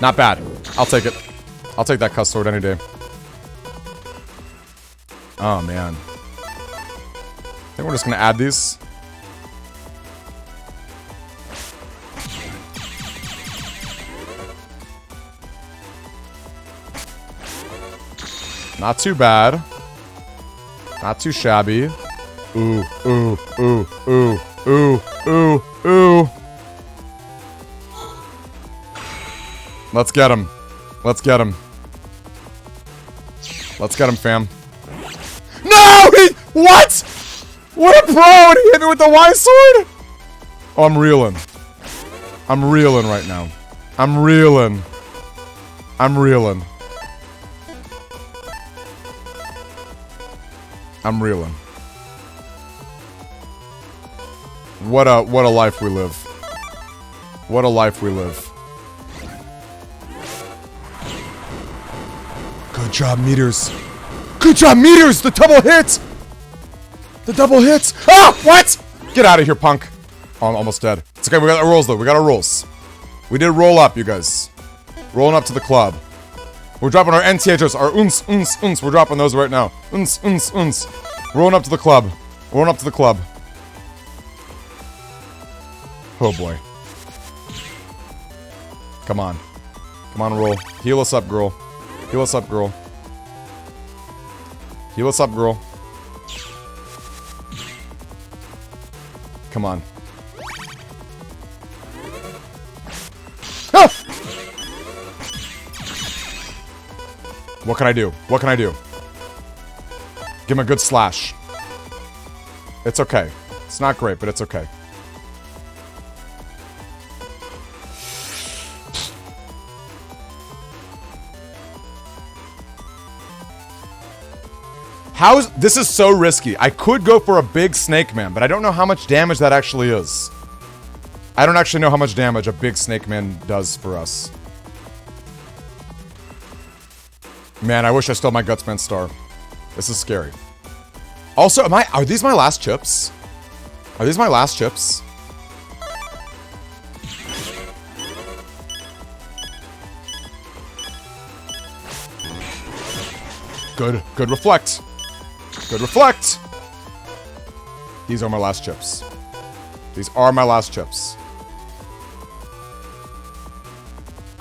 Not bad. I'll take it. I'll take that cuss sword any day. Oh, man. I think we're just gonna add these. Not too bad. Not too shabby. Ooh, ooh, ooh, ooh, ooh, ooh, ooh. Let's get him. Let's get him. Let's get him, fam. No! What? What a pro! And he hit me with the Y sword? Oh, I'm reeling. I'm reeling right now. I'm reeling. I'm reeling. I'm reeling. What a life we live. What a life we live. Good job, Meters. Good job, Meters! The double hit! The double hits! Ah! What? Get out of here, punk. Oh, I'm almost dead. It's okay, we got our rolls, though. We got our rolls. We did roll up, you guys. Rolling up to the club. We're dropping our NTHs, our uns, uns, uns. We're dropping those right now. Uns, uns, uns. Rolling up to the club. Rolling up to the club. Oh, boy. Come on. Come on, roll. Heal us up, girl. Heal us up, girl. Heal us up, girl. Come on. Ah! What can I do? What can I do? Give him a good slash. It's okay. It's not great, but it's okay. This is so risky. I could go for a big Snake Man, but I don't know how much damage that actually is. I don't actually know how much damage a big Snake Man does for us. Man, I wish I still had my Gutsman star. This is scary. Also, are these my last chips? Are these my last chips? Good. Good reflect. Good reflect. These are my last chips. These are my last chips.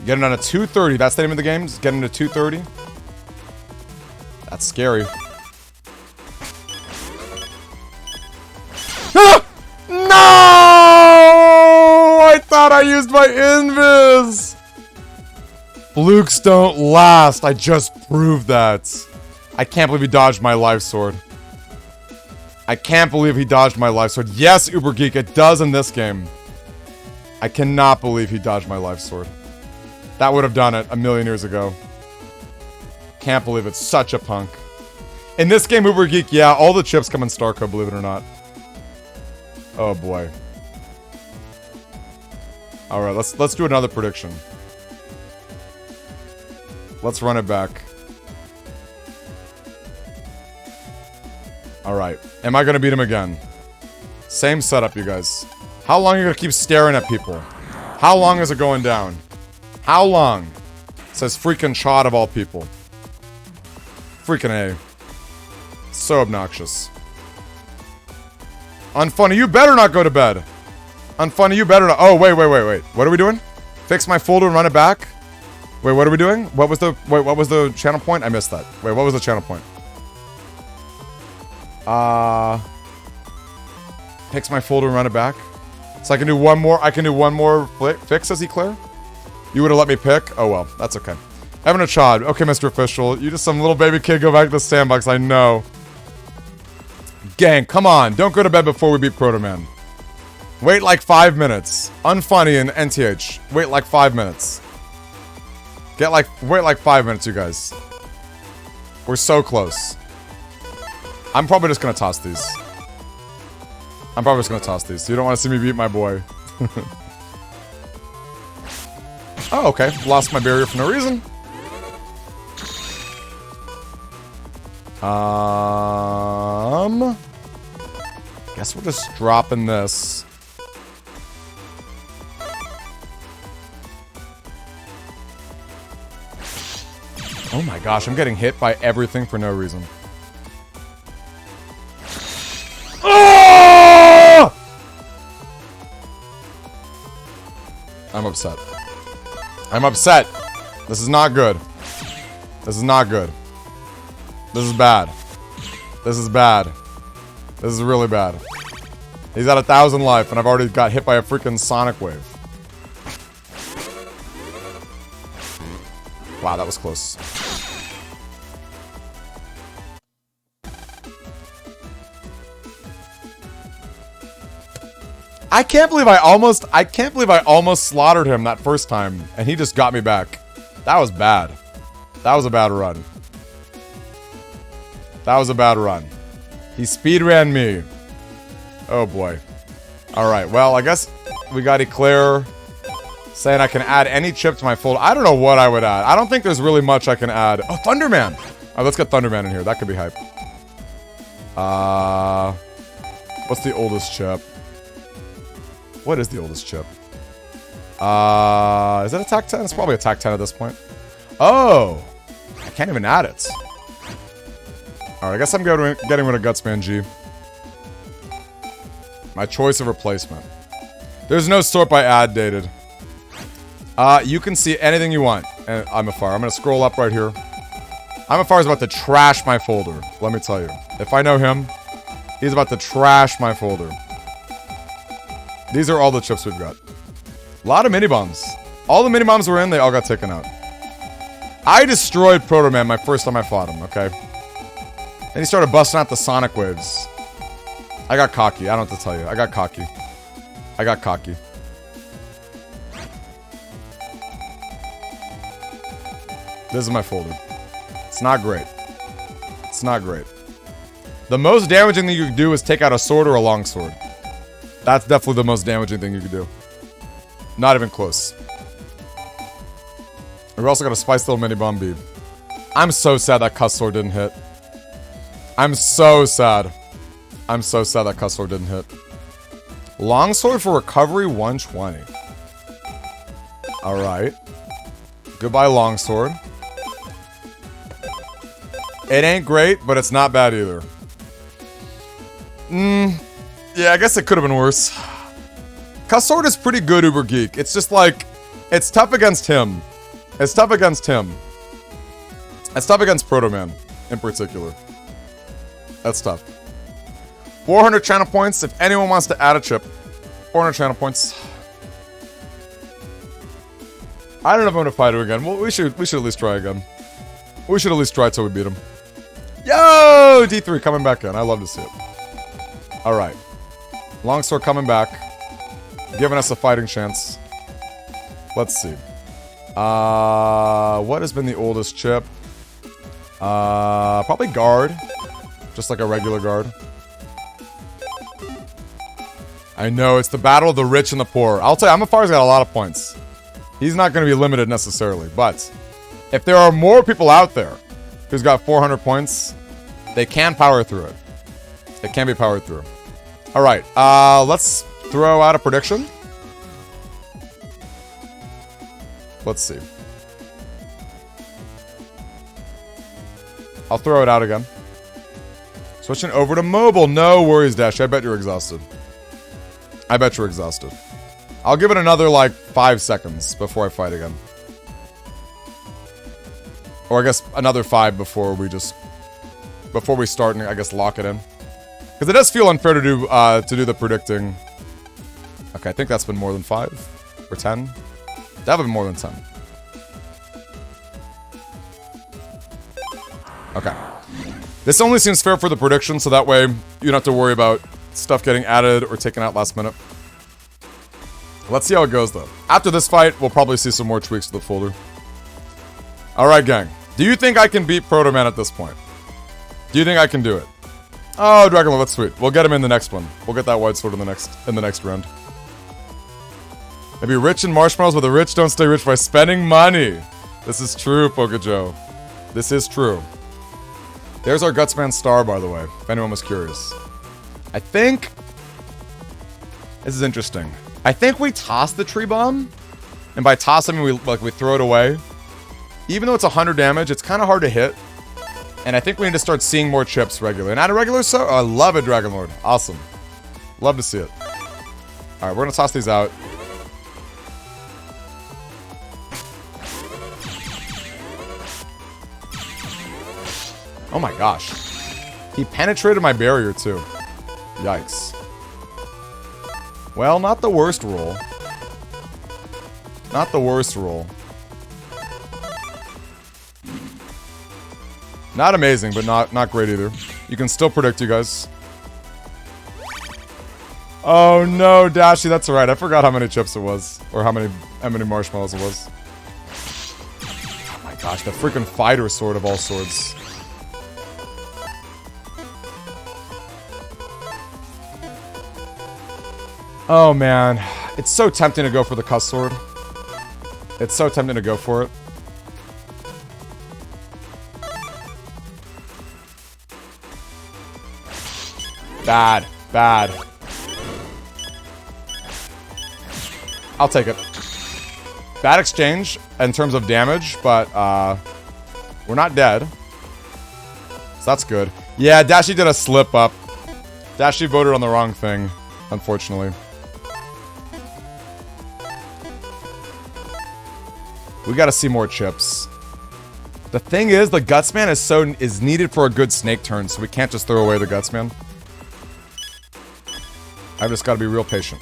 Getting on a 230. That's the name of the game? Getting to 230. That's scary. Ah! No! I thought I used my invis! Flukes don't last. I just proved that. I can't believe he dodged my life sword. I can't believe he dodged my life sword. Yes, Uber Geek, it does in this game. I cannot believe he dodged my life sword. That would have done it a million years ago. Can't believe it's such a punk. In this game, Uber Geek, yeah, all the chips come in Star Code, believe it or not. Oh boy. Alright, let's do another prediction. Let's run it back. Alright. Am I gonna beat him again? Same setup, you guys. How long are you gonna keep staring at people? How long is it going down? How long? Says freaking Chod of all people. Freaking A. So obnoxious. Unfunny, you better not go to bed. Unfunny, you better not. Oh, wait. What are we doing? Fix my folder and run it back? Wait, what are we doing? What was the channel point? I missed that. Wait, what was the channel point? Fix my folder and run it back. So I can do one more fix, as he clear? You would have let me pick? Oh well, that's okay. Evan a Chod. Okay, Mr. Official. You just some little baby kid, go back to the sandbox, I know. Gang, come on. Don't go to bed before we beat Proto Man. Wait like 5 minutes. Unfunny and NTH. Wait like 5 minutes. Wait like 5 minutes, you guys. We're so close. I'm probably just gonna toss these. You don't want to see me beat my boy. Oh, okay. Lost my barrier for no reason. Guess we're just dropping this. Oh my gosh, I'm getting hit by everything for no reason. Oh! I'm upset. I'm upset. This is not good. This is not good. This is bad. This is bad. This is really bad. He's at 1,000 life, and I've already got hit by a freaking sonic wave. Wow, that was close. I can't believe I almost slaughtered him that first time, and he just got me back. That was bad. That was a bad run. That was a bad run. He speedran me. Oh boy. Alright, well, I guess we got Eclair saying I can add any chip to my folder. I don't know what I would add. I don't think there's really much I can add. Oh, Thunderman! Oh, let's get Thunderman in here. That could be hype. What's the oldest chip? What is the oldest chip? Is it attack 10? It's probably attack 10 at this point. Oh! I can't even add it. Alright, I guess I'm getting rid of Gutsman G. My choice of replacement. There's no sort by ad dated. You can see anything you want. And I'm gonna scroll up right here. is about to trash my folder. Let me tell you. If I know him, he's about to trash my folder. These are all the chips we've got. A lot of mini-bombs. All the mini-bombs were in, they all got taken out. I destroyed Proto Man my first time I fought him, okay? And he started busting out the sonic waves. I got cocky. I don't have to tell you. I got cocky. This is my folder. It's not great. It's not great. The most damaging thing you can do is take out a sword or a longsword. That's definitely the most damaging thing you can do. Not even close. We also got a Spice Little Mini Bomb Bead. I'm so sad that Cuss Sword didn't hit. I'm so sad. I'm so sad that Cuss Sword didn't hit. Longsword for recovery 120. Alright. Goodbye, Longsword. It ain't great, but it's not bad either. Yeah, I guess it could have been worse. Cussword is pretty good, Uber Geek. It's just like, it's tough against him. It's tough against him. It's tough against Proto Man, in particular. That's tough. 400 channel points. If anyone wants to add a chip, 400 channel points. I don't know if I'm gonna fight him again. Well, we should at least try again. We should at least try till we beat him. Yo, D3 coming back in. I love to see it. All right, Longsword coming back, giving us a fighting chance. Let's see. What has been the oldest chip? Probably guard. Just like a regular guard. I know, it's the battle of the rich and the poor. I'll tell you, Amafar's got a lot of points. He's not going to be limited necessarily, but if there are more people out there who's got 400 points, they can power through it. It can be powered through. All right, let's throw out a prediction. Let's see. I'll throw it out again. Switching over to mobile. No worries, Dash. I bet you're exhausted. I bet you're exhausted. I'll give it another, like, 5 seconds before I fight again. Or I guess another 5 before we start and, I guess, lock it in. Because it does feel unfair to do the predicting. Okay, I think that's been more than 5. Or 10. That would be more than 10. Okay. This only seems fair for the prediction, so that way you don't have to worry about stuff getting added or taken out last minute. Let's see how it goes, though. After this fight, we'll probably see some more tweaks to the folder. Alright, gang. Do you think I can beat Proto Man at this point? Do you think I can do it? Oh, Dragon Lord, that's sweet. We'll get him in the next one. We'll get that white sword in the next round. Maybe rich in marshmallows, but the rich don't stay rich by spending money. This is true, Pokejoe. This is true. There's our Gutsman star, by the way, if anyone was curious. I think... This is interesting. I think we toss the tree bomb. And by toss, I mean we throw it away. Even though it's 100 damage, it's kind of hard to hit. And I think we need to start seeing more chips regularly. And add a regular so... I love it, Dragon Lord. Awesome. Love to see it. Alright, we're going to toss these out. Oh my gosh. He penetrated my barrier too. Yikes. Well, not the worst roll. Not the worst roll. Not amazing, but not great either. You can still predict, you guys. Oh no, Dashy, that's alright. I forgot how many chips it was. Or how many marshmallows it was. Oh my gosh, the freaking fighter sword of all swords. Oh man, it's so tempting to go for the cuss sword. It's so tempting to go for it. Bad, bad. I'll take it. Bad exchange in terms of damage, but we're not dead. So that's good. Yeah, Dashi did a slip up. Dashi voted on the wrong thing, unfortunately. We gotta see more chips. The thing is, the Gutsman is needed for a good snake turn, so we can't just throw away the Gutsman. I've just gotta be real patient.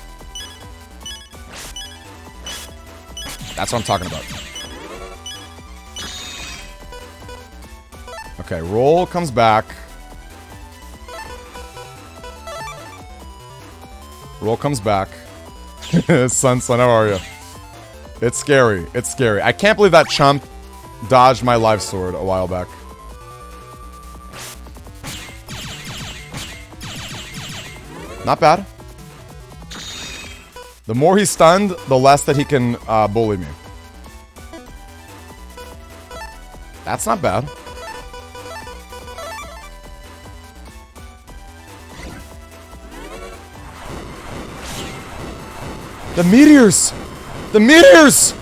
That's what I'm talking about. Okay, roll comes back. Roll comes back. Son, how are you? It's scary. It's scary. I can't believe that chump dodged my live sword a while back. Not bad. The more he's stunned, the less that he can bully me. That's not bad. The meteors! The meteors!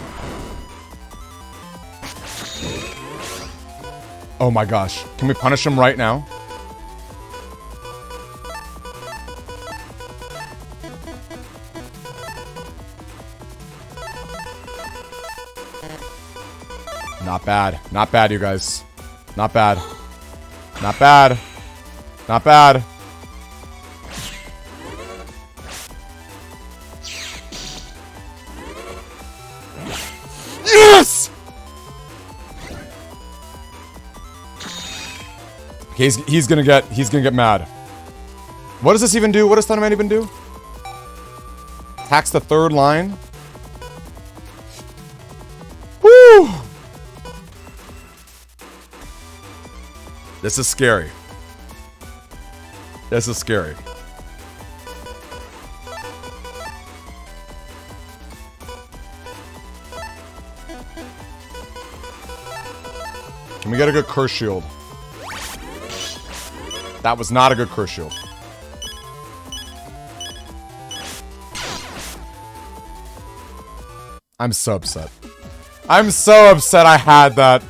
Oh my gosh. Can we punish him right now? Not bad. Not bad, you guys. Not bad. Not bad. Not bad. Yes! He's gonna get mad. What does this even do? What does Thunderman even do? Attacks the third line. Woo! This is scary. This is scary. Can we get a good curse shield? That was not a good curse shield. I'm so upset. I'm so upset I had that.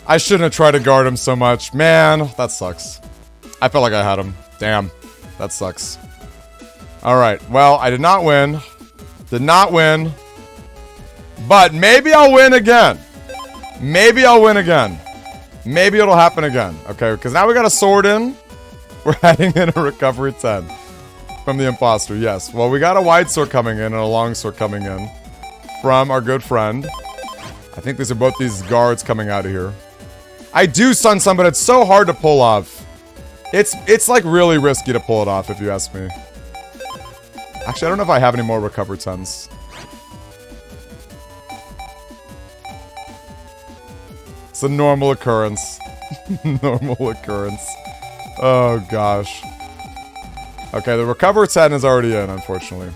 I shouldn't have tried to guard him so much. Man, that sucks. I felt like I had him. Damn. That sucks. Alright, well, I did not win. Did not win. But maybe I'll win again. Maybe I'll win again. Maybe it'll happen again. Okay, because now we got a sword in. We're adding in a recovery 10 from the imposter. Yes. Well, we got a wide sword coming in and a long sword coming in from our good friend. I think these are both these guards coming out of here. I do stun some, but it's so hard to pull off. It's like really risky to pull it off, if you ask me. Actually, I don't know if I have any more recover 10s. It's a normal occurrence. Normal occurrence. Oh, gosh. Okay, the recover 10 is already in, unfortunately.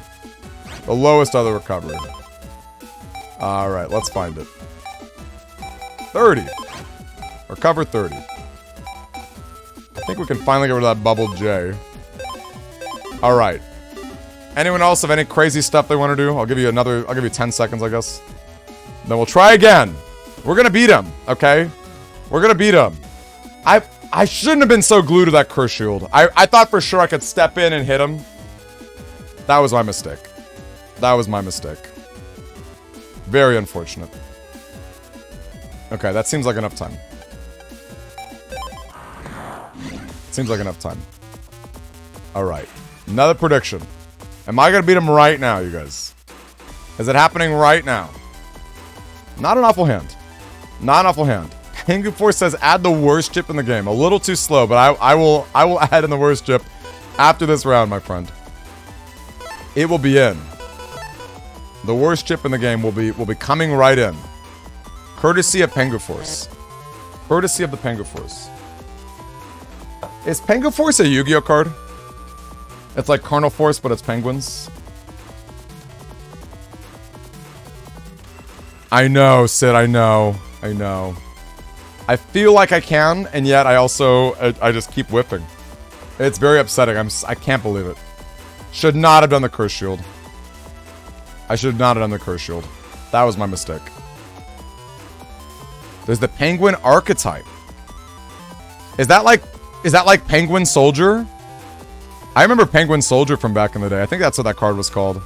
The lowest other recovery. Alright, let's find it. 30. Recover 30. I think we can finally get rid of that bubble J. Alright. Anyone else have any crazy stuff they want to do? I'll give you 10 seconds, I guess. Then we'll try again. We're gonna beat him, okay? We're gonna beat him. I shouldn't have been so glued to that curse shield. I thought for sure I could step in and hit him. That was my mistake. That was my mistake. Very unfortunate. Okay, that seems like enough time. Seems like enough time. Alright. Another prediction. Am I gonna beat him right now, you guys? Is it happening right now? Not an awful hand. Not an awful hand. Pengu Force says add the worst chip in the game. A little too slow, but I will add in the worst chip after this round, my friend. It will be in. The worst chip in the game will be coming right in. Courtesy of Pengu Force. Courtesy of the Pengu Force. Is Pengu Force a Yu-Gi-Oh card? It's like Carnal Force, but it's penguins. I know, Sid, I know. I know. I feel like I can, and yet I just keep whipping. It's very upsetting. I can't believe it. Should not have done the curse shield. I should not have done the curse shield. That was my mistake. There's the penguin archetype. Is that like Penguin Soldier? I remember Penguin Soldier from back in the day. I think that's what that card was called.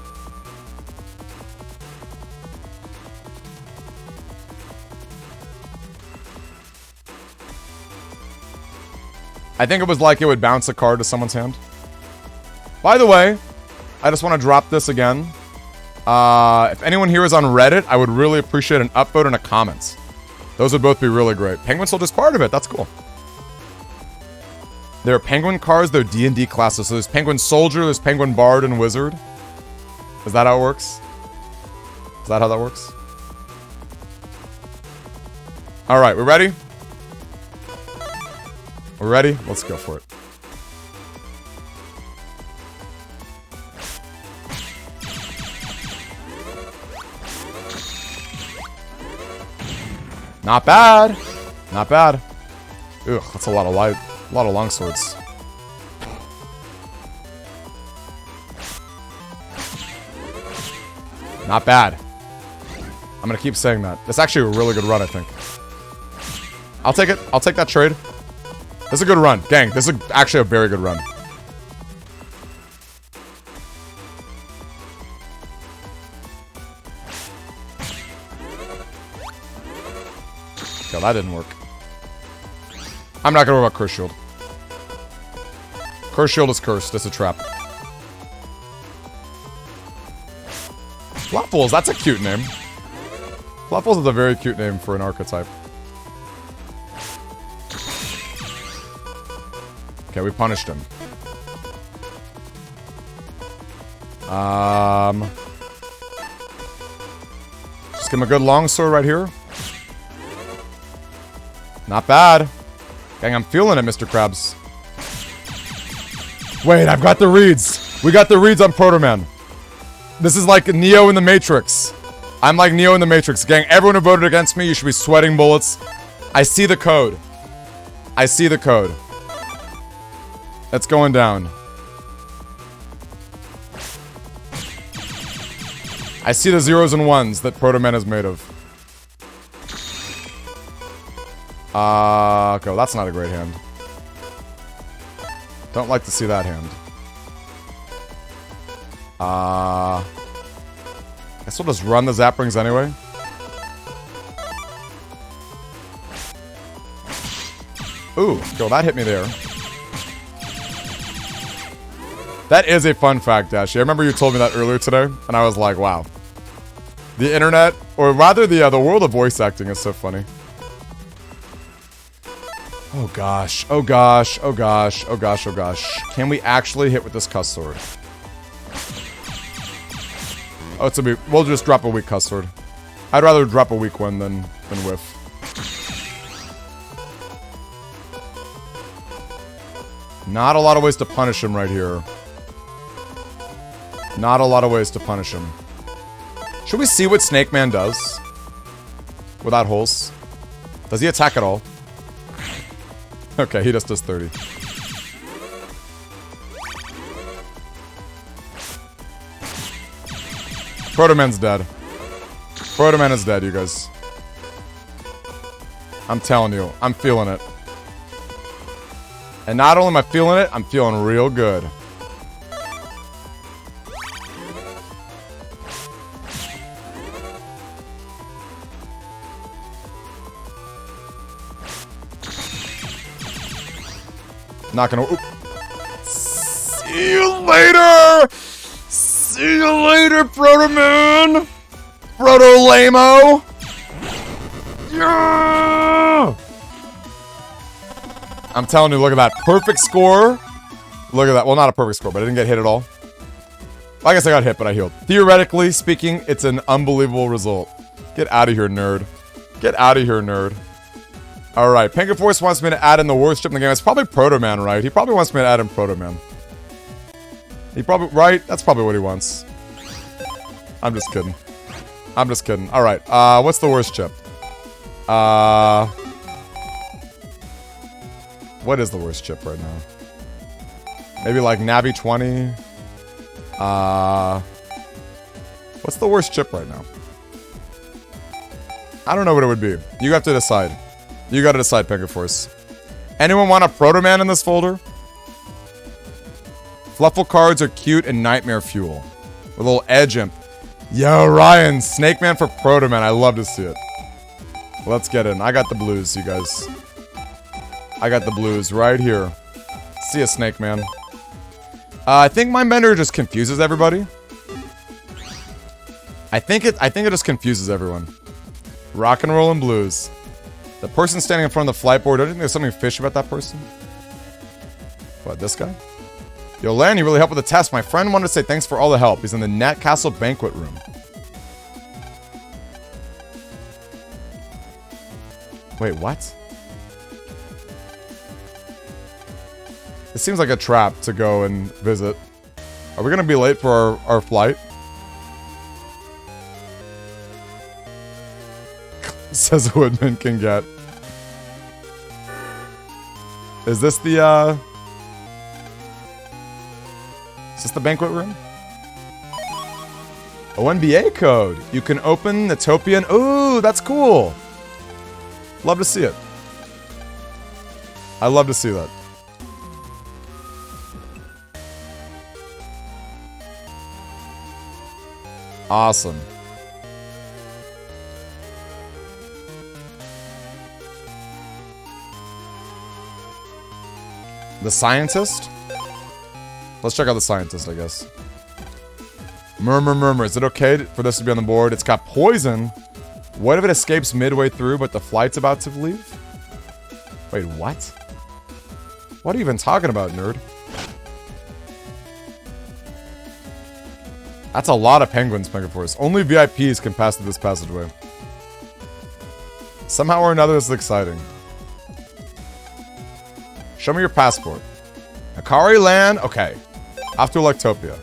I think it was like it would bounce a card to someone's hand. By the way, I just want to drop this again. If anyone here is on Reddit, I would really appreciate an upvote and a comment. Those would both be really great. Penguin Soldier's part of it. That's cool. There are penguin cards. They're D&D classes. So there's Penguin Soldier, there's Penguin Bard and Wizard. Is that how it works? Is that how that works? Alright, we ready? We're ready? Let's go for it. Not bad. Not bad. Ugh, that's a lot of light. A lot of long swords. Not bad. I'm gonna keep saying that. That's actually a really good run, I think. I'll take it. I'll take that trade. This is a good run. Gang, this is actually a very good run. Okay, that didn't work. I'm not gonna worry about Curse Shield. Curse Shield is cursed. It's a trap. Fluffles, that's a cute name. Fluffles is a very cute name for an archetype. Okay, we punished him. Just give him a good longsword right here. Not bad. Gang, I'm feeling it, Mr. Krabs. Wait, I've got the reads. We got the reads on Proto Man. This is like Neo in the Matrix. I'm like Neo in the Matrix. Gang, everyone who voted against me, you should be sweating bullets. I see the code. I see the code. It's going down. I see the zeros and ones that Proto Man is made of. Okay, well, that's not a great hand. Don't like to see that hand. Guess we'll just run the Zap Rings anyway. Ooh, okay, well, that hit me there. That is a fun fact, Dashi. I remember you told me that earlier today, and I was like, wow. The internet, or rather the world of voice acting is so funny. Oh gosh, oh gosh, oh gosh, oh gosh, oh gosh. Can we actually hit with this Cuss Sword? Oh, it's a weak. We'll just drop a weak Cuss Sword. I'd rather drop a weak one than whiff. Not a lot of ways to punish him right here. Not a lot of ways to punish him. Should we see what Snake Man does? Without holes? Does he attack at all? Okay, he just does 30. Proto Man's dead. Proto Man is dead, you guys. I'm telling you, I'm feeling it. And not only am I feeling it, I'm feeling real good. Not gonna. Oop. See you later! See you later, Proto Man! Proto Lamo! Yeah! I'm telling you, look at that. Perfect score. Look at that. Well, not a perfect score, but I didn't get hit at all. I guess I got hit, but I healed. Theoretically speaking, it's an unbelievable result. Get out of here, nerd. Get out of here, nerd. Alright, Penguin Force wants me to add in the worst chip in the game. It's probably Proto Man, right? He probably wants me to add in Proto Man. He probably, right? That's probably what he wants. I'm just kidding. I'm just kidding. Alright, what's the worst chip? What is the worst chip right now? Maybe like Navi 20? What's the worst chip right now? I don't know what it would be. You have to decide. You gotta decide, Penguin Force. Anyone want a Proto Man in this folder? Fluffle cards are cute and nightmare fuel. With a little edge imp. Yo, Ryan, Snake Man for Proto Man. I love to see it. Let's get in. I got the blues, you guys. I got the blues right here. See ya, Snake Man. I think my mentor just confuses everybody. I think it just confuses everyone. Rock and roll and blues. The person standing in front of the flight board, don't you think there's something fishy about that person? What, this guy? Yo, Lan, you really helped with the test. My friend wanted to say thanks for all the help. He's in the Net Castle banquet room. Wait, what? It seems like a trap to go and visit. Are we gonna be late for our flight? Says Woodman can get. Is this the, is this the banquet room? ONBA code. You can open the Topian. Ooh, that's cool. Love to see it. I love to see that. Awesome. The scientist? Let's check out the scientist, I guess. Murmur, murmur. Is it okay for this to be on the board? It's got poison. What if it escapes midway through, but the flight's about to leave? Wait, what? What are you even talking about, nerd? That's a lot of penguins, Megaforce. Only VIPs can pass through this passageway. Somehow or another, this is exciting. Show me your passport. Akari Land? Okay. Off to Electopia.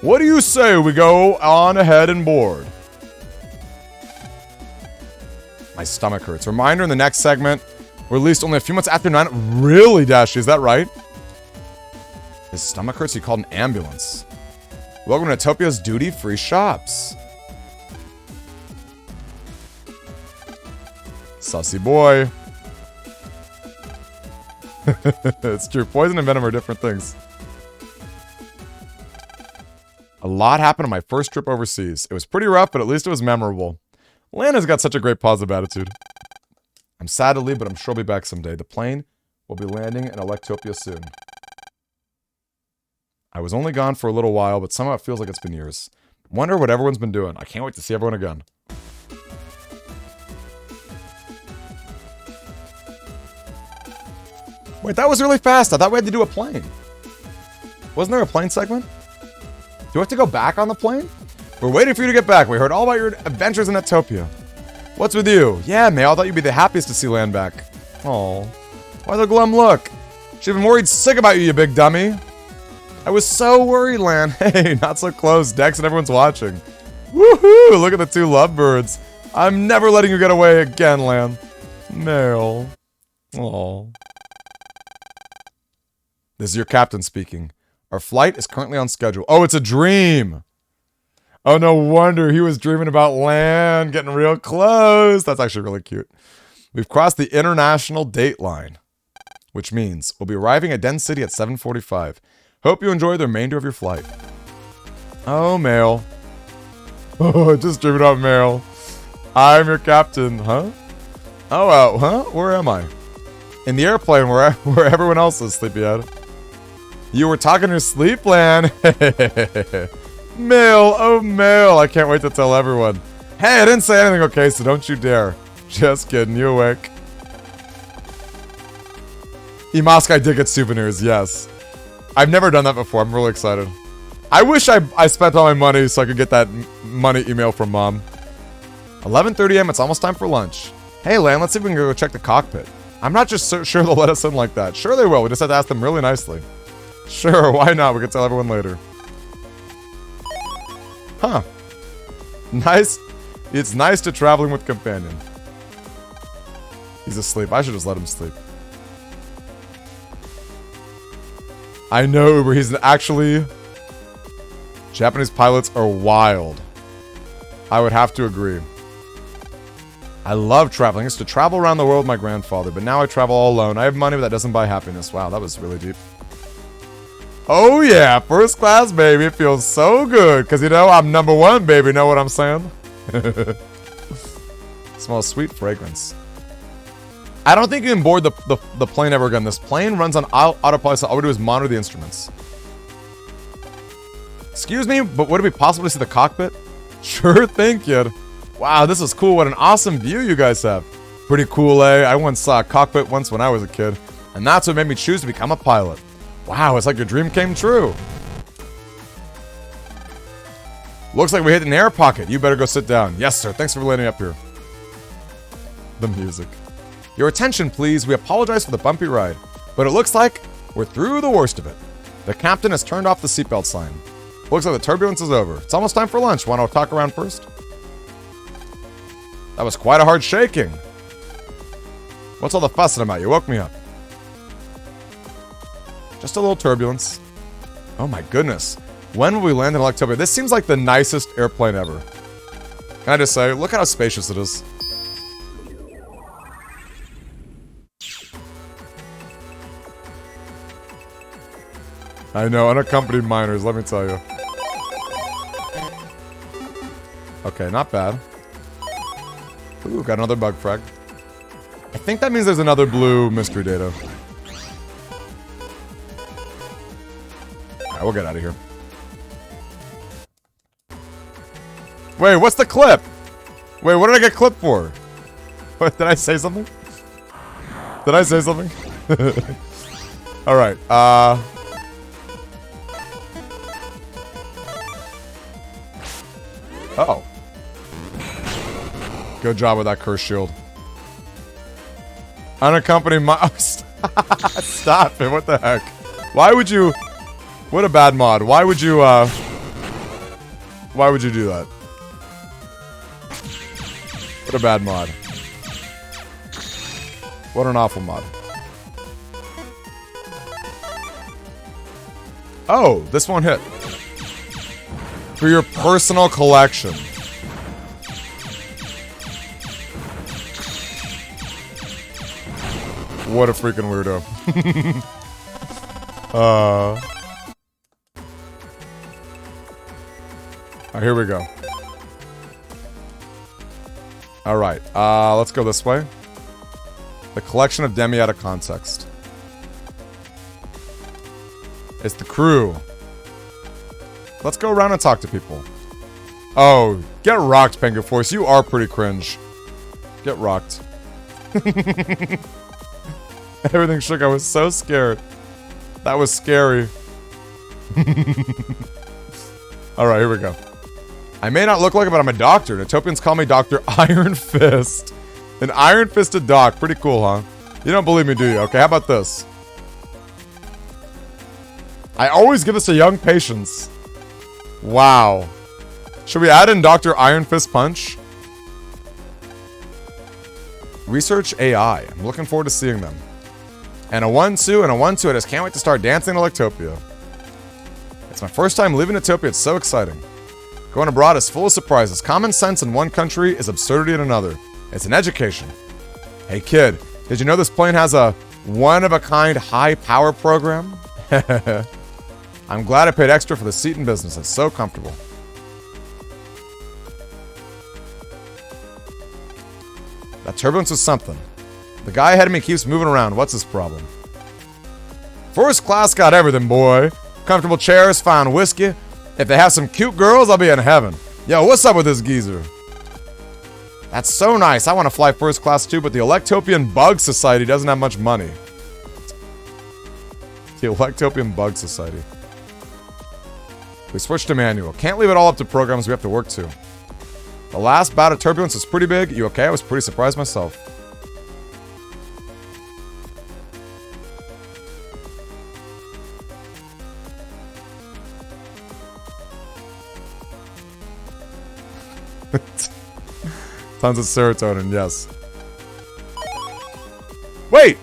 What do you say we go on ahead and board? My stomach hurts. Reminder in the next segment, released only a few months after 9. Really, Dashi? Is that right? His stomach hurts? He called an ambulance. Welcome to Utopia's duty-free shops. Sussy boy. It's true. Poison and venom are different things. A lot happened on my first trip overseas. It was pretty rough, but at least it was memorable. Lana's got such a great positive attitude. I'm sad to leave, but I'm sure I'll be back someday. The plane will be landing in Electopia soon. I was only gone for a little while, but somehow it feels like it's been years. Wonder what everyone's been doing. I can't wait to see everyone again. Wait, that was really fast. I thought we had to do a plane. Wasn't there a plane segment? Do we have to go back on the plane? We're waiting for you to get back. We heard all about your adventures in Utopia. What's with you? Yeah, May, I thought you'd be the happiest to see Lan back. Aw. Why the glum look? She's been worried sick about you big dummy. I was so worried, Lan. Hey, not so close. Dex and everyone's watching. Woohoo! Look at the two lovebirds. I'm never letting you get away again, Lan. Mail. Aw. This is your captain speaking. Our flight is currently on schedule. Oh, it's a dream. Oh, no wonder he was dreaming about Lan getting real close. That's actually really cute. We've crossed the international date line, which means we'll be arriving at Den City at 7:45. Hope you enjoy the remainder of your flight. Oh, Mail. Oh, just dreaming about Mail. I'm your captain, huh? Oh, huh? Where am I? In the airplane where everyone else is, sleepyhead. You were talking in your sleep, Lan. Mail, oh Mail. I can't wait to tell everyone. Hey, I didn't say anything, okay, so don't you dare. Just kidding, you awake. Imask, I did get souvenirs, yes. I've never done that before, I'm really excited. I wish I spent all my money so I could get that money email from Mom. 11:30 a.m., it's almost time for lunch. Hey, Lan, let's see if we can go check the cockpit. I'm not just sure they'll let us in like that. Sure they will, we just have to ask them really nicely. Sure, why not? We can tell everyone later. Huh. Nice. It's nice to traveling with companion. He's asleep. I should just let him sleep. I know, Uber. He's actually... Japanese pilots are wild. I would have to agree. I love traveling. I used to travel around the world with my grandfather, but now I travel all alone. I have money, but that doesn't buy happiness. Wow, that was really deep. Oh yeah, first class, baby. It feels so good. Because, you know, I'm number one, baby. Know what I'm saying? Smells sweet fragrance. I don't think you can board the plane ever again. This plane runs on autopilot, so all we do is monitor the instruments. Excuse me, but would it be possible to see the cockpit? Sure thing, kid. Wow, this is cool. What an awesome view you guys have. Pretty cool, eh? I once saw a cockpit once when I was a kid. And that's what made me choose to become a pilot. Wow, it's like your dream came true. Looks like we hit an air pocket. You better go sit down. Yes, sir. Thanks for landing up here. The music. Your attention, please. We apologize for the bumpy ride, but it looks like we're through the worst of it. The captain has turned off the seatbelt sign. Looks like the turbulence is over. It's almost time for lunch. Want to talk around first? That was quite a hard shaking. What's all the fussing about? You woke me up. Just a little turbulence. Oh my goodness. When will we land in Electopia? This seems like the nicest airplane ever. Can I just say, look at how spacious it is. I know, unaccompanied minors, let me tell you. Okay, not bad. Ooh, got another bug frag. I think that means there's another blue mystery data. Alright, we'll get out of here. Wait, what's the clip? Wait, what did I get clipped for? What, did I say something? Did I say something? Alright, uh-oh. Good job with that curse shield. Unaccompanied Stop it, what the heck? Why would you... What a bad mod. Why would you do that? What a bad mod. What an awful mod. Oh, this won't hit. For your personal collection. What a freaking weirdo. Alright, here we go. Alright, let's go this way. The collection of Demi out of context. It's the crew. Let's go around and talk to people. Oh, get rocked, Penguin Force. You are pretty cringe. Get rocked. Everything shook. I was so scared. That was scary. Alright, here we go. I may not look like it, but I'm a doctor. Utopians call me Dr. Iron Fist. An iron-fisted doc. Pretty cool, huh? You don't believe me, do you? Okay, how about this? I always give this to young patients. Wow. Should we add in Dr. Iron Fist Punch? Research AI. I'm looking forward to seeing them. And a 1-2 and a 1-2. I just can't wait to start dancing in Electopia. It's my first time leaving Utopia. It's so exciting. Going abroad is full of surprises. Common sense in one country is absurdity in another. It's an education. Hey kid, did you know this plane has a one-of-a-kind high-power program? I'm glad I paid extra for the seat in business. It's so comfortable. That turbulence is something. The guy ahead of me keeps moving around. What's his problem? First class got everything, boy. Comfortable chairs, fine whiskey. If they have some cute girls, I'll be in heaven. Yo, what's up with this geezer? That's so nice. I want to fly first class too, but the Electopian Bug Society doesn't have much money. The Electopian Bug Society. We switched to manual. Can't leave it all up to programs we have to work to. The last bout of turbulence was pretty big. You okay? I was pretty surprised myself. Tons of serotonin, yes. Wait!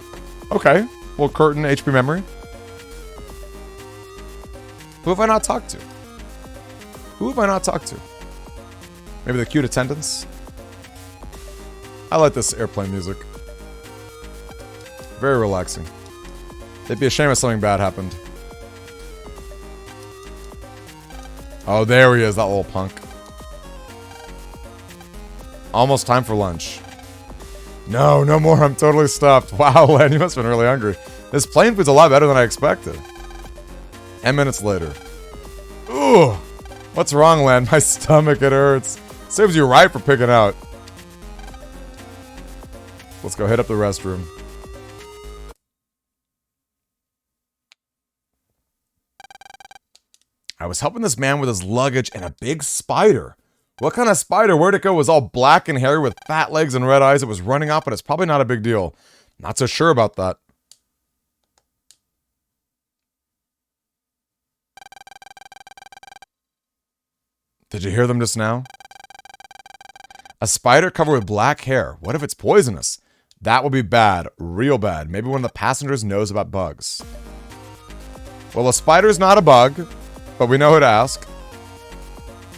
Okay. Little curtain HP memory. Who have I not talked to? Who have I not talked to? Maybe the cute attendants? I like this airplane music. Very relaxing. It'd be a shame if something bad happened. Oh, there he is, that little punk. Almost time for lunch. No, no more. I'm totally stuffed. Wow, Len, you must have been really hungry. This plane food's a lot better than I expected. 10 minutes later. Ooh! What's wrong, Len? My stomach, it hurts. Serves you right for picking out. Let's go hit up the restroom. I was helping this man with his luggage and a big spider. What kind of spider? Where'd it go? It was all black and hairy with fat legs and red eyes. It was running off, but it's probably not a big deal. Not so sure about that. Did you hear them just now? A spider covered with black hair. What if it's poisonous? That would be bad. Real bad. Maybe one of the passengers knows about bugs. Well, a spider's not a bug, but we know who to ask.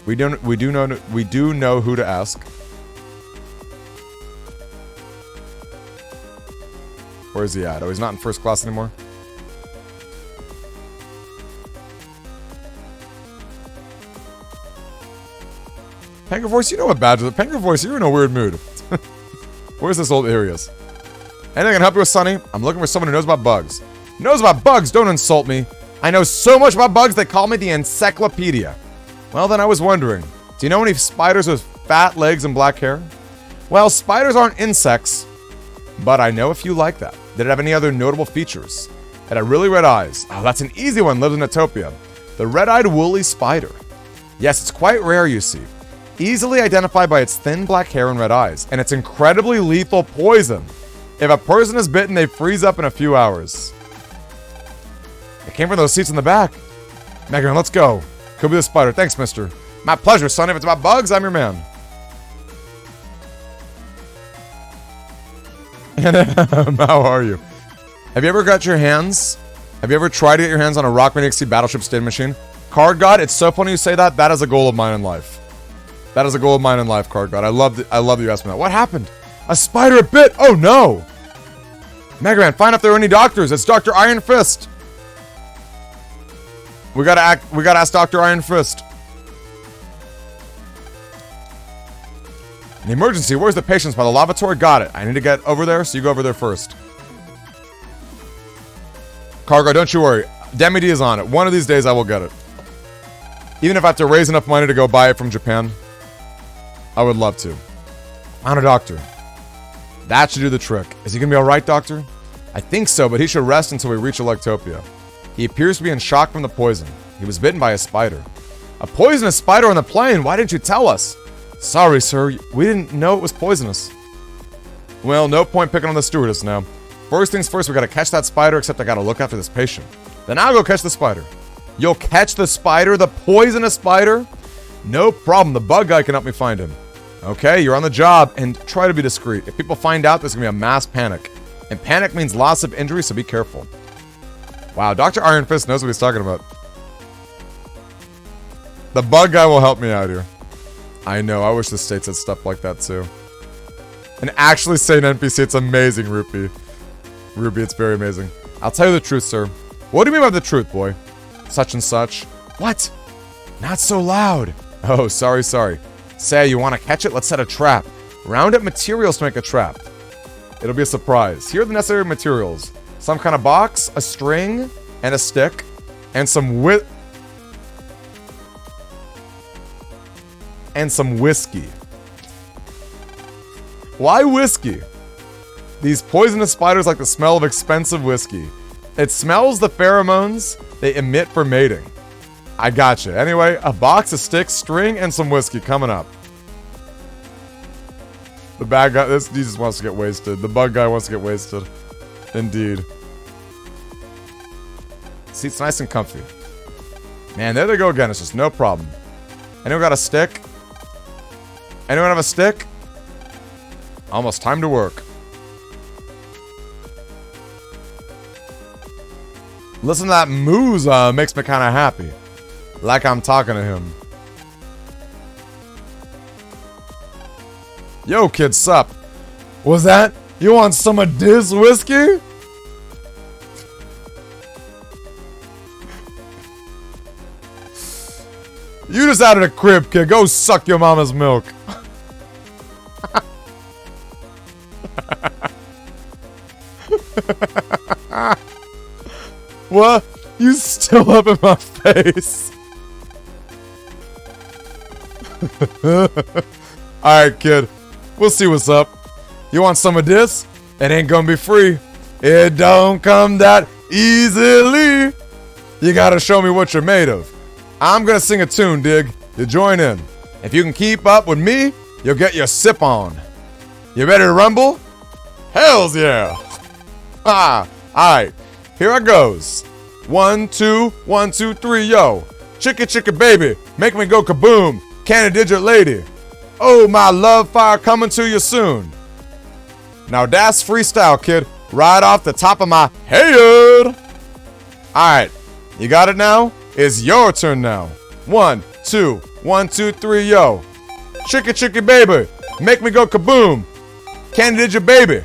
We do know who to ask. Where is he at? Oh, he's not in first class anymore. Penguin Voice, you know what badge is. Penguin Voice, you're in a weird mood. Where's this old Arius? Anything I can help you with, Sonny? I'm looking for someone who knows about bugs. Knows about bugs? Don't insult me. I know so much about bugs, they call me the encyclopedia. Well, then I was wondering, do you know any spiders with fat legs and black hair? Well, spiders aren't insects, but I know a few like that. Did it have any other notable features? It had really red eyes. Oh, that's an easy one, lives in Utopia. The red-eyed woolly spider. Yes, it's quite rare, you see. Easily identified by its thin black hair and red eyes, and its incredibly lethal poison. If a person is bitten, they freeze up in a few hours. It came from those seats in the back. Megan, let's go. Could be the spider. Thanks, mister. My pleasure, son. If it's about bugs, I'm your man. How are you? Have you ever got your hands? Have you ever tried to get your hands on a Rock XC Battleship Stain Machine? Card God, it's so funny you say that. That is a goal of mine in life. That is a goal of mine in life, Card God. I love that you asked me that. What happened? A spider bit! Oh no! Mega Man, find out if there are any doctors. It's Dr. Iron Fist. We gotta ask Dr. Iron Fist. An emergency. Where's the patients by the lavatory? Got it. I need to get over there, so you go over there first. Cargo, don't you worry. Demi D is on it. One of these days I will get it. Even if I have to raise enough money to go buy it from Japan, I would love to. Found a doctor. That should do the trick. Is he gonna be alright, doctor? I think so, but he should rest until we reach Electopia. He appears to be in shock from the poison. He was bitten by a spider. A poisonous spider on the plane? Why didn't you tell us? Sorry, sir. We didn't know it was poisonous. Well, no point picking on the stewardess now. First things first, we gotta catch that spider, except I gotta look after this patient. Then I'll go catch the spider. You'll catch the spider? The poisonous spider? No problem. The bug guy can help me find him. Okay, you're on the job, and try to be discreet. If people find out, there's gonna be a mass panic. And panic means loss of injury, so be careful. Wow, Dr. Iron Fist knows what he's talking about. The bug guy will help me out here. I know, I wish the state said stuff like that too. And actually say an NPC, it's amazing, Ruby. Ruby, it's very amazing. I'll tell you the truth, sir. What do you mean by the truth, boy? Such and such. What? Not so loud. Oh, sorry. Say, you want to catch it? Let's set a trap. Round up materials to make a trap. It'll be a surprise. Here are the necessary materials. Some kind of box, a string, and a stick, and some whiskey. Why whiskey? These poisonous spiders like the smell of expensive whiskey. It smells the pheromones they emit for mating. I gotcha. Anyway, a box, a stick, string, and some whiskey coming up. The bad guy, he just wants to get wasted. The bug guy wants to get wasted. Indeed. Seat's nice and comfy. Man, there they go again. It's just no problem. Anyone got a stick? Anyone have a stick? Almost time to work. Listen to that moose makes me kind of happy. Like I'm talking to him. Yo, kid, sup? Was that? You want some of this whiskey? You just out of the crib, kid. Go suck your mama's milk. What? You still up in my face? Alright, kid. We'll see what's up. You want some of this? It ain't gonna be free. It don't come that easily. You gotta show me what you're made of. I'm gonna sing a tune, dig. You join in. If you can keep up with me, you'll get your sip on. You ready to rumble? Hells yeah! Ah, alright. Here I goes. 1, 2, 1, 2, 3, yo. Chicka chicka baby, make me go kaboom. Candy digit lady. Oh, my love fire coming to you soon. Now that's freestyle, kid. Right off the top of my head. Alright, you got it now? It's your turn now. 1, 2, 1, 2, 3, yo. Chicka chicka baby, make me go kaboom. Candy digit baby.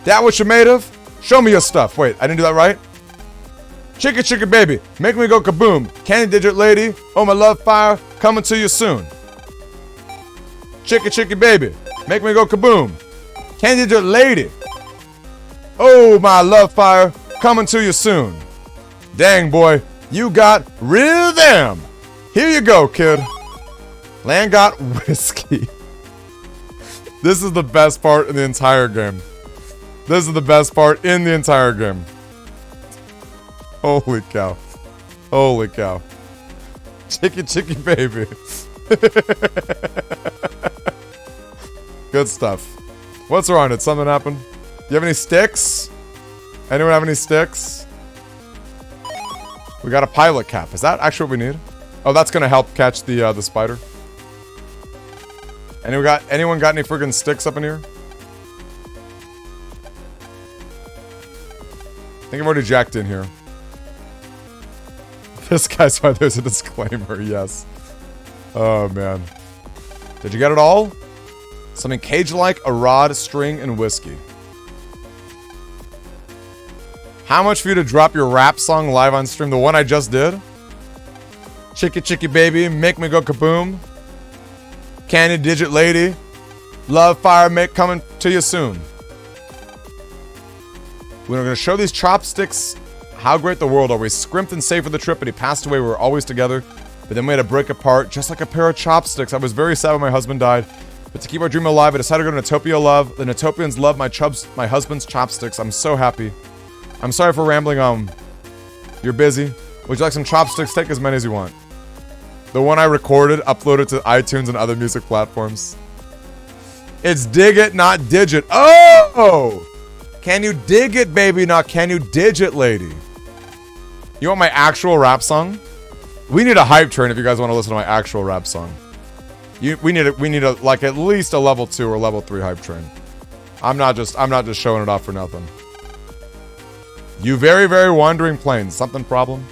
That what you're made of? Show me your stuff. Wait, I didn't do that right? Chicka chicka baby, make me go kaboom. Candy digit lady, oh my love fire, coming to you soon. Chicky chicky baby, make me go kaboom. Candy digit lady. Oh, my love fire, coming to you soon. Dang, boy, you got rhythm. Here you go, kid. Land got whiskey. This is the best part in the entire game. This is the best part in the entire game. Holy cow. Holy cow. Chicky chicky baby. Good stuff. What's wrong? Did something happen? Do you have any sticks? Anyone have any sticks? We got a pilot cap. Is that actually what we need? Oh, that's gonna help catch the spider. Anyone got any friggin' sticks up in here? I think I've already jacked in here. This guy's why there's a disclaimer, yes. Oh, man. Did you get it all? Something cage-like, a rod, string, and whiskey. How much for you to drop your rap song live on stream? The one I just did? Chicky chicky baby, make me go kaboom. Candy digit lady. Love fire, make coming to you soon. We're gonna show these chopsticks how great the world are. We scrimped and saved for the trip, but he passed away. We were always together. But then we had to break apart, just like a pair of chopsticks. I was very sad when my husband died. But to keep our dream alive, I decided to go to Natopia Love. The Natopians love my husband's chopsticks. I'm so happy. I'm sorry for rambling. You're busy. Would you like some chopsticks? Take as many as you want. The one I recorded, uploaded to iTunes and other music platforms. It's dig it, not digit. Oh! Can you dig it, baby? Not can you digit, lady? You want my actual rap song? We need a hype train if you guys want to listen to my actual rap song. We need a like at least a level 2 or level 3 hype train. I'm not just showing it off for nothing. You very, very wandering planes. Something problem?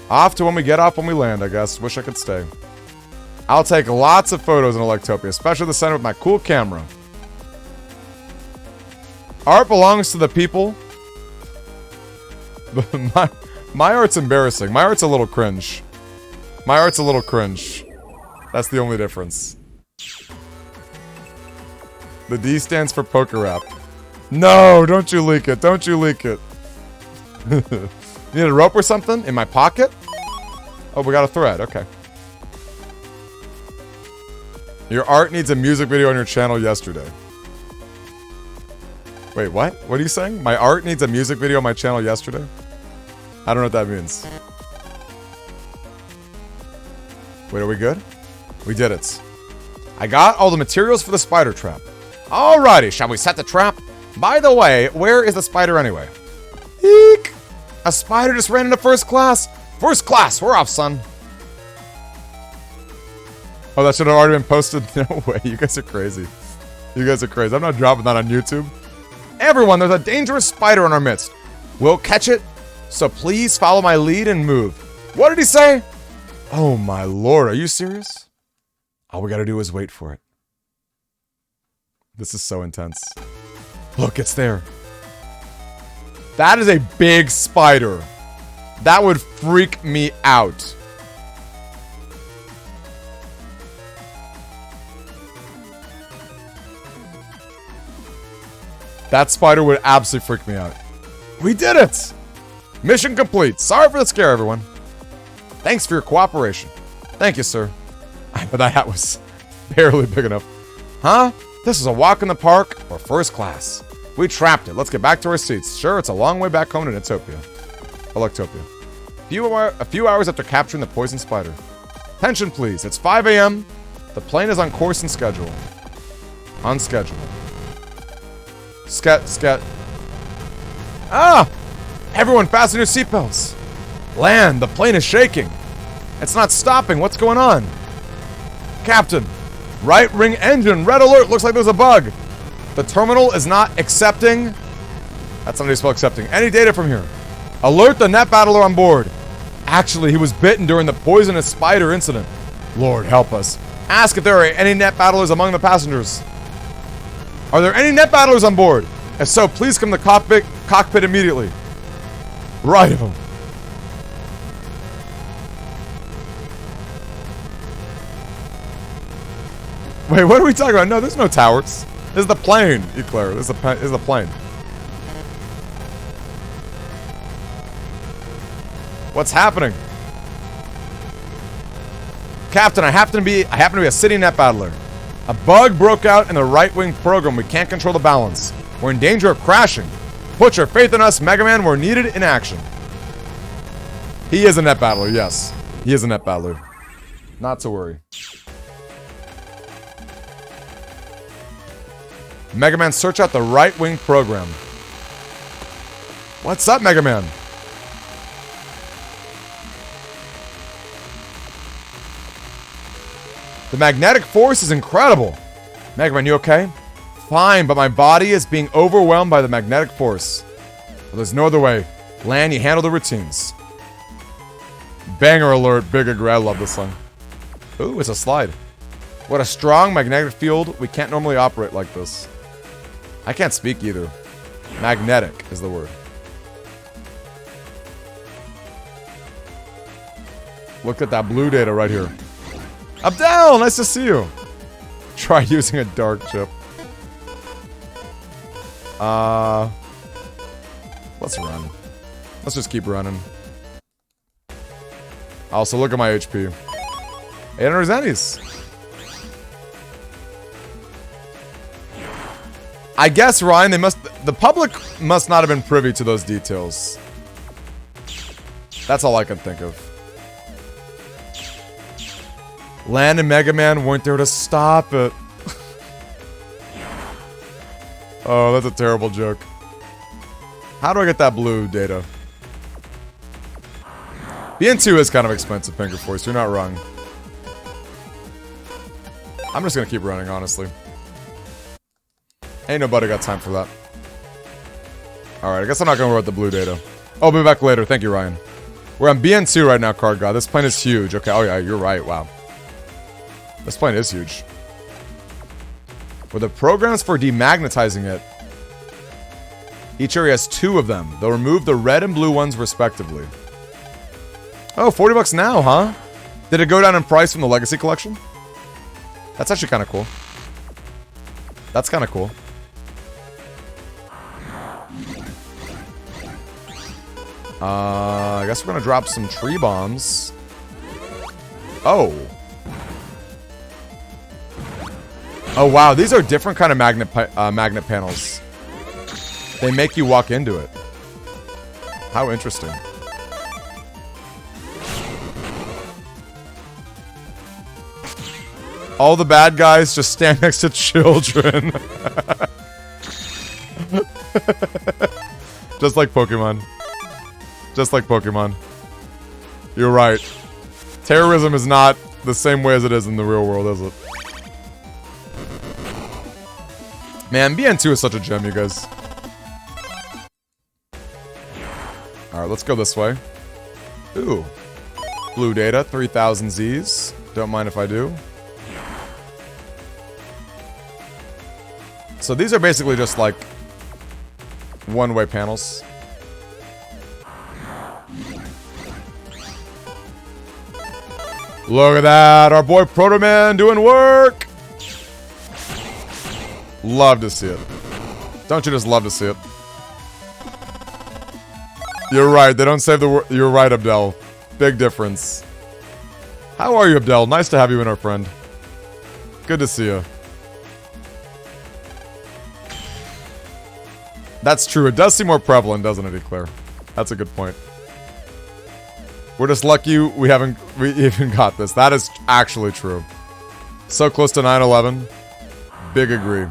Off to when we get off when we land, I guess. Wish I could stay. I'll take lots of photos in Electopia, especially the center with my cool camera. Art belongs to the people. My art's embarrassing. My art's a little cringe. My art's a little cringe. That's the only difference. The D stands for poker rap. No, don't you leak it. Don't you leak it. You need a rope or something? In my pocket? Oh, we got a thread. Okay. Your art needs a music video on your channel yesterday. Wait, what? What are you saying? My art needs a music video on my channel yesterday? I don't know what that means. Wait, are we good? We did it. I got all the materials for the spider trap. Alrighty, shall we set the trap? By the way, where is the spider anyway? Eek! A spider just ran into first class. First class, we're off, son. Oh, that should have already been posted? No way, you guys are crazy. You guys are crazy. I'm not dropping that on YouTube. Everyone, there's a dangerous spider in our midst. We'll catch it, so please follow my lead and move. What did he say? Oh my lord, are you serious? All we gotta do is wait for it. This is so intense. Look, it's there. That is a big spider. That would freak me out. That spider would absolutely freak me out. We did it! Mission complete. Sorry for the scare, everyone. Thanks for your cooperation. Thank you, sir. But that hat was barely big enough. Huh? This is a walk in the park or first class. We trapped it. Let's get back to our seats. Sure, it's a long way back home to Natopia. Electopia. A few hours after capturing the poison spider. Attention, please. It's 5 a.m. The plane is on course and schedule. On schedule. Sket. Ah! Everyone fasten your seatbelts. Land, the plane is shaking. It's not stopping. What's going on? Captain, right ring engine, red alert. Looks like there's a bug. The terminal is not accepting. That's not how you spell accepting. Any data from here. Alert the net battler on board. Actually, he was bitten during the poisonous spider incident. Lord help us. Ask if there are any net battlers among the passengers. Are there any net battlers on board? If so, please come to the cockpit immediately. Right of him. Wait, what are we talking about? No, there's no towers. This is the plane, Eclair. This is the plane. What's happening? Captain, I happen to be a city net battler. A bug broke out in the right-wing program. We can't control the balance. We're in danger of crashing. Put your faith in us, Mega Man. We're needed in action. He is a net battler, yes. He is a net battler. Not to worry. Mega Man, search out the right-wing program. What's up, Mega Man? The magnetic force is incredible. Mega Man, you okay? Fine, but my body is being overwhelmed by the magnetic force. Well, there's no other way. Lan, you handle the routines. Banger alert, big agree. I love this song. Ooh, it's a slide. What a strong magnetic field. We can't normally operate like this. I can't speak either. Magnetic is the word. Look at that blue data right here. Abdel, nice to see you. Try using a dark chip. Let's run. Let's just keep running. Also, look at my HP. 800 zennies. I guess, Ryan, the public must not have been privy to those details. That's all I can think of. Lan and Mega Man weren't there to stop it. Oh, that's a terrible joke. How do I get that blue data? BN2 is kind of expensive, Finger Force. You're not wrong. I'm just gonna keep running, honestly. Ain't nobody got time for that. Alright, I guess I'm not gonna worry about the blue data. Oh, I'll be back later. Thank you, Ryan. We're on BN2 right now, Card God. This plane is huge. Okay, oh yeah, you're right. Wow. This plane is huge. With the programs for demagnetizing it, each area has 2 of them. They'll remove the red and blue ones respectively. Oh, 40 bucks now, huh? Did it go down in price from the Legacy Collection? That's actually kind of cool. That's kind of cool. I guess we're gonna drop some tree bombs. Oh. Oh wow, these are different kind of magnet panels. They make you walk into it. How interesting. All the bad guys just stand next to children. Just like Pokemon. Just like Pokemon. You're right. Terrorism is not the same way as it is in the real world, is it? Man, BN2 is such a gem, you guys. Alright, let's go this way. Ooh. Blue data, 3000 Zs. Don't mind if I do. So these are basically just like one-way panels. Look at that! Our boy Proto Man doing work! Love to see it. Don't you just love to see it? You're right, they don't save the word. You're right, Abdel. Big difference. How are you, Abdel? Nice to have you in, our friend. Good to see you. That's true. It does seem more prevalent, doesn't it, Eclair? That's a good point. We're just lucky we even got this. That is actually true. So close to 9/11. Big agree.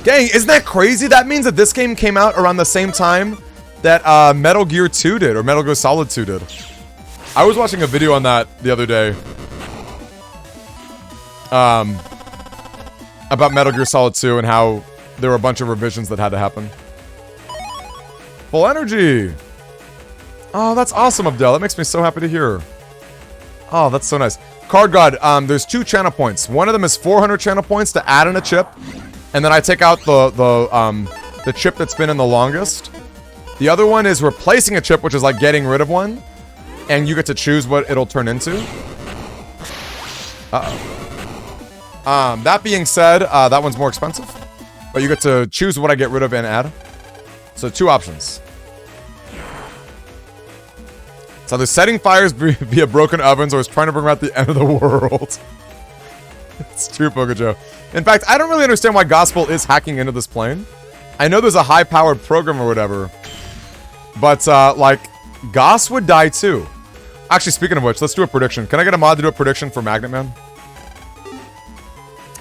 Gang, isn't that crazy? That means that this game came out around the same time that Metal Gear 2 did, or Metal Gear Solid 2 did. I was watching a video on that the other day. About Metal Gear Solid 2 and how there were a bunch of revisions that had to happen. Full energy! Oh, that's awesome, Abdel. That makes me so happy to hear. Oh, that's so nice. Card God, there's 2 channel points. One of them is 400 channel points to add in a chip. And then I take out the chip that's been in the longest. The other one is replacing a chip, which is like getting rid of one. And you get to choose what it'll turn into. Uh-oh. That being said, that one's more expensive. But you get to choose what I get rid of and add. So 2 options. So either setting fires via broken ovens or is trying to bring about the end of the world. It's true, Pokejo. In fact, I don't really understand why Gospel is hacking into this plane. I know there's a high-powered program or whatever. But, like, Goss would die too. Actually, speaking of which, let's do a prediction. Can I get a mod to do a prediction for Magnet Man?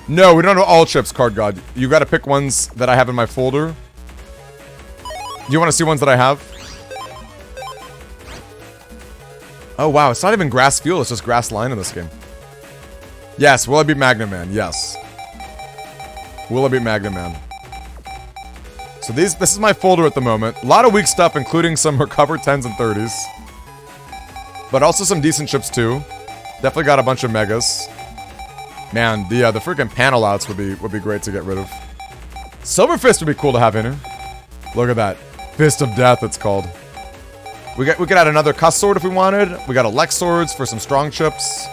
No, we don't have all chips, Card God. You gotta pick ones that I have in my folder. Do you want to see ones that I have? Oh, wow. It's not even grass fuel. It's just grass line in this game. Yes. Will I beat Magnet Man? Yes. Will I beat Magnet Man? So this is my folder at the moment. A lot of weak stuff, including some recovered 10s and 30s. But also some decent chips, too. Definitely got a bunch of megas. Man, the freaking panel outs would be great to get rid of. Silver Fist would be cool to have in here. Look at that. Fist of Death, it's called. We could add another Cuss Sword if we wanted. We got Elect Swords for some strong chips.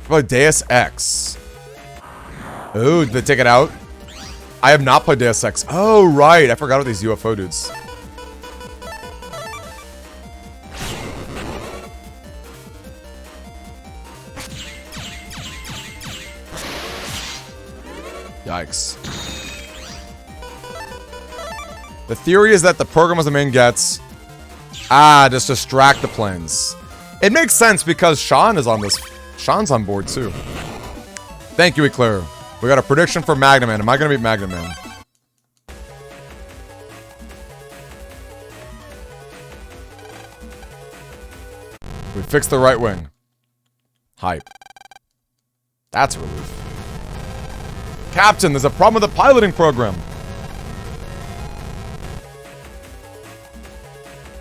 Probably Deus Ex. Ooh, did they take it out? I have not played Deus Ex. Oh, right. I forgot about these UFO dudes. Yikes. The theory is that the program as the main gets... just distract the planes. It makes sense because Sean is on this. Sean's on board too. Thank you, Eclair. We got a prediction for Magnet Man. Am I going to beat Magnet Man? We fixed the right wing. Hype. That's a relief. Captain, there's a problem with the piloting program.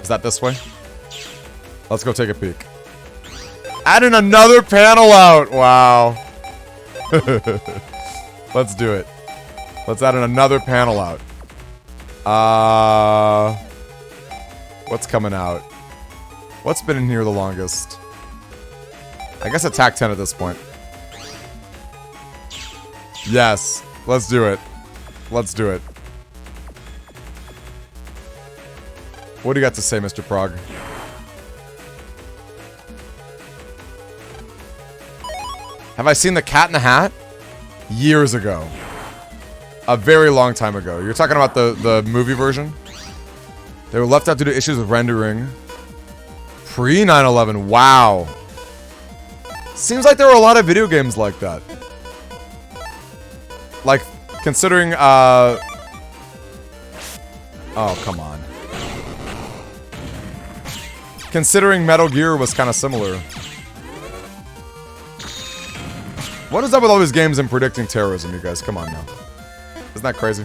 Is that this way? Let's go take a peek. Adding another panel out. Wow. Let's do it. Let's add another panel out. What's coming out? What's been in here the longest? I guess attack 10 at this point. Yes. Let's do it. Let's do it. What do you got to say, Mr. Prague? Have I seen The Cat in the Hat? Years ago. A very long time ago. You're talking about the movie version? They were left out due to issues with rendering. Pre 9/11. Wow. Seems like there were a lot of video games like that. Like, considering, oh, come on. Considering Metal Gear was kind of similar. What is up with all these games and predicting terrorism, you guys? Come on now. Isn't that crazy?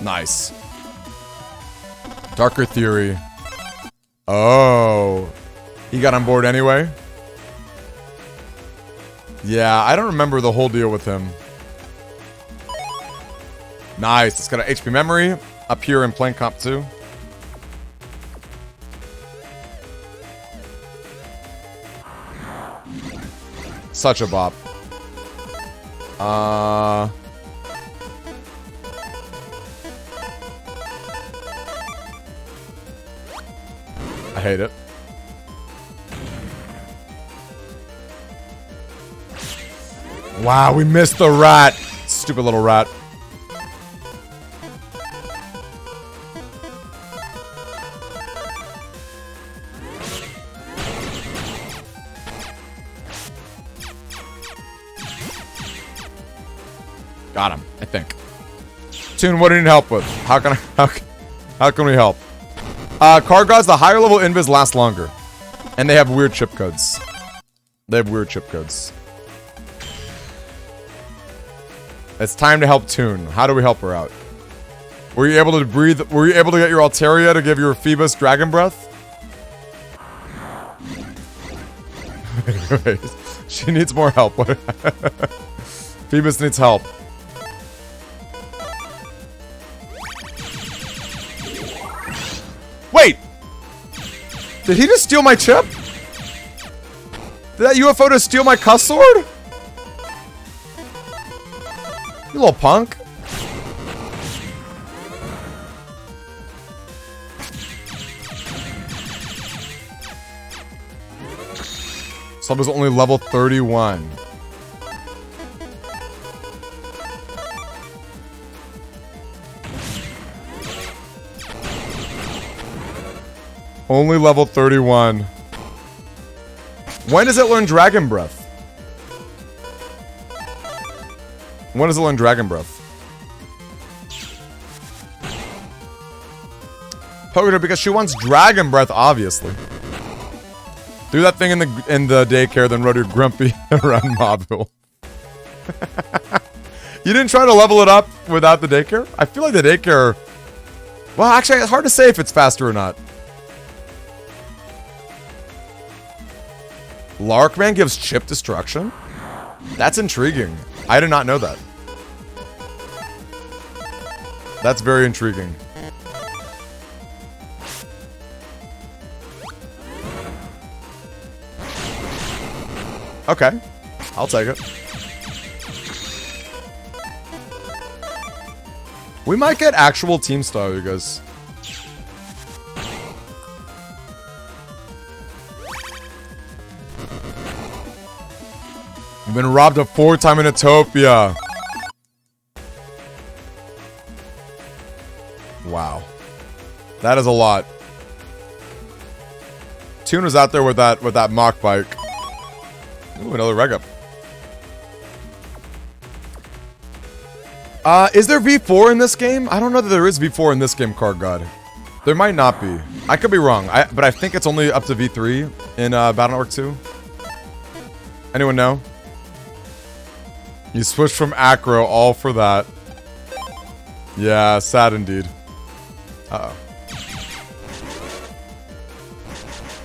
Nice. Darker Theory. Oh. He got on board anyway? Yeah, I don't remember the whole deal with him. Nice. It's got an HP memory. Up here in Plane Comp 2. Such a bop. I hate it. Wow, we missed the rat. Stupid little rat. Got him, I think. Toon, what do you need help with? How can we help? Card Gods, the higher level invis last longer. And they have weird chip codes. It's time to help Toon. How do we help her out? Were you able to breathe? Were you able to get your Altaria to give your Phoebus Dragon Breath? Wait, she needs more help. Phoebus needs help. Wait! Did he just steal my chip? Did that UFO just steal my cuss sword? You little punk. Sub is only level 31. Only level 31. When does it learn Dragon Breath? When does it learn Dragon Breath? Poker because she wants Dragon Breath, obviously. Do that thing in the daycare, then rode your grumpy around Mobville. You didn't try to level it up without the daycare? I feel like the daycare... Well, actually, it's hard to say if it's faster or not. Larkman gives chip destruction? That's intriguing. I did not know that. That's very intriguing. Okay. I'll take it. We might get actual team style, you guys. You've been robbed of 4-time in Utopia. Wow. That is a lot. Toon was out there with that mock bike. Ooh, another reg up. Is there V4 in this game? I don't know that there is V4 in this game, Card God. There might not be. I could be wrong. But I think it's only up to V3 in Battle Network 2. Anyone know? You switched from Acro, all for that. Yeah, sad indeed. Uh-oh.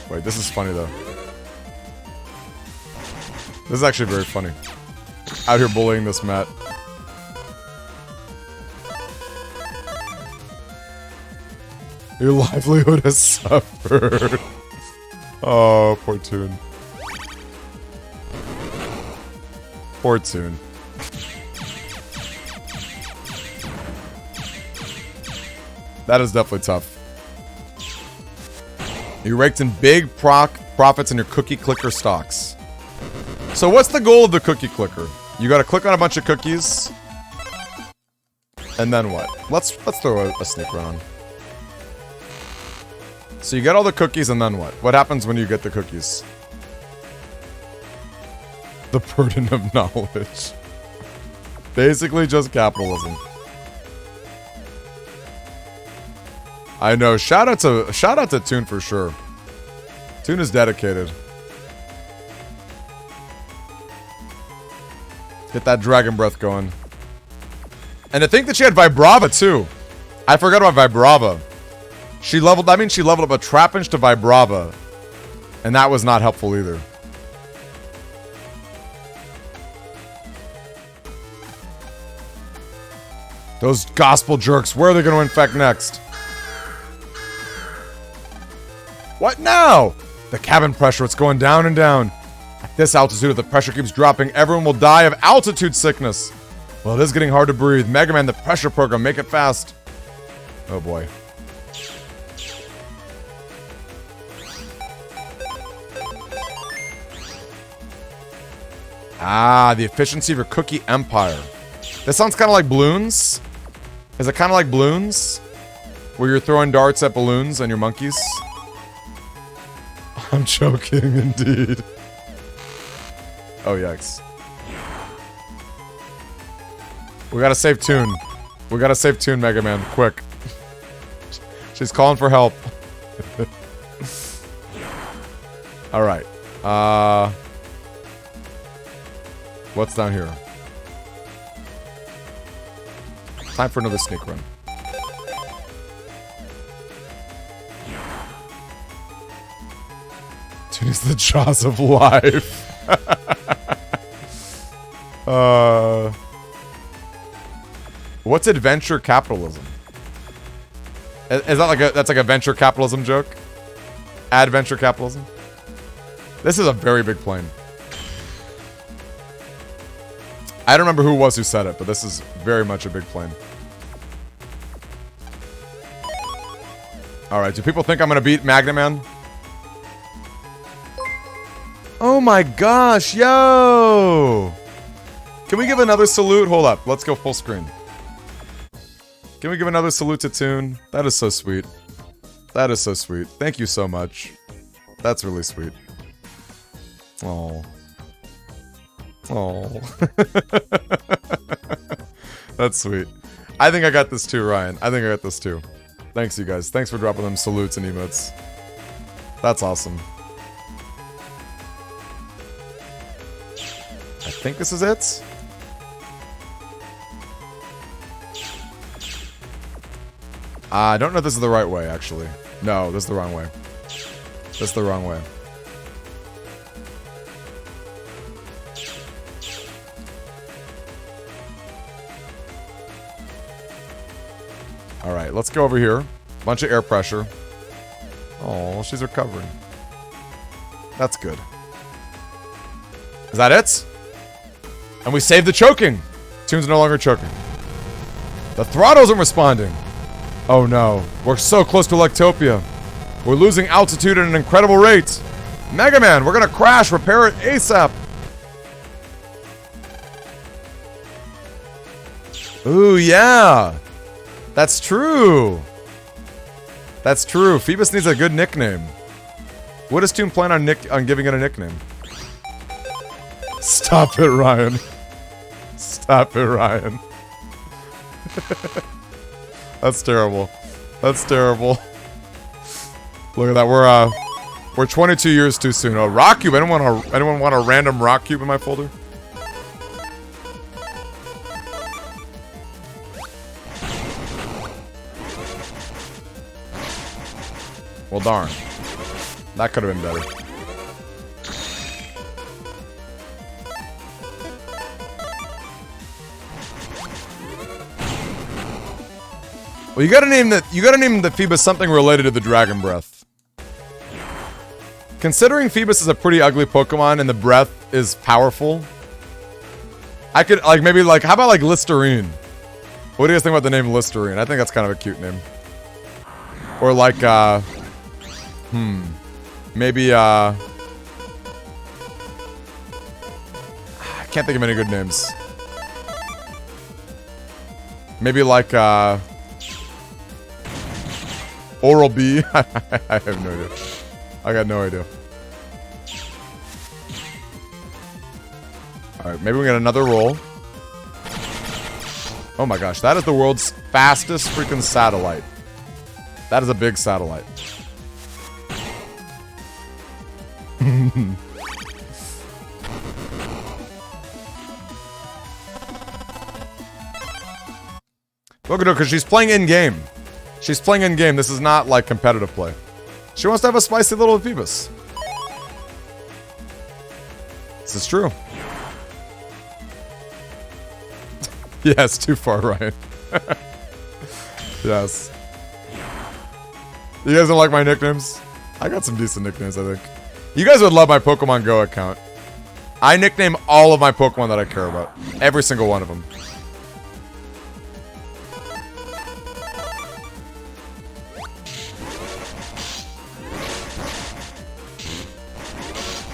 Wait, this is funny, though. This is actually very funny. Out here bullying this Matt. Your livelihood has suffered. Oh, poor Toon. Poor Toon. That is definitely tough. You raked in big profits in your cookie clicker stocks. So what's the goal of the cookie clicker? You gotta click on a bunch of cookies. And then what? Let's throw a sneaker on. So you get all the cookies and then what? What happens when you get the cookies? The burden of knowledge. Basically just capitalism. I know. Shout out to Toon for sure. Toon is dedicated. Get that Dragon Breath going. And to think that she had Vibrava too. I forgot about Vibrava. That means she leveled up a Trapinch to Vibrava. And that was not helpful either. Those gospel jerks, where are they going to infect next? What now? The cabin pressure, it's going down and down. At this altitude, if the pressure keeps dropping, everyone will die of altitude sickness. Well, it is getting hard to breathe. Mega Man, the pressure program, make it fast. Oh boy. Ah, the efficiency of your cookie empire. This sounds kind of like balloons. Is it kind of like balloons? Where you're throwing darts at balloons and your monkeys? I'm joking, indeed. Oh, yikes. We gotta save Toon. We gotta save Toon, Mega Man. Quick. She's calling for help. Alright. What's down here? Time for another sneak run. Toon is the jaws of life. What's adventure capitalism? Is that like that's like a venture capitalism joke? Adventure capitalism? This is a very big plane. I don't remember who it was who said it, but this is very much a big plane. Alright, do people think I'm gonna beat Magna Man? Oh my gosh, yo! Can we give another salute? Hold up, let's go full screen. Can we give another salute to Toon? That is so sweet. That is so sweet. Thank you so much. That's really sweet. Oh. Oh. That's sweet. I think I got this too, Ryan. I think I got this too. Thanks, you guys. Thanks for dropping them salutes and emotes. That's awesome. I think this is it. I don't know if this is the right way, actually. No, this is the wrong way. This is the wrong way. Alright, let's go over here. Bunch of air pressure. Oh, she's recovering. That's good. Is that it? And we saved the choking! Toon's no longer choking. The throttle isn't responding. Oh no, we're so close to Electopia. We're losing altitude at an incredible rate. Mega Man, we're gonna crash. Repair it ASAP. Ooh, yeah. That's true. That's true. Phoebus needs a good nickname. What does Toon plan on giving it a nickname? Stop it, Ryan. Stop it, Ryan. That's terrible. That's terrible. Look at that. We're 22 years too soon. Oh, rock cube. Anyone want a random rock cube in my folder? Well, darn. That could have been better. Well, you gotta name the Phoebus something related to the Dragon Breath. Considering Phoebus is a pretty ugly Pokemon and the breath is powerful, I could maybe how about Listerine? What do you guys think about the name Listerine? I think that's kind of a cute name. Or maybe I can't think of any good names. Maybe Oral B. I have no idea. I got no idea. Alright, maybe we get another roll. Oh my gosh, that is the world's fastest freaking satellite. That is a big satellite. Look at her, because she's playing in-game. She's playing in-game. This is not, competitive play. She wants to have a spicy little Phoebus. This is true. Yes, too far, Ryan. Yes. You guys don't like my nicknames? I got some decent nicknames, I think. You guys would love my Pokemon Go account. I nickname all of my Pokemon that I care about. Every single one of them.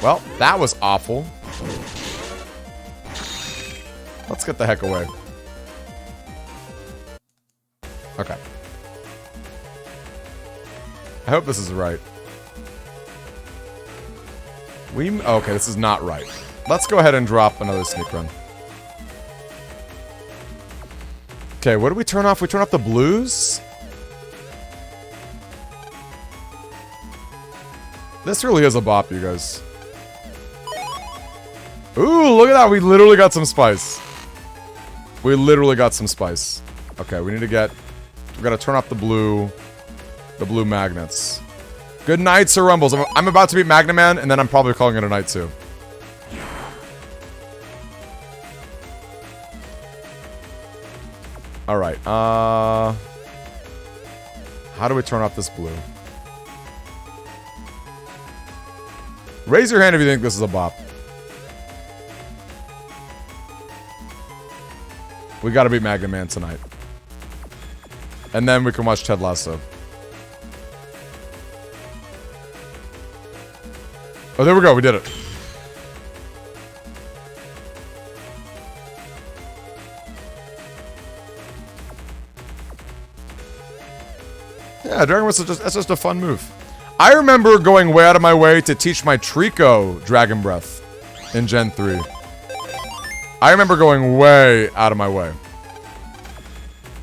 Well, that was awful. Let's get the heck away. Okay. I hope this is right. Okay, this is not right. Let's go ahead and drop another sneak run. Okay, what do we turn off? We turn off the blues? This really is a bop, you guys. Ooh, look at that. We literally got some spice. We literally got some spice. Okay, we gotta turn off the blue magnets. Good night, Sir Rumbles. I'm about to beat Magna Man, and then I'm probably calling it a night too. Alright, how How do we turn off this blue? Raise your hand if you think this is a bop. We gotta beat Magnet Man tonight. And then we can watch Ted Lasso. Oh, there we go. We did it. Yeah, Dragon Breath is that's just a fun move. I remember going way out of my way to teach my Trico Dragon Breath in Gen 3. I remember going way out of my way.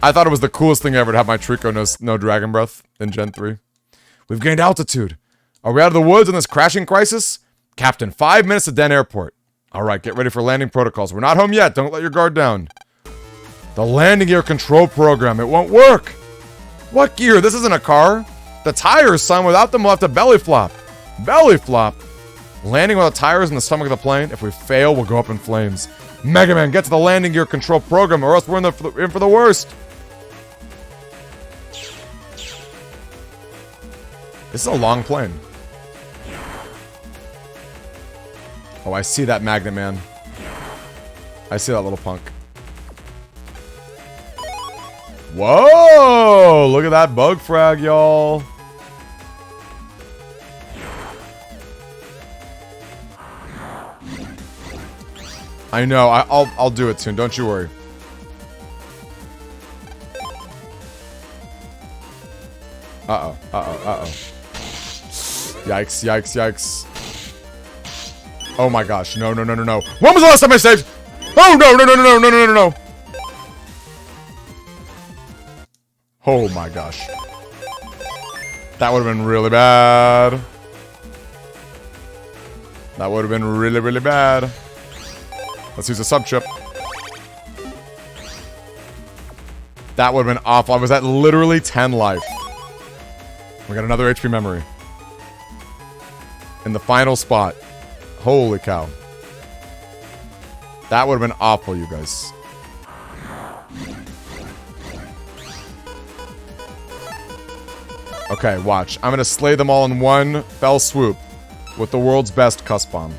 I thought it was the coolest thing ever to have my Trico know Dragon Breath in Gen 3. We've gained altitude. Are we out of the woods in this crashing crisis? Captain, 5 minutes to Den Airport. Alright, get ready for landing protocols. We're not home yet. Don't let your guard down. The landing gear control program. It won't work. What gear? This isn't a car. The tires, son. Without them, we'll have to belly flop. Belly flop. Landing without tires in the stomach of the plane. If we fail, we'll go up in flames. Mega Man, get to the landing gear control program or else we're in for the worst. This is a long plane. Oh, I see that Magnet Man. I see that little punk. Whoa! Look at that bug frag, y'all. I know. I'll do it soon. Don't you worry. Uh-oh. Uh-oh. Uh-oh. Yikes. Yikes. Yikes. Oh my gosh. No, no, no, no, no. When was the last time I saved? Oh, no, no, no, no, no, no, no, no, no. Oh my gosh. That would have been really bad. That would have been really, really bad. Let's use a sub chip. That would have been awful. I was at literally 10 life. We got another HP memory. In the final spot. Holy cow. That would have been awful, you guys. Okay, watch. I'm gonna slay them all in one fell swoop with the world's best cuss bomb.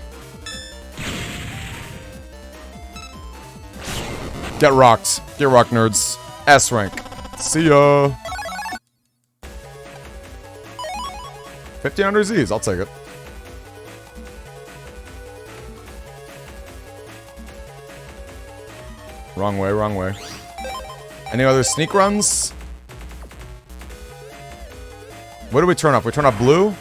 Get rocked. Get rocked, nerds. S rank. See ya. 1500 Z's. I'll take it. Wrong way, wrong way. Any other sneak runs? What do we turn off? We turn off blue?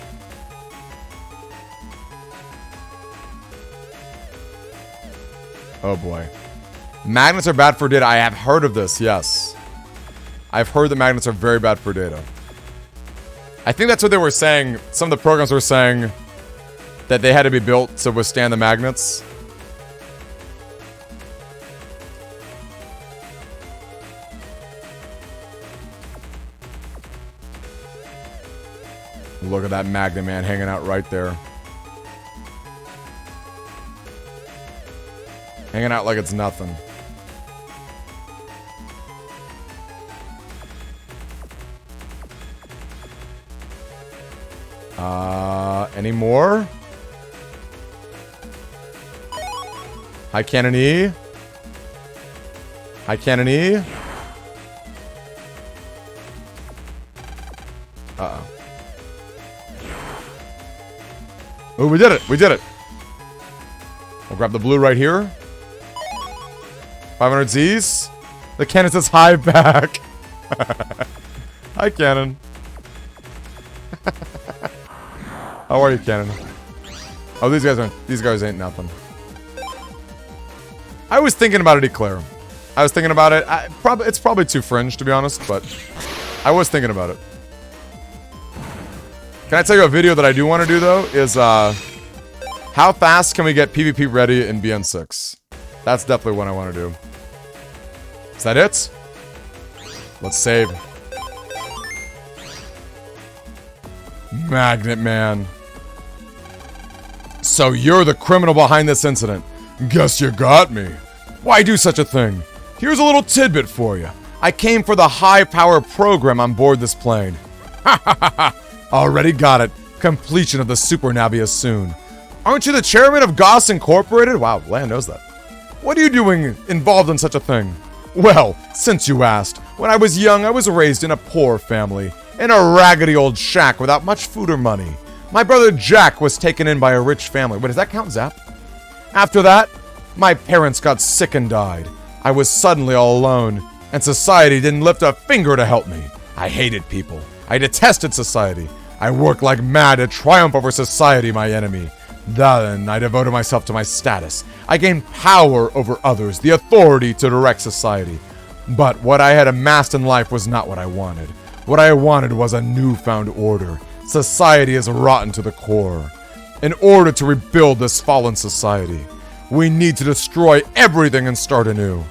Oh boy. Magnets are bad for data. I have heard of this, yes. I've heard that magnets are very bad for data. I think that's what they were saying. Some of the programs were saying that they had to be built to withstand the magnets. Look at that Magnet Man hanging out right there. Hanging out like it's nothing. Any more? High Cannon E. High Cannon E. Uh-oh. Oh, we did it! We did it! We'll grab the blue right here. 500 Z's. The cannon says hi back. Hi, Cannon. How are you, Cannon? Oh, these guys ain't nothing. I was thinking about it, Eclair. I was thinking about it. It's probably too fringe, to be honest, but I was thinking about it. Can I tell you a video that I do want to do, though? Is, how fast can we get PvP ready in BN6? That's definitely what I want to do. Is that it? Let's save. Magnet Man. So you're the criminal behind this incident. Guess you got me. Why do such a thing? Here's a little tidbit for you. I came for the high-power program on board this plane. Already got it. Completion of the Super Navi is soon. Aren't you the chairman of Goss Incorporated? Wow, Lan knows that. What are you doing involved in such a thing? Well, since you asked, when I was young, I was raised in a poor family, in a raggedy old shack without much food or money. My brother Jack was taken in by a rich family. Wait, does that count, Zap? After that, my parents got sick and died. I was suddenly all alone, and society didn't lift a finger to help me. I hated people. I detested society. I worked like mad to triumph over society, my enemy. Then I devoted myself to my status. I gained power over others, the authority to direct society. But what I had amassed in life was not what I wanted. What I wanted was a newfound order. Society is rotten to the core. In order to rebuild this fallen society, we need to destroy everything and start anew.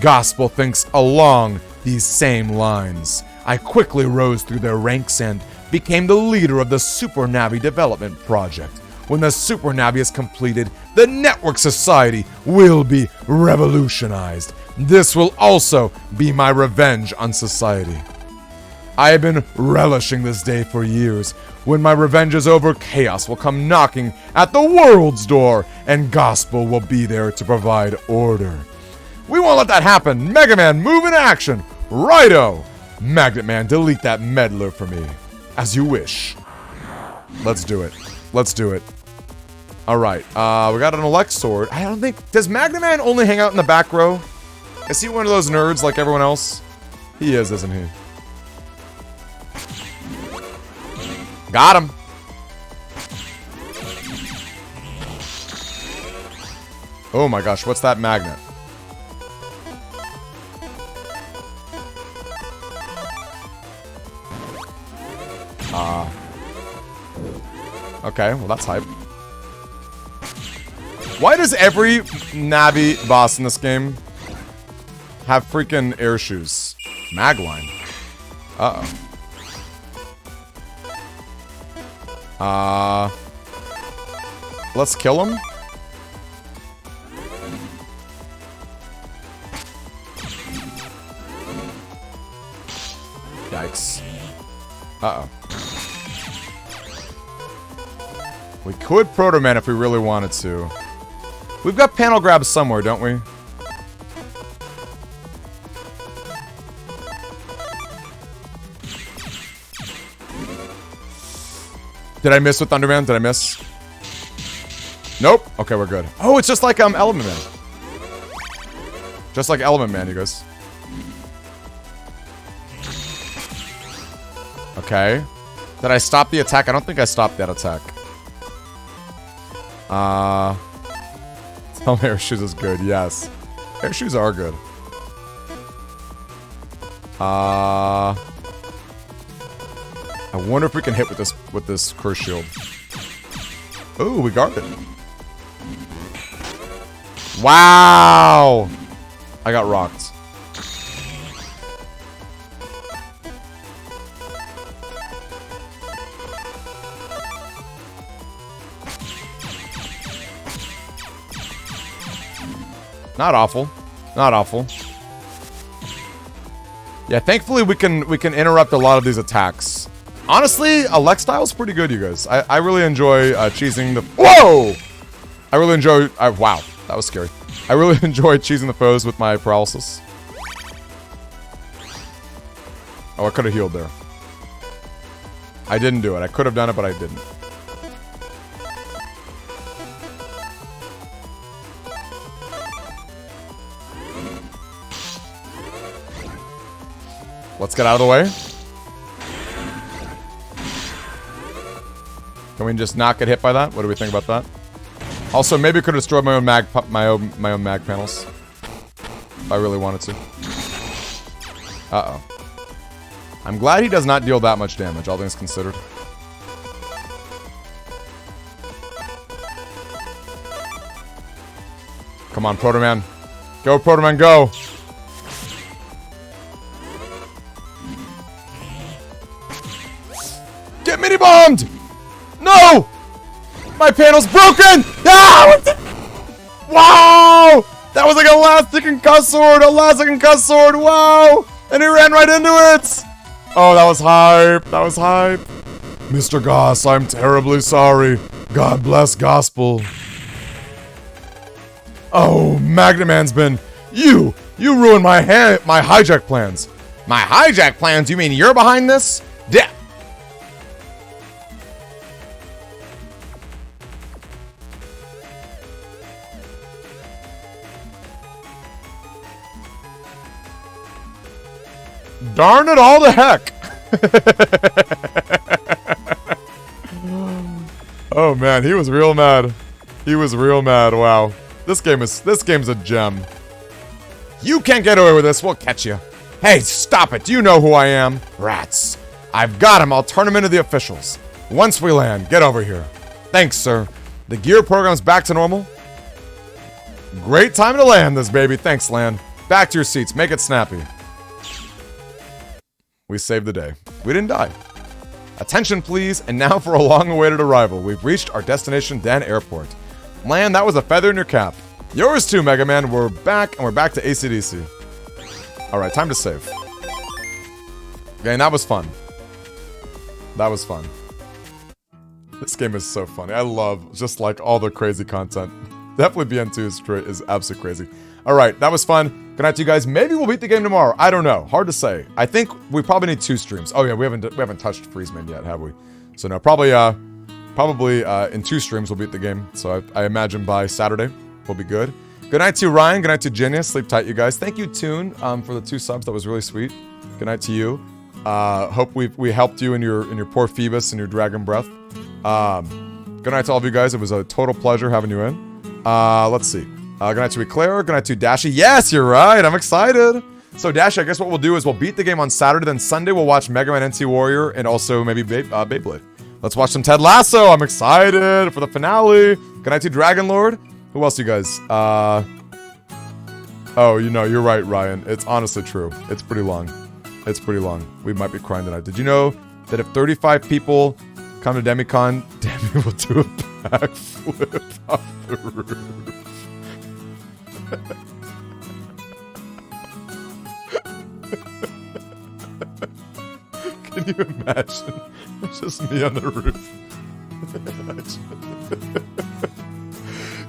Gospel thinks along these same lines. I quickly rose through their ranks and became the leader of the Super Navi development project. When the Super Navi is completed, the network society will be revolutionized. This will also be my revenge on society. I have been relishing this day for years. When my revenge is over, chaos will come knocking at the world's door, and Gospel will be there to provide order. We won't let that happen. Mega Man, move in action. Righto. Magnet Man, delete that meddler for me. As you wish. Let's do it. Let's do it. Alright, we got an Elect Sword. I don't think... Does Magnet Man only hang out in the back row? Is he one of those nerds like everyone else? He is, isn't he? Got him. Oh my gosh, what's that magnet? Okay, well that's hype. Why does every Navi boss in this game have freaking air shoes? Magline. Uh-oh. Let's kill him. Yikes. Uh-oh. We could Proto Man if we really wanted to. We've got panel grabs somewhere, don't we? Did I miss with Thunderman? Did I miss? Nope. Okay, we're good. Oh, it's just like Element Man. Just like Element Man, you guys. Okay. Did I stop the attack? I don't think I stopped that attack. Tell me air shoes is good. Yes. Air shoes are good. I wonder if we can hit with this curse shield. Ooh, we guarded. Wow! I got rocked. Not awful. Not awful. Yeah, thankfully we can interrupt a lot of these attacks. Honestly, Elect style's pretty good, you guys. I really enjoy cheesing the... Whoa! I really enjoy... wow, that was scary. I really enjoy cheesing the foes with my paralysis. Oh, I could have healed there. I didn't do it. I could have done it, but I didn't. Let's get out of the way. Can we just not get hit by that? What do we think about that? Also, maybe I could have destroyed my own mag panels. If I really wanted to. Uh-oh. I'm glad he does not deal that much damage, all things considered. Come on, Proto Man. Go, Proto Man, go! Get mini-bombed! No! My panel's broken! Ah! Wow! That was like a last-second cuss sword! A last-second cuss sword! Wow! And he ran right into it! Oh, that was hype. That was hype. Mr. Goss, I'm terribly sorry. God bless gospel. Oh, Magnaman's been... You ruined my hijack plans. My hijack plans? You mean you're behind this? Yeah. Darn it all to heck. Oh man, he was real mad. He was real mad. Wow. This game's a gem. You can't get away with this. We'll catch you. Hey, stop it. Do you know who I am? Rats. I've got him. I'll turn him into the officials. Once we land, get over here. Thanks, sir. The gear program's back to normal. Great time to land this baby. Thanks, Land. Back to your seats. Make it snappy. We saved the day. We didn't die. Attention, please. And now for a long-awaited arrival. We've reached our destination, Dan Airport. Land, that was a feather in your cap. Yours too, Mega Man. We're back, and we're back to AC/DC. Alright, time to save. Okay, and that was fun. That was fun. This game is so funny. I love just like all the crazy content. Definitely BN2 is absolutely crazy. Alright, that was fun. Good night to you guys. Maybe we'll beat the game tomorrow. I don't know. Hard to say. I think we probably need 2 streams. Oh yeah, we haven't touched Freezeman yet, have we? So no, probably in 2 streams we'll beat the game. So I imagine by Saturday we'll be good. Good night to you, Ryan. Good night to Genius. Sleep tight, you guys. Thank you, Toon, for the 2 subs. That was really sweet. Good night to you. Hope we helped you in your poor Phoebus and your Dragon Breath. Good night to all of you guys. It was a total pleasure having you in. Let's see. Good night to Eclair. Good night to Dashi. Yes, you're right. I'm excited. So Dashi, I guess what we'll do is we'll beat the game on Saturday. Then Sunday we'll watch Mega Man NT Warrior and also maybe Beyblade. Let's watch some Ted Lasso. I'm excited for the finale. Good night to Dragon Lord. Who else, you guys? Oh, you know, you're right, Ryan. It's honestly true. It's pretty long. It's pretty long. We might be crying tonight. Did you know that if 35 people come to Demicon, Demi will do a backflip off the roof? Can you imagine? It's just me on the roof.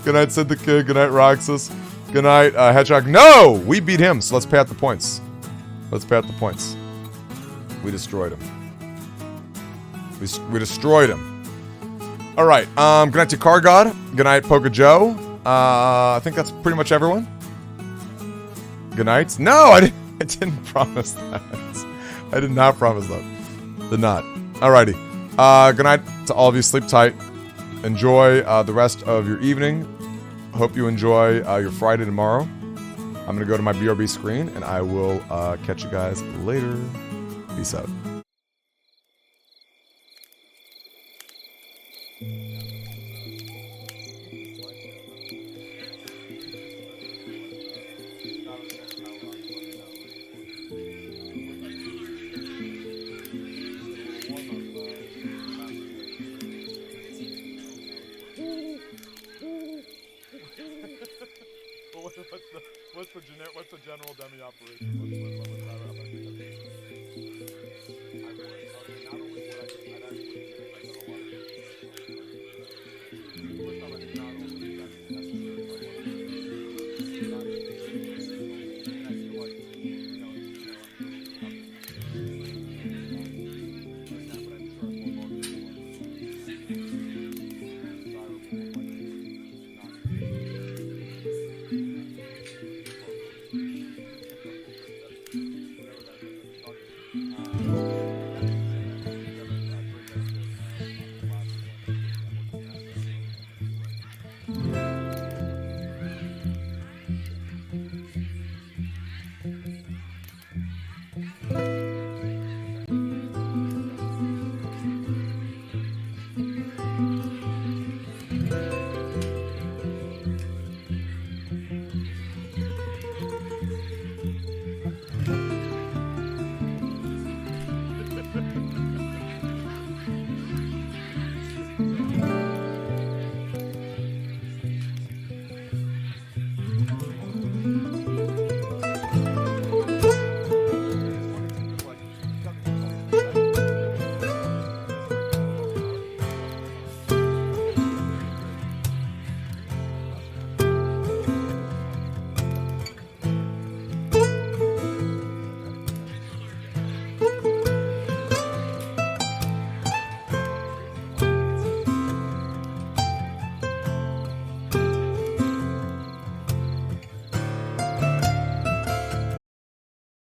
Good night, Sid the Kid. Good night, Roxas. Good night, Hedgehog. No! We beat him, so let's pay out the points. Let's pay out the points. We destroyed him. We destroyed him. Alright, good night to Car God. Good night, Poker Joe. I think that's pretty much everyone. Good night. No, I didn't promise that. I did not promise that. Did not. Alrighty. Good night to all of you. Sleep tight. Enjoy the rest of your evening. Hope you enjoy your Friday tomorrow. I'm going to go to my BRB screen, and I will catch you guys later. Peace out. What's the general dummy operation? What's